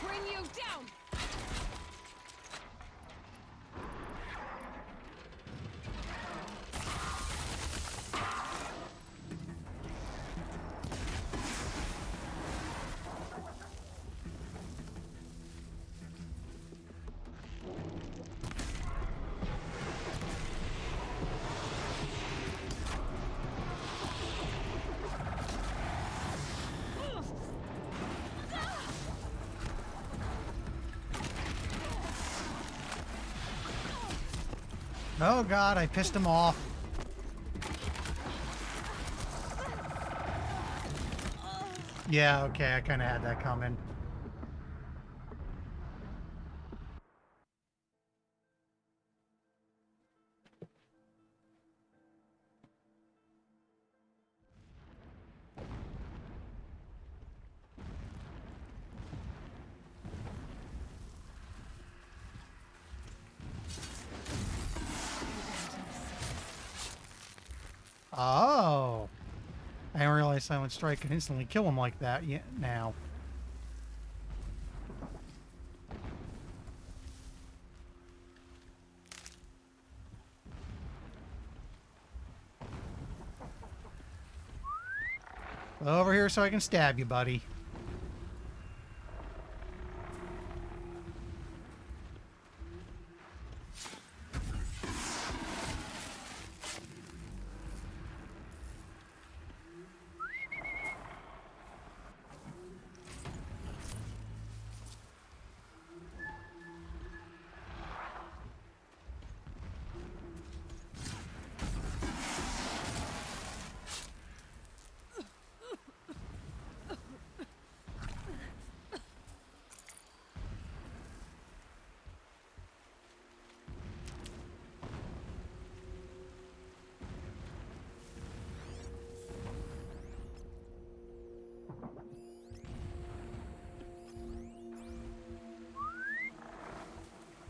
Bring you down! Oh god, I pissed him off. Yeah, okay, I kind of had that coming. Oh. I didn't realize Silent Strike could instantly kill him like that yet now. Over here so I can stab you, buddy.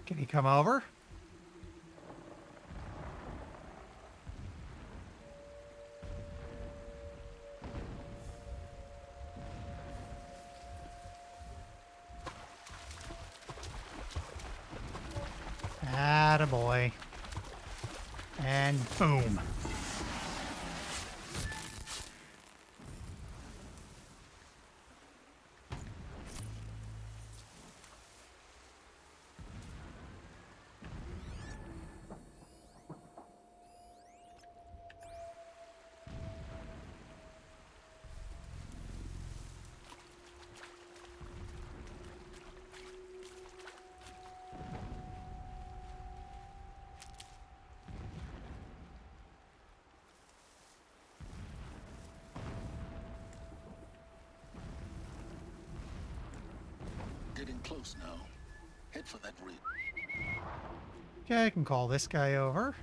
Can he come over? Attaboy. And boom. Getting close now. Head for that ridge. Okay, I can call this guy over.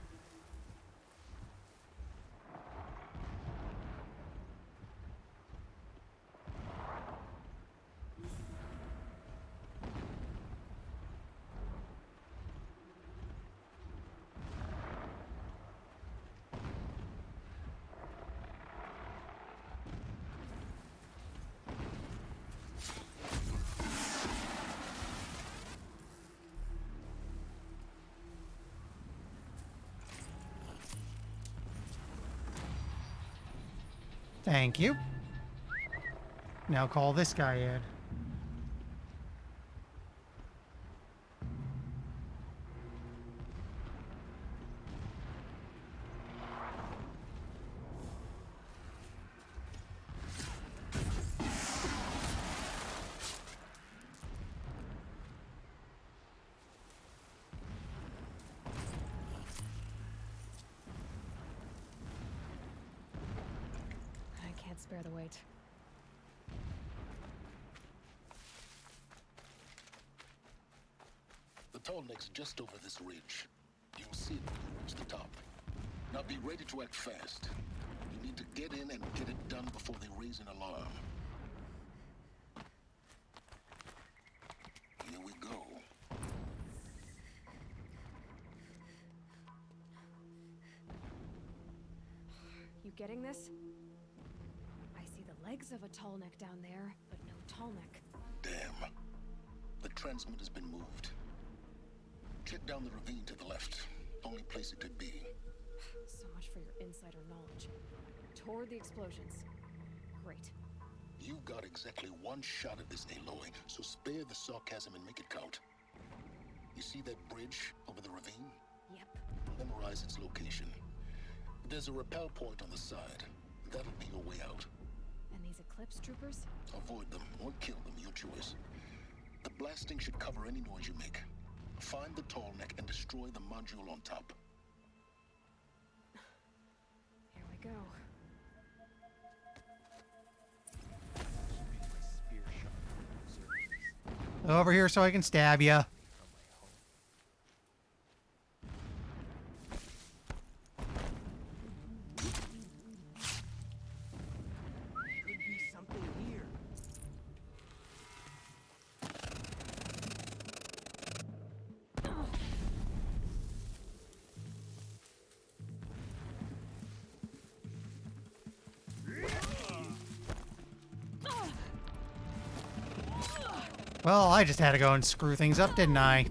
Thank you. Now call this guy in. Spare the weight. The tall neck's just over this ridge. You'll see it when you reach the top. Now be ready to act fast. You need to get in and get it done before they raise an alarm. Here we go. You getting this? I see the legs of a tall neck down there, but no tall neck. Damn. The transmitter's been moved. Check down the ravine to the left. Only place it could be. So much for your insider knowledge. Toward the explosions. Great. You've got exactly one shot at this, Aloy, so spare the sarcasm and make it count. You see that bridge over the ravine? Yep. Memorize its location. There's a rappel point on the side. That'll be your way out. And these Eclipse troopers? Avoid them or kill them, your choice. The blasting should cover any noise you make. Find the tall neck and destroy the module on top. Here we go. Over here so I can stab you. Could be something here. Well, I just had to go and screw things up, didn't I?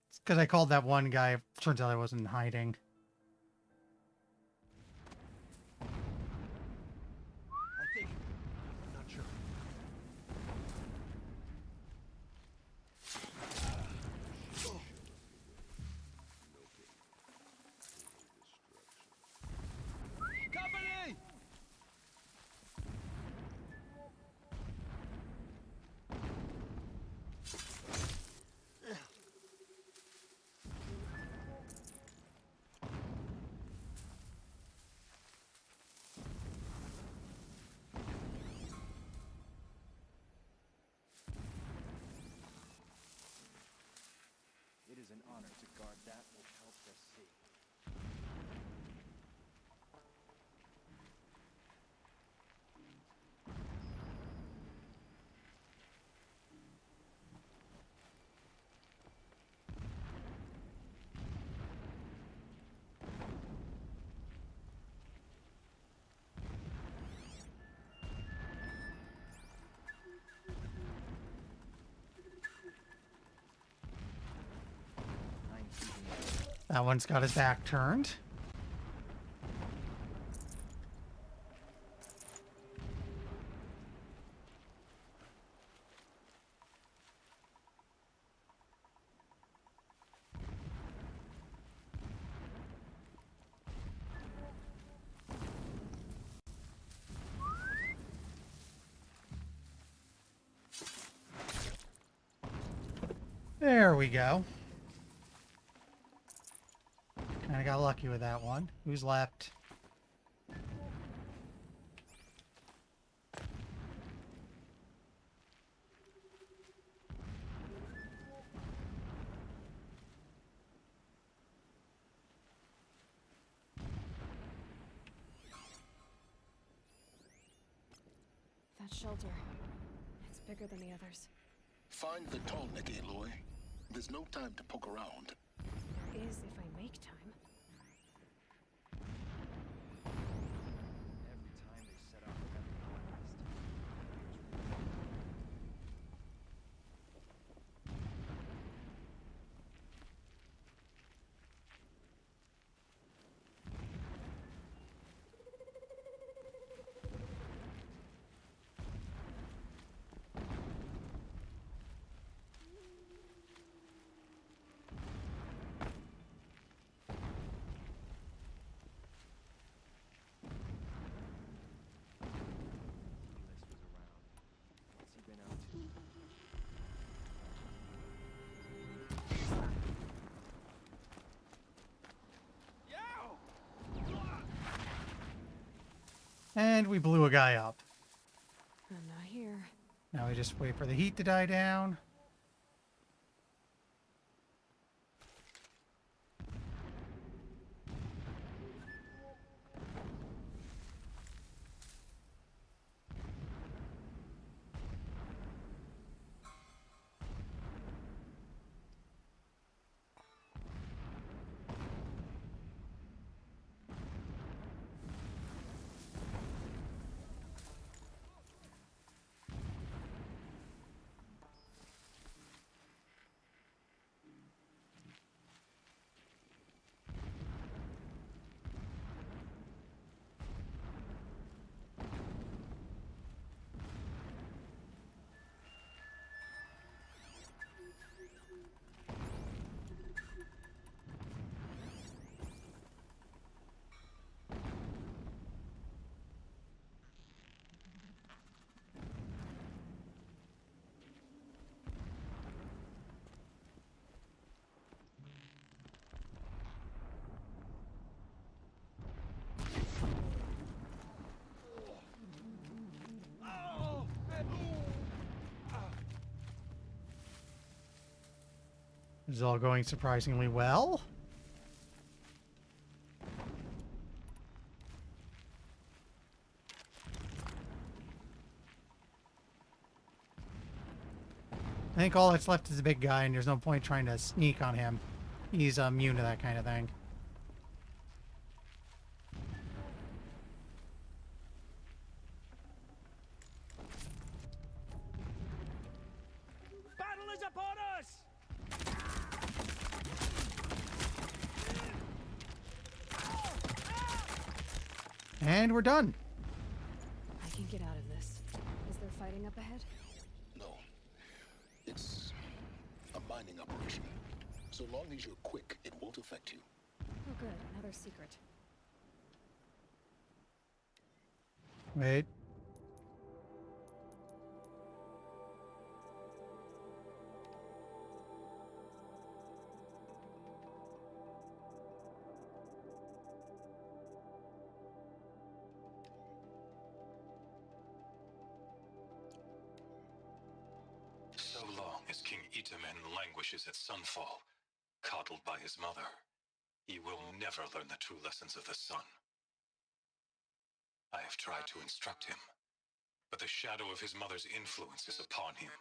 It's because I called that one guy. Turns out I wasn't hiding. I think. Not sure. Company! It is an honor to guard that which helps us see. That one's got his back turned. There we go. Kinda got lucky with that one. Who's left? That shelter. It's bigger than the others. Find the Tallneck, Aloy. There's no time to poke around. There is if I make time. Every time they set off a heavy blast. And we blew a guy up. I'm not here. Now we just wait for the heat to die down. This is all going surprisingly well. I think all that's left is the big guy, and there's no point trying to sneak on him. He's immune to that kind of thing. Battle is upon us! And we're done. I can get out of this. Is there fighting up ahead? No. It's a mining operation. So long as you're quick, it won't affect you. Oh good, another secret. Wait. So long as King Itamen languishes at Sunfall, coddled by his mother, he will never learn the true lessons of the sun. I have tried to instruct him, but the shadow of his mother's influence is upon him.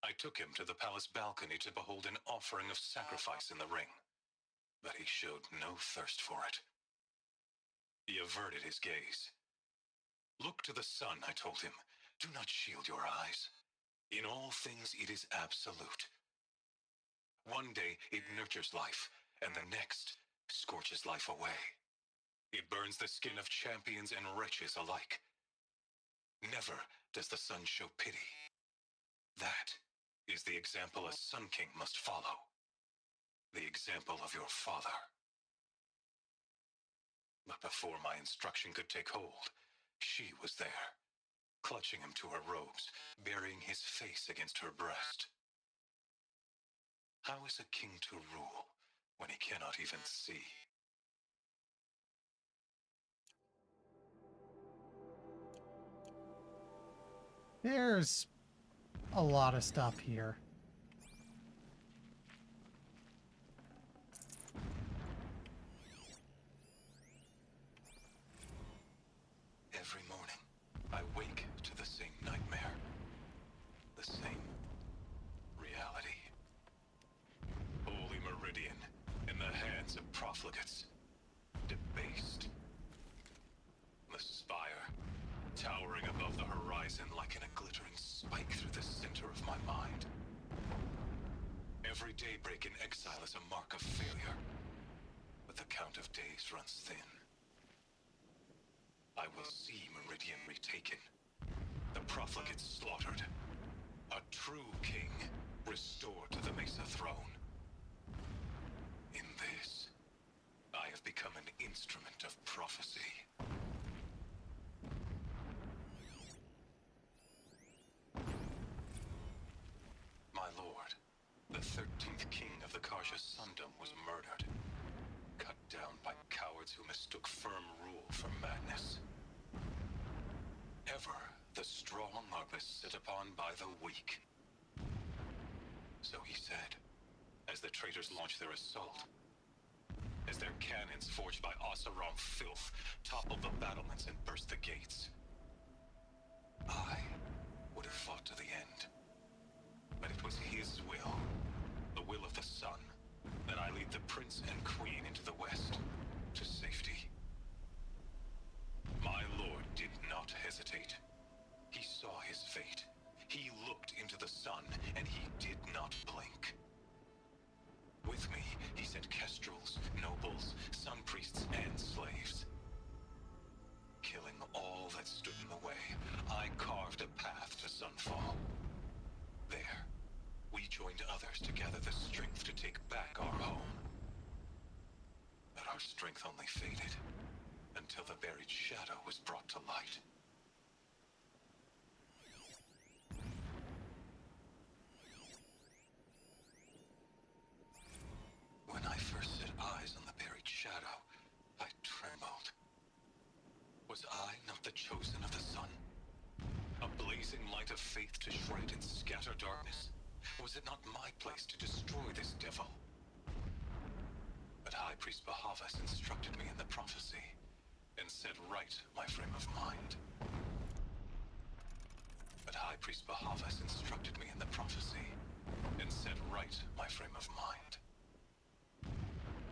I took him to the palace balcony to behold an offering of sacrifice in the ring, but he showed no thirst for it. He averted his gaze. Look to the sun, I told him. Do not shield your eyes. In all things it is absolute. One day it nurtures life, and the next scorches life away. It burns the skin of champions and wretches alike. Never does the sun show pity. That is the example a Sun King must follow. The example of your father. But before my instruction could take hold, she was there, clutching him to her robes, burying his face against her breast. How is a king to rule when he cannot even see? There's a lot of stuff here. Every morning, I wake to the same nightmare. The same reality. Holy Meridian, in the hands of profligates. Debased. The spire, towering above the horizon like a glittering spike through the center of my mind. Every daybreak in exile is a mark of failure, but the count of days runs thin. I will see Meridian retaken, the profligates slaughtered, a true king restored to the Mesa throne. In this, I have become an instrument of prophecy. My lord, the 13th king of the Karja Sundom was murdered, cut down by cowards who mistook firm rule for madness. Ever the strong are beset upon by the weak. So he said, as the traitors launched their assault, as their cannons forged by Oseram filth toppled the battlements and burst the gates. I would have fought to the end. But it was his will, the will of the sun, that I lead the prince and queen into the west, to safety. My lord did not hesitate. He saw his fate. He looked into the sun, and he did not blink. With me, he sent kestrels, nobles, sun priests, and slaves. Killing all that stood in the way, I carved a path to Sunfall. There, we joined others to gather the strength to take back our home. But our strength only faded until the buried shadow was brought to light. When I first set eyes on the buried shadow, I trembled. Was I not the chosen of the sun? A blazing light of faith to shred and scatter darkness? Was it not my place to destroy this devil? But High Priest Bahavas instructed me in the prophecy and set right my frame of mind. But High Priest Bahavas instructed me in the prophecy and set right my frame of mind.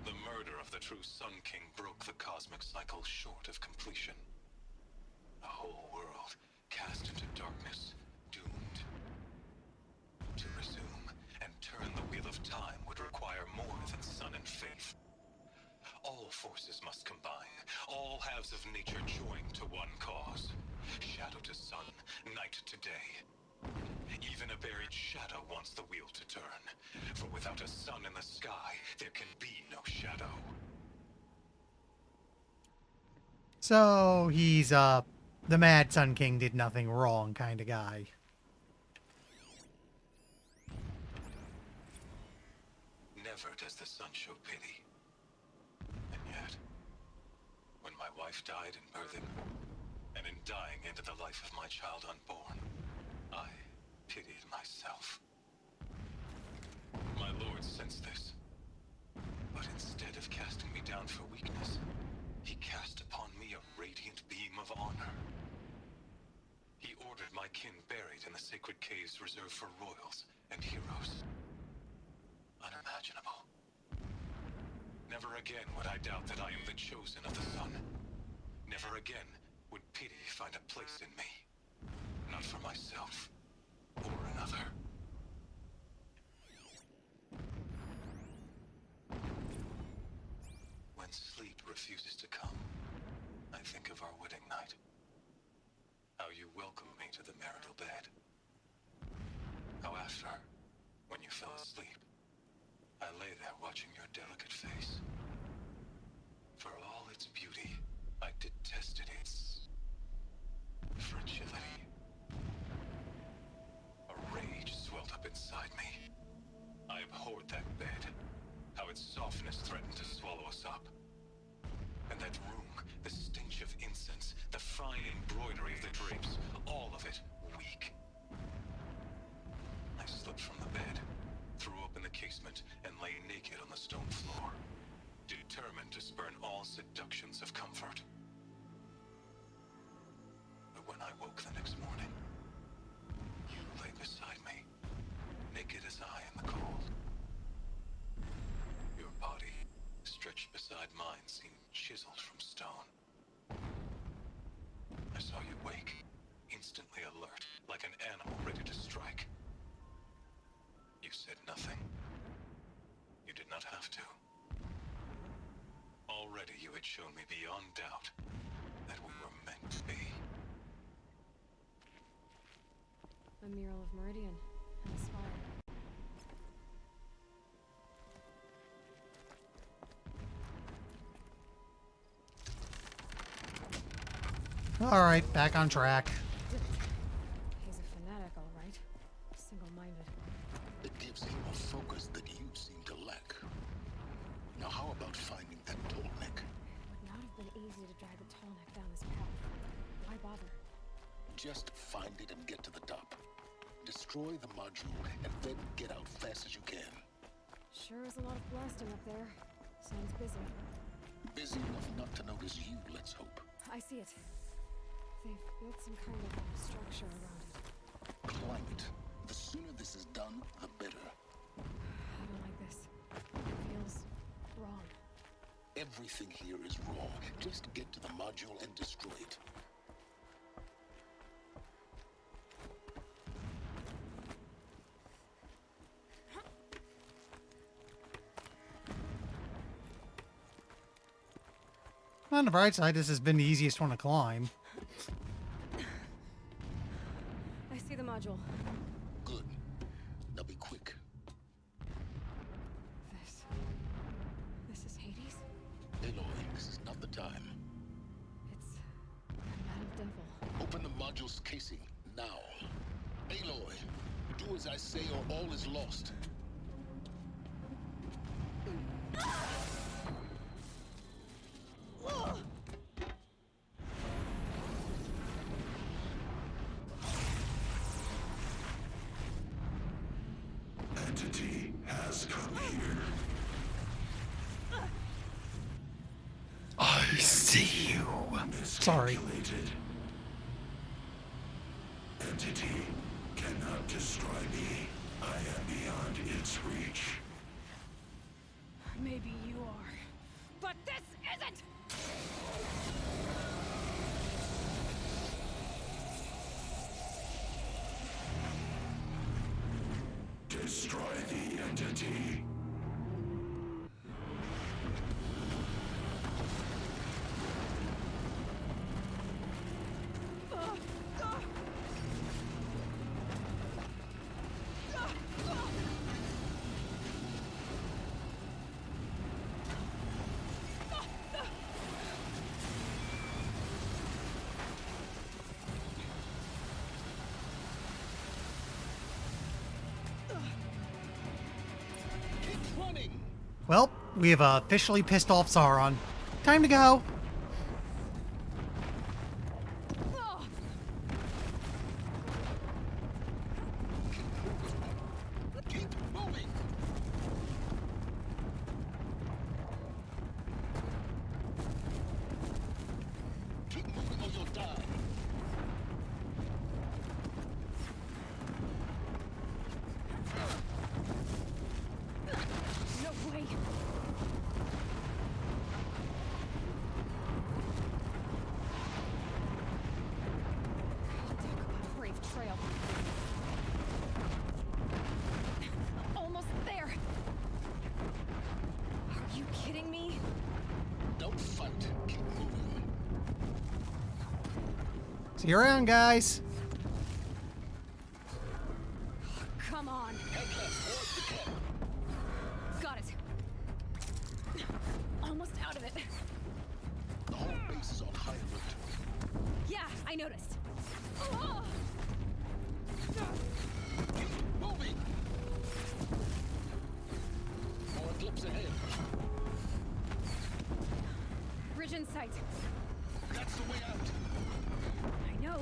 The murder of the true Sun King broke the cosmic cycle short of completion. A whole world cast into darkness, doomed. To resume and turn the wheel of time would require more than sun and faith. All forces must combine, all halves of nature join to one cause. Shadow to sun, night to day. Even a buried shadow wants the wheel to turn, for without a sun in the sky, there can be no shadow. So he's the Mad Sun King did nothing wrong kind of guy. Never does the sun show pity. And yet, when my wife died in birthing, and in dying ended the life of my child unborn, I pitied myself. My lord sensed this, but instead of casting me down for weakness, he cast upon me a radiant beam of honor. He ordered my kin buried in the sacred caves reserved for royals and heroes. Unimaginable. Never again would I doubt that I am the chosen of the sun. Never again would pity find a place in me. Not for myself or another. When sleep refuses to come, I think of our wedding night. How you welcomed me to the marital bed. How after, when you fell asleep, I lay there watching your delicate face. For all its beauty, I detested its fragility. A rage swelled up inside me. I abhorred that bed, how its softness threatened to swallow us up. And that room, the stench of incense, the fine embroidery of the drapes, all of it weak. I slipped from the bed, threw open the casement, and lay naked on the stone floor, determined to spurn all seductions of comfort. But when I woke the next morning, you lay beside me, naked as I in the cold. Your body, stretched beside mine, seemed chiseled from stone. I saw you wake, instantly alert, like an animal ready to strike. You said nothing. You did not have to. Already you had shown me beyond doubt that we were meant to be. A mural of Meridian and a spire. Alright, back on track. He's a fanatic, all right. Single-minded. It gives him a focus that you seem to lack. Now how about finding that Tallneck? It would not have been easy to drag the Tallneck down this path. Why bother? Just find it and get to the top. Destroy the module and then get out fast as you can. Sure is a lot of blasting up there. Sounds busy. Busy enough not to notice you, let's hope. I see it. They've built some kind of structure around it. Climb it. The sooner this is done, the better. I don't like this. It feels wrong. Everything here is wrong. Just get to the module and destroy it. On the bright side, this has been the easiest one to climb. I see the module. Good. Now be quick. This is Hades? Aloy, this is not the time. It's a metal devil. Open the module's casing, now. Aloy, do as I say or all is lost. entity has come here. I see you. Sorry. Entity cannot destroy me. I am beyond its reach. Maybe you are, but this isn't! Destroy the entity. Well, we have officially pissed off Sauron. Time to go. Keep moving. Keep moving or you'll die. No way! Talk about a brave trail. Almost there! Are you kidding me? Don't fight. Keep moving. See you around, guys. Come on! Got it. Almost out of it. The whole base is on high alert. Yeah, I noticed. Oh! Keep moving. More eclipse ahead. Bridge in sight. That's the way out. I know.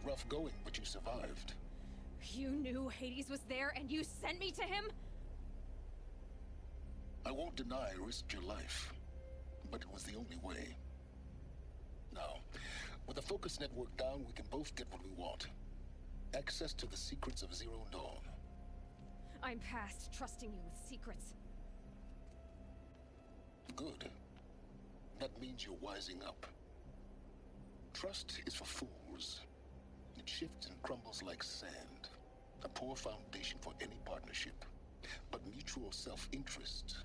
Rough going, but you survived. You knew Hades was there and you sent me to him? I won't deny I risked your life, but it was the only way. Now, with the focus network down, we can both get what we want. Access to the secrets of Zero Dawn. I'm past trusting you with secrets. Good. That means you're wising up. Trust is for fools. It shifts and crumbles like sand. A poor foundation for any partnership. But mutual self-interest.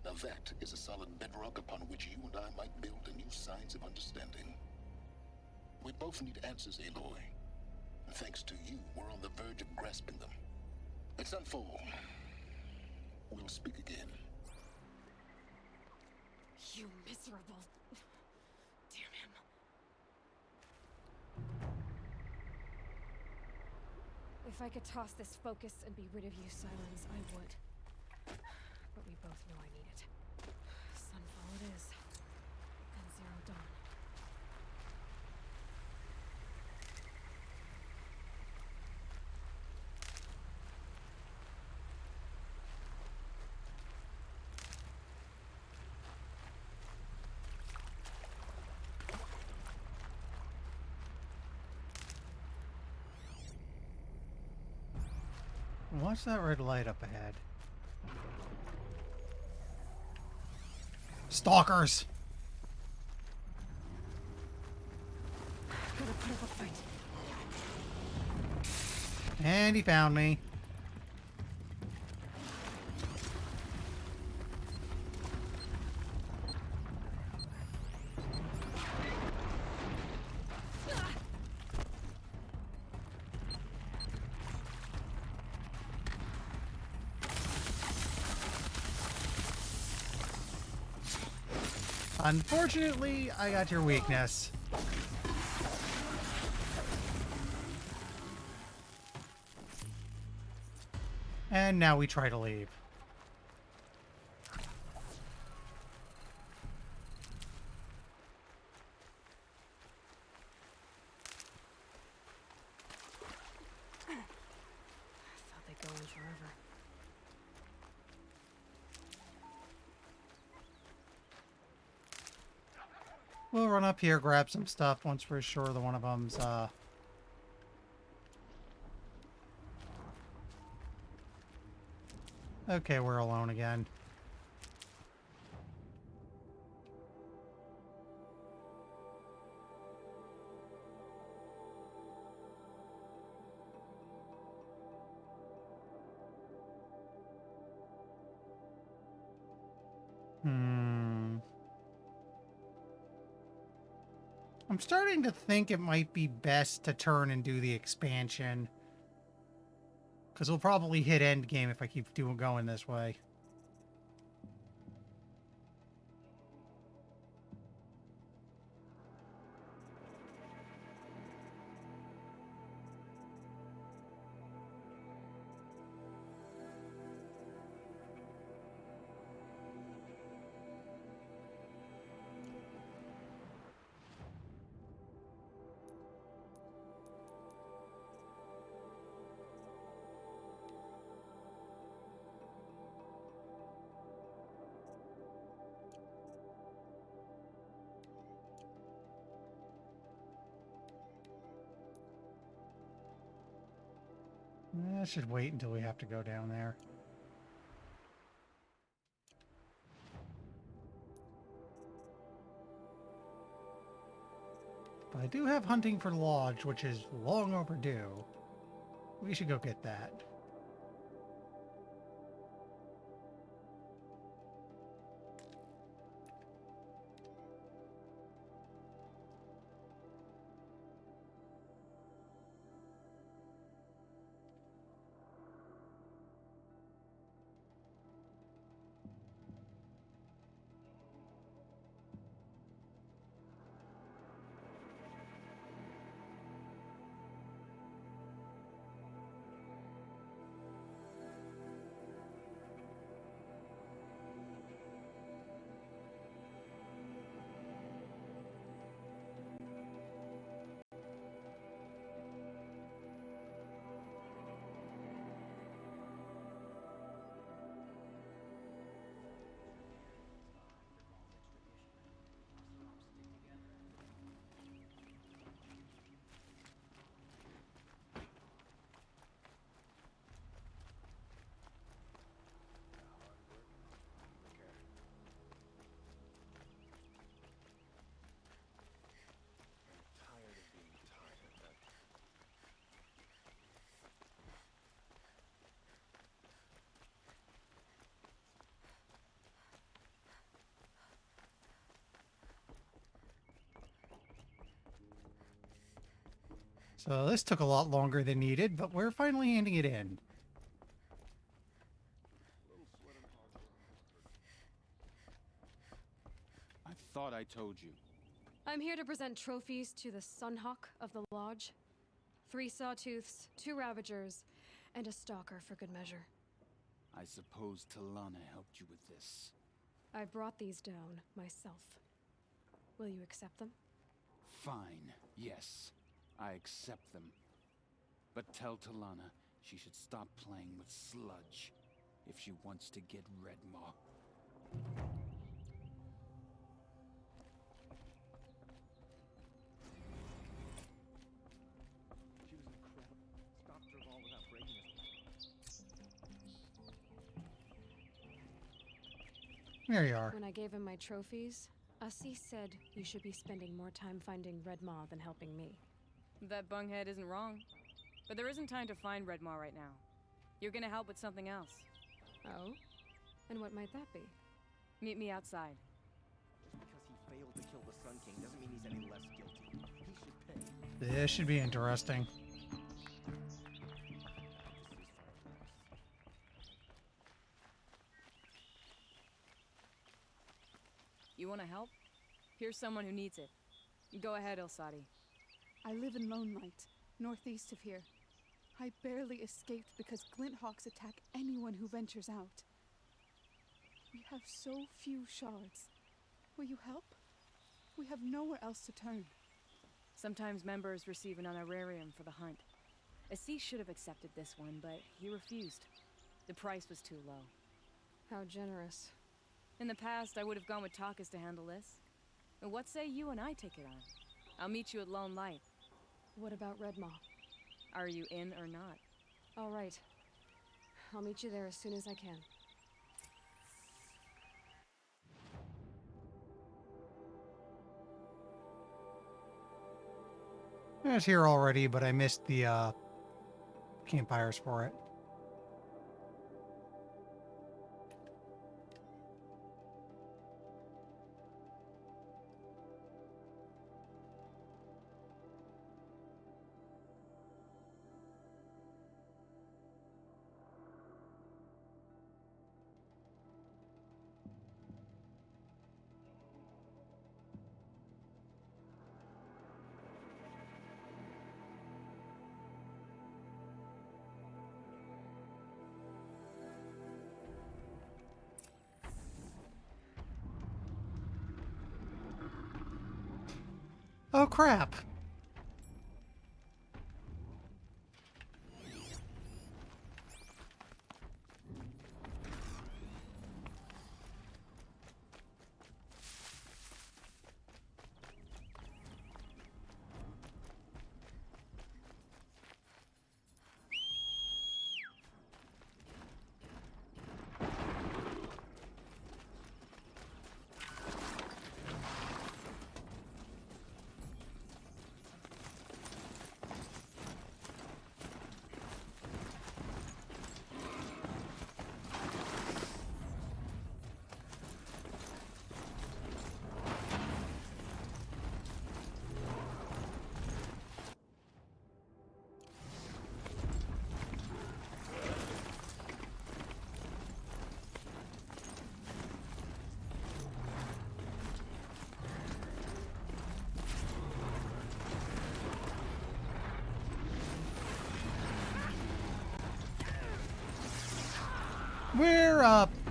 Now that is a solid bedrock upon which you and I might build a new science of understanding. We both need answers, Aloy. And thanks to you, we're on the verge of grasping them. It's Sunfall. We'll speak again. You miserable... Damn him. If I could toss this focus and be rid of you, Silence, I would. But we both know I need it. Sunfall it is. And Zero Dawn. Watch that red light up ahead. Stalkers! Gotta put up a fight. And he found me. Unfortunately, I got your weakness. And now we try to leave. I thought they'd go on forever. We'll run up here, grab some stuff once we're sure that one of them's, Okay, we're alone again. I'm starting to think it might be best to turn and do the expansion. Because we'll probably hit endgame if I keep going this way. I should wait until we have to go down there. But I do have Hunting for Lodge, which is long overdue. We should go get that. So this took a lot longer than needed, but we're finally handing it in. I thought I told you. I'm here to present trophies to the Sunhawk of the Lodge. 3 Sawtooths, 2 Ravagers, and a Stalker for good measure. I suppose Talana helped you with this. I brought these down myself. Will you accept them? Fine, yes. I accept them. But tell Talana she should stop playing with sludge if she wants to get Redmaw. She was incredible. Stopped Dervahl without breaking his... There you are. When I gave him my trophies, Assis said you should be spending more time finding Red Maw than helping me. That bunghead isn't wrong. But there isn't time to find Red Maw right now. You're gonna help with something else. Oh? And what might that be? Meet me outside. Because he failed to kill the Sun King doesn't mean he's any less guilty. He should pay. This should be interesting. You wanna help? Here's someone who needs it. Go ahead, Elsadi. I live in Lone Light, northeast of here. I barely escaped because Glinthawks attack anyone who ventures out. We have so few shards. Will you help? We have nowhere else to turn. Sometimes members receive an honorarium for the hunt. Assis should have accepted this one, but he refused. The price was too low. How generous. In the past, I would have gone with Takas to handle this. But what say you and I take it on? I'll meet you at Lone Light. What about Red Maw? Are you in or not? All right. I'll meet you there as soon as I can. I was here already, but I missed the campfires for it. Oh crap.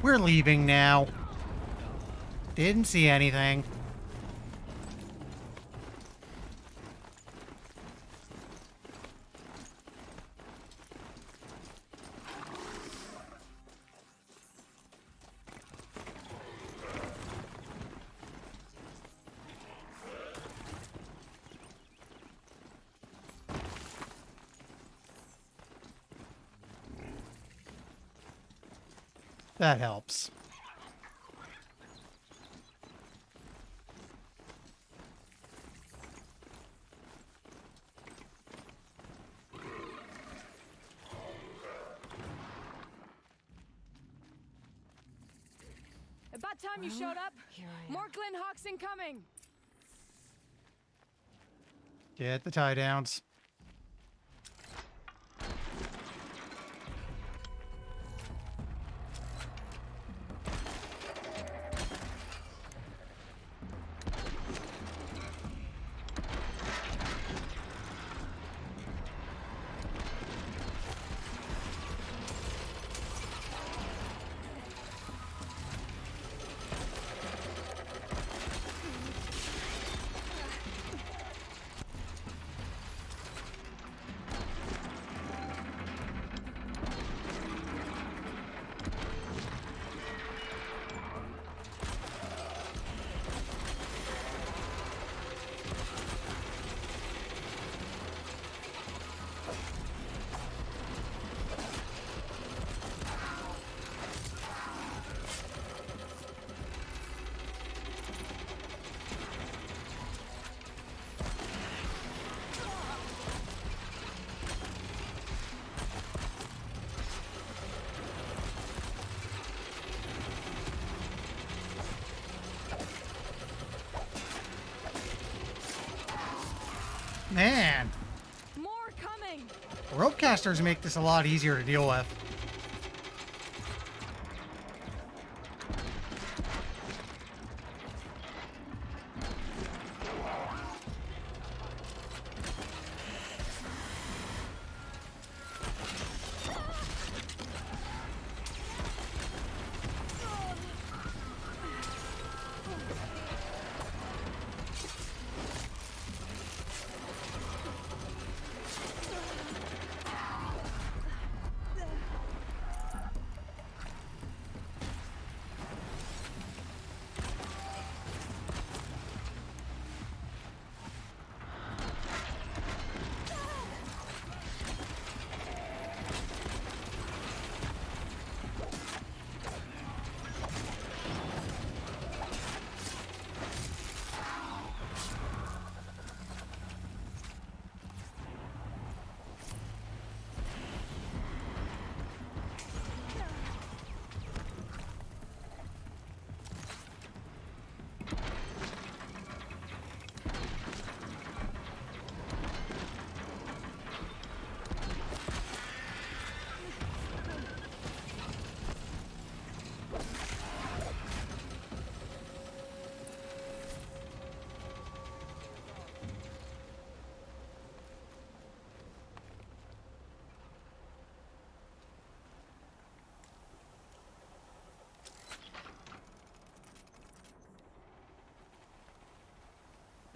We're leaving now. Didn't see anything. That helps. About time you showed up. More Glinthawks incoming. Get the tie downs. Man, More coming! ropecasters make this a lot easier to deal with.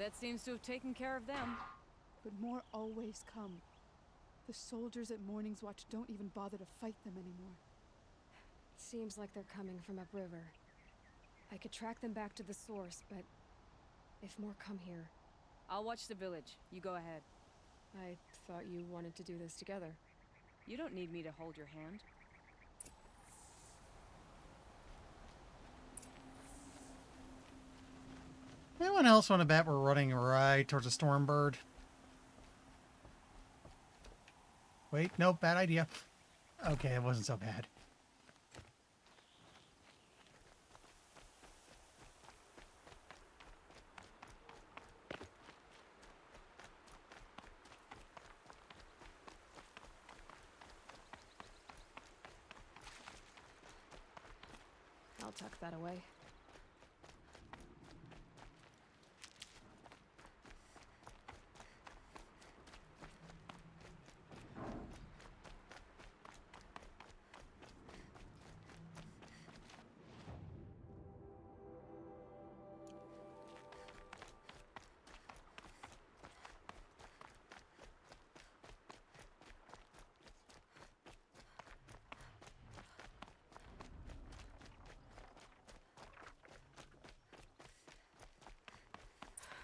That seems to have taken care of them. But more always come. The soldiers at Morning's Watch don't even bother to fight them anymore. Seems like they're coming from upriver. I could track them back to the source, but if more come here... I'll watch the village. You go ahead. I thought you wanted to do this together. You don't need me to hold your hand. Anyone else want to bet we're running right towards a Stormbird? Wait, nope, bad idea. Okay, it wasn't so bad. I'll tuck that away.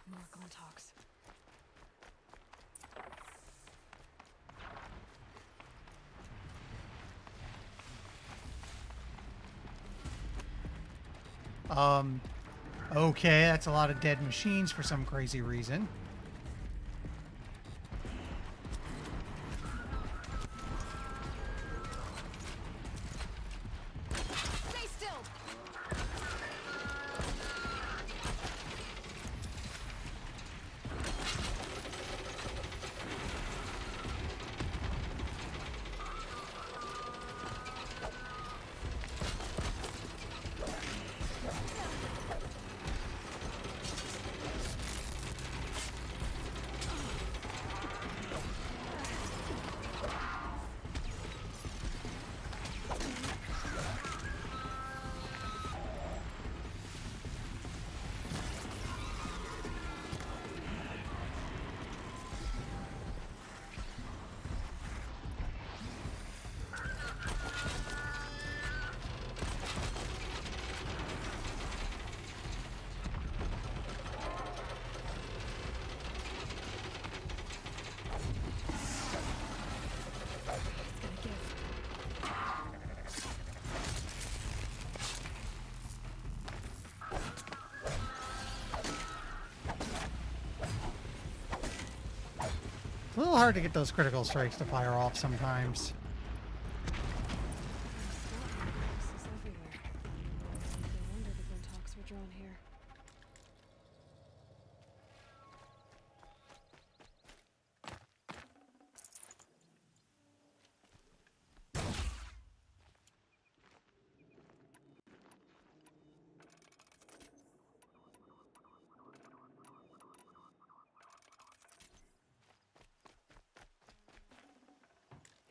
More Glinthawks. Okay, that's a lot of dead machines for some crazy reason. Stay still! It's a little hard to get those critical strikes to fire off sometimes. This is everywhere. No wonder the Glinthawks were drawn here.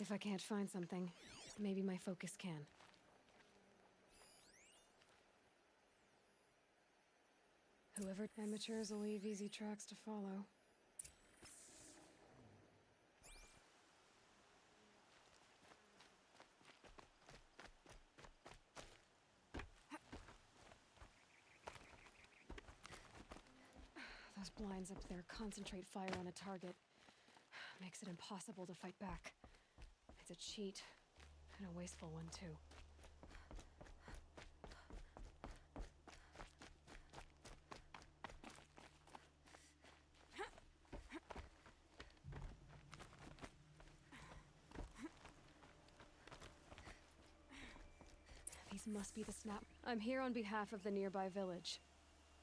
If I can't find something, maybe my focus can. Whoever amateurs will leave easy tracks to follow. Those blinds up there concentrate fire on a target. Makes it impossible to fight back. It's a cheat, and a wasteful one too. These must be the snap. I'm here on behalf of the nearby village.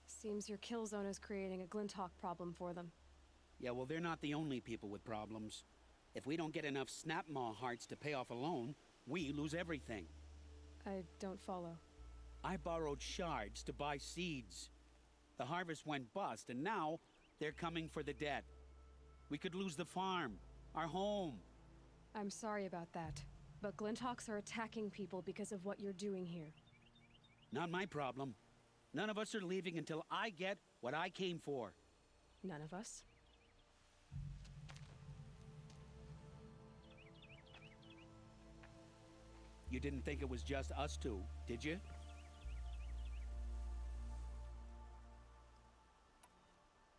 Seems your kill zone is creating a Glinthawk problem for them. Yeah, well, they're not the only people with problems. If we don't get enough Snapmaw hearts to pay off a loan, we lose everything. I don't follow. I borrowed shards to buy seeds. The harvest went bust, and now they're coming for the debt. We could lose the farm, our home. I'm sorry about that, but Glinthawks are attacking people because of what you're doing here. Not my problem. None of us are leaving until I get what I came for. None of us? You didn't think it was just us two, did you?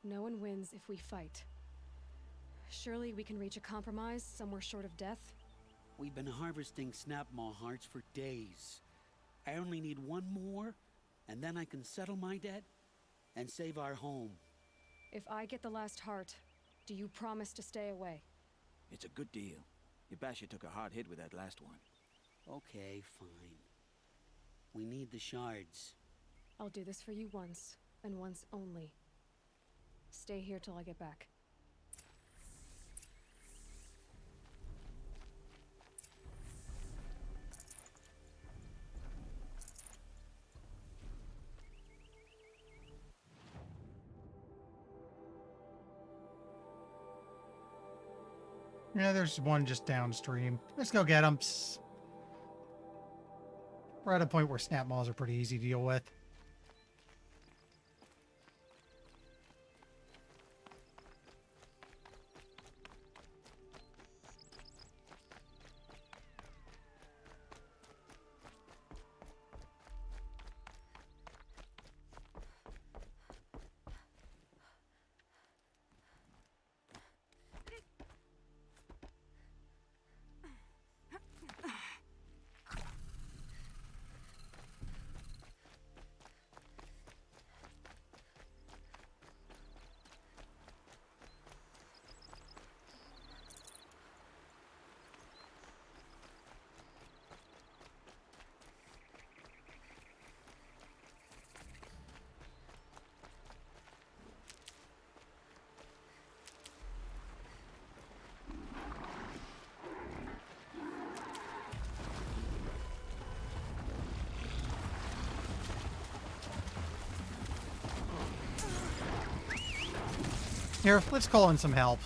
No one wins if we fight. Surely we can reach a compromise somewhere short of death? We've been harvesting Snapmaw hearts for days. I only need one more, and then I can settle my debt and save our home. If I get the last heart, do you promise to stay away? It's a good deal. Yabasha took a hard hit with that last one. Okay, fine. We need the shards. I'll do this for you once, and once only. Stay here till I get back. Yeah, there's one just downstream. Let's go get him. We're at a point where Snapmaws are pretty easy to deal with. Here, let's call in some help.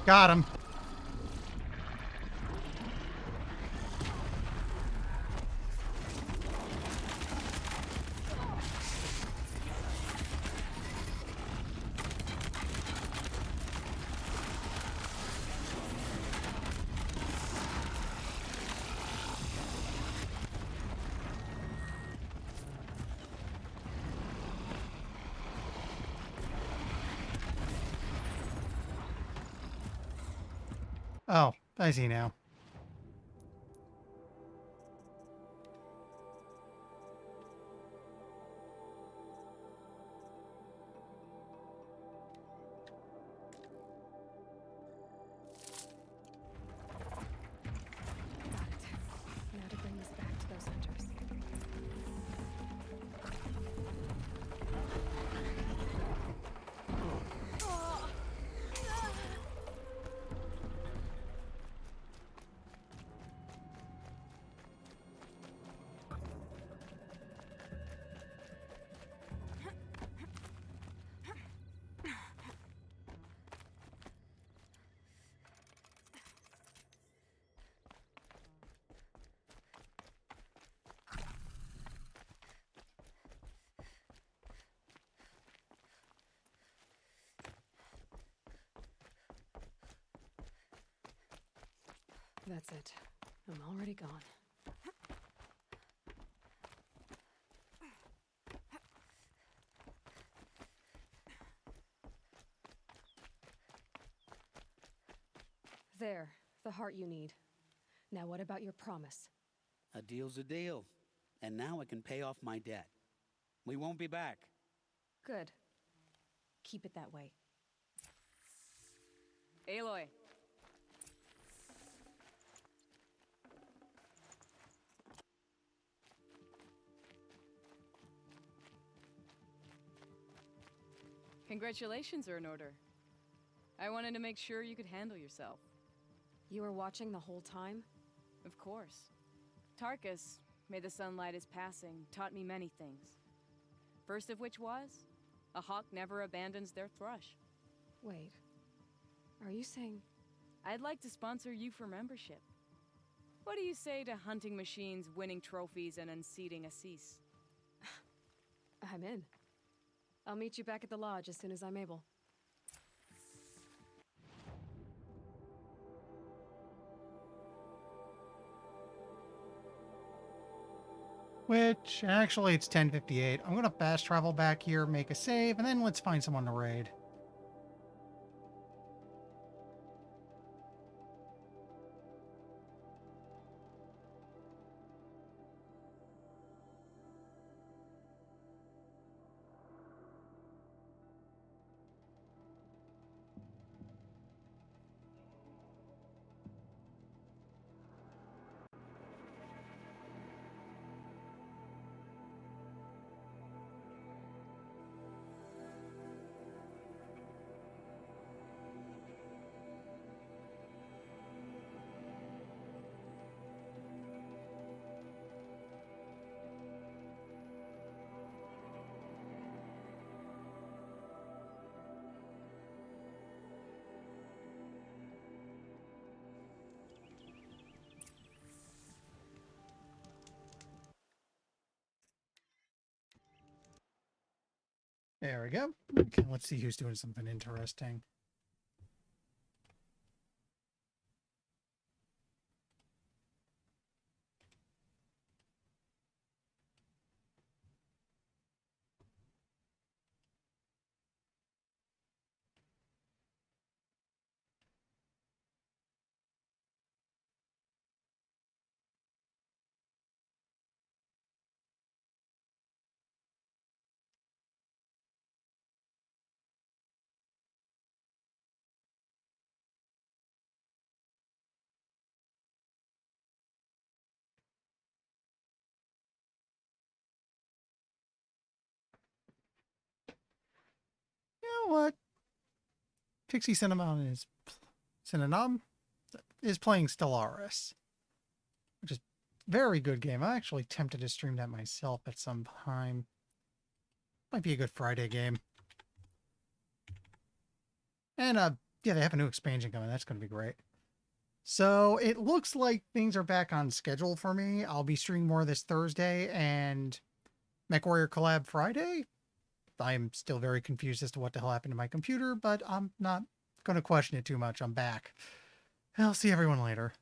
Got him. Oh, I see now. Now to bring this back to those hunters. That's it. I'm already gone. There, the heart you need. Now what about your promise? A deal's a deal. And now I can pay off my debt. We won't be back. Good. Keep it that way. Aloy. Congratulations are in order. I wanted to make sure you could handle yourself. You were watching the whole time? Of course. Tarkus, may the sunlight is passing, taught me many things. First of which was, a hawk never abandons their thrush. Wait. Are you saying... I'd like to sponsor you for membership. What do you say to hunting machines, winning trophies, and unseating Assis? I'm in. I'll meet you back at the lodge as soon as I'm able. Which, actually, it's 10:58. I'm gonna fast travel back here, make a save, and then let's find someone to raid. There we go. Okay, let's see who's doing something interesting. You know what? Pixie Cinnamon is playing Stellaris, which is a very good game. I'm actually tempted to stream that myself at some time. Might be a good Friday game. And yeah, they have a new expansion coming. That's going to be great. So it looks like things are back on schedule for me. I'll be streaming more this Thursday and MechWarrior Collab Friday. I'm still very confused as to what the hell happened to my computer, but I'm not going to question it too much. I'm back. I'll see everyone later.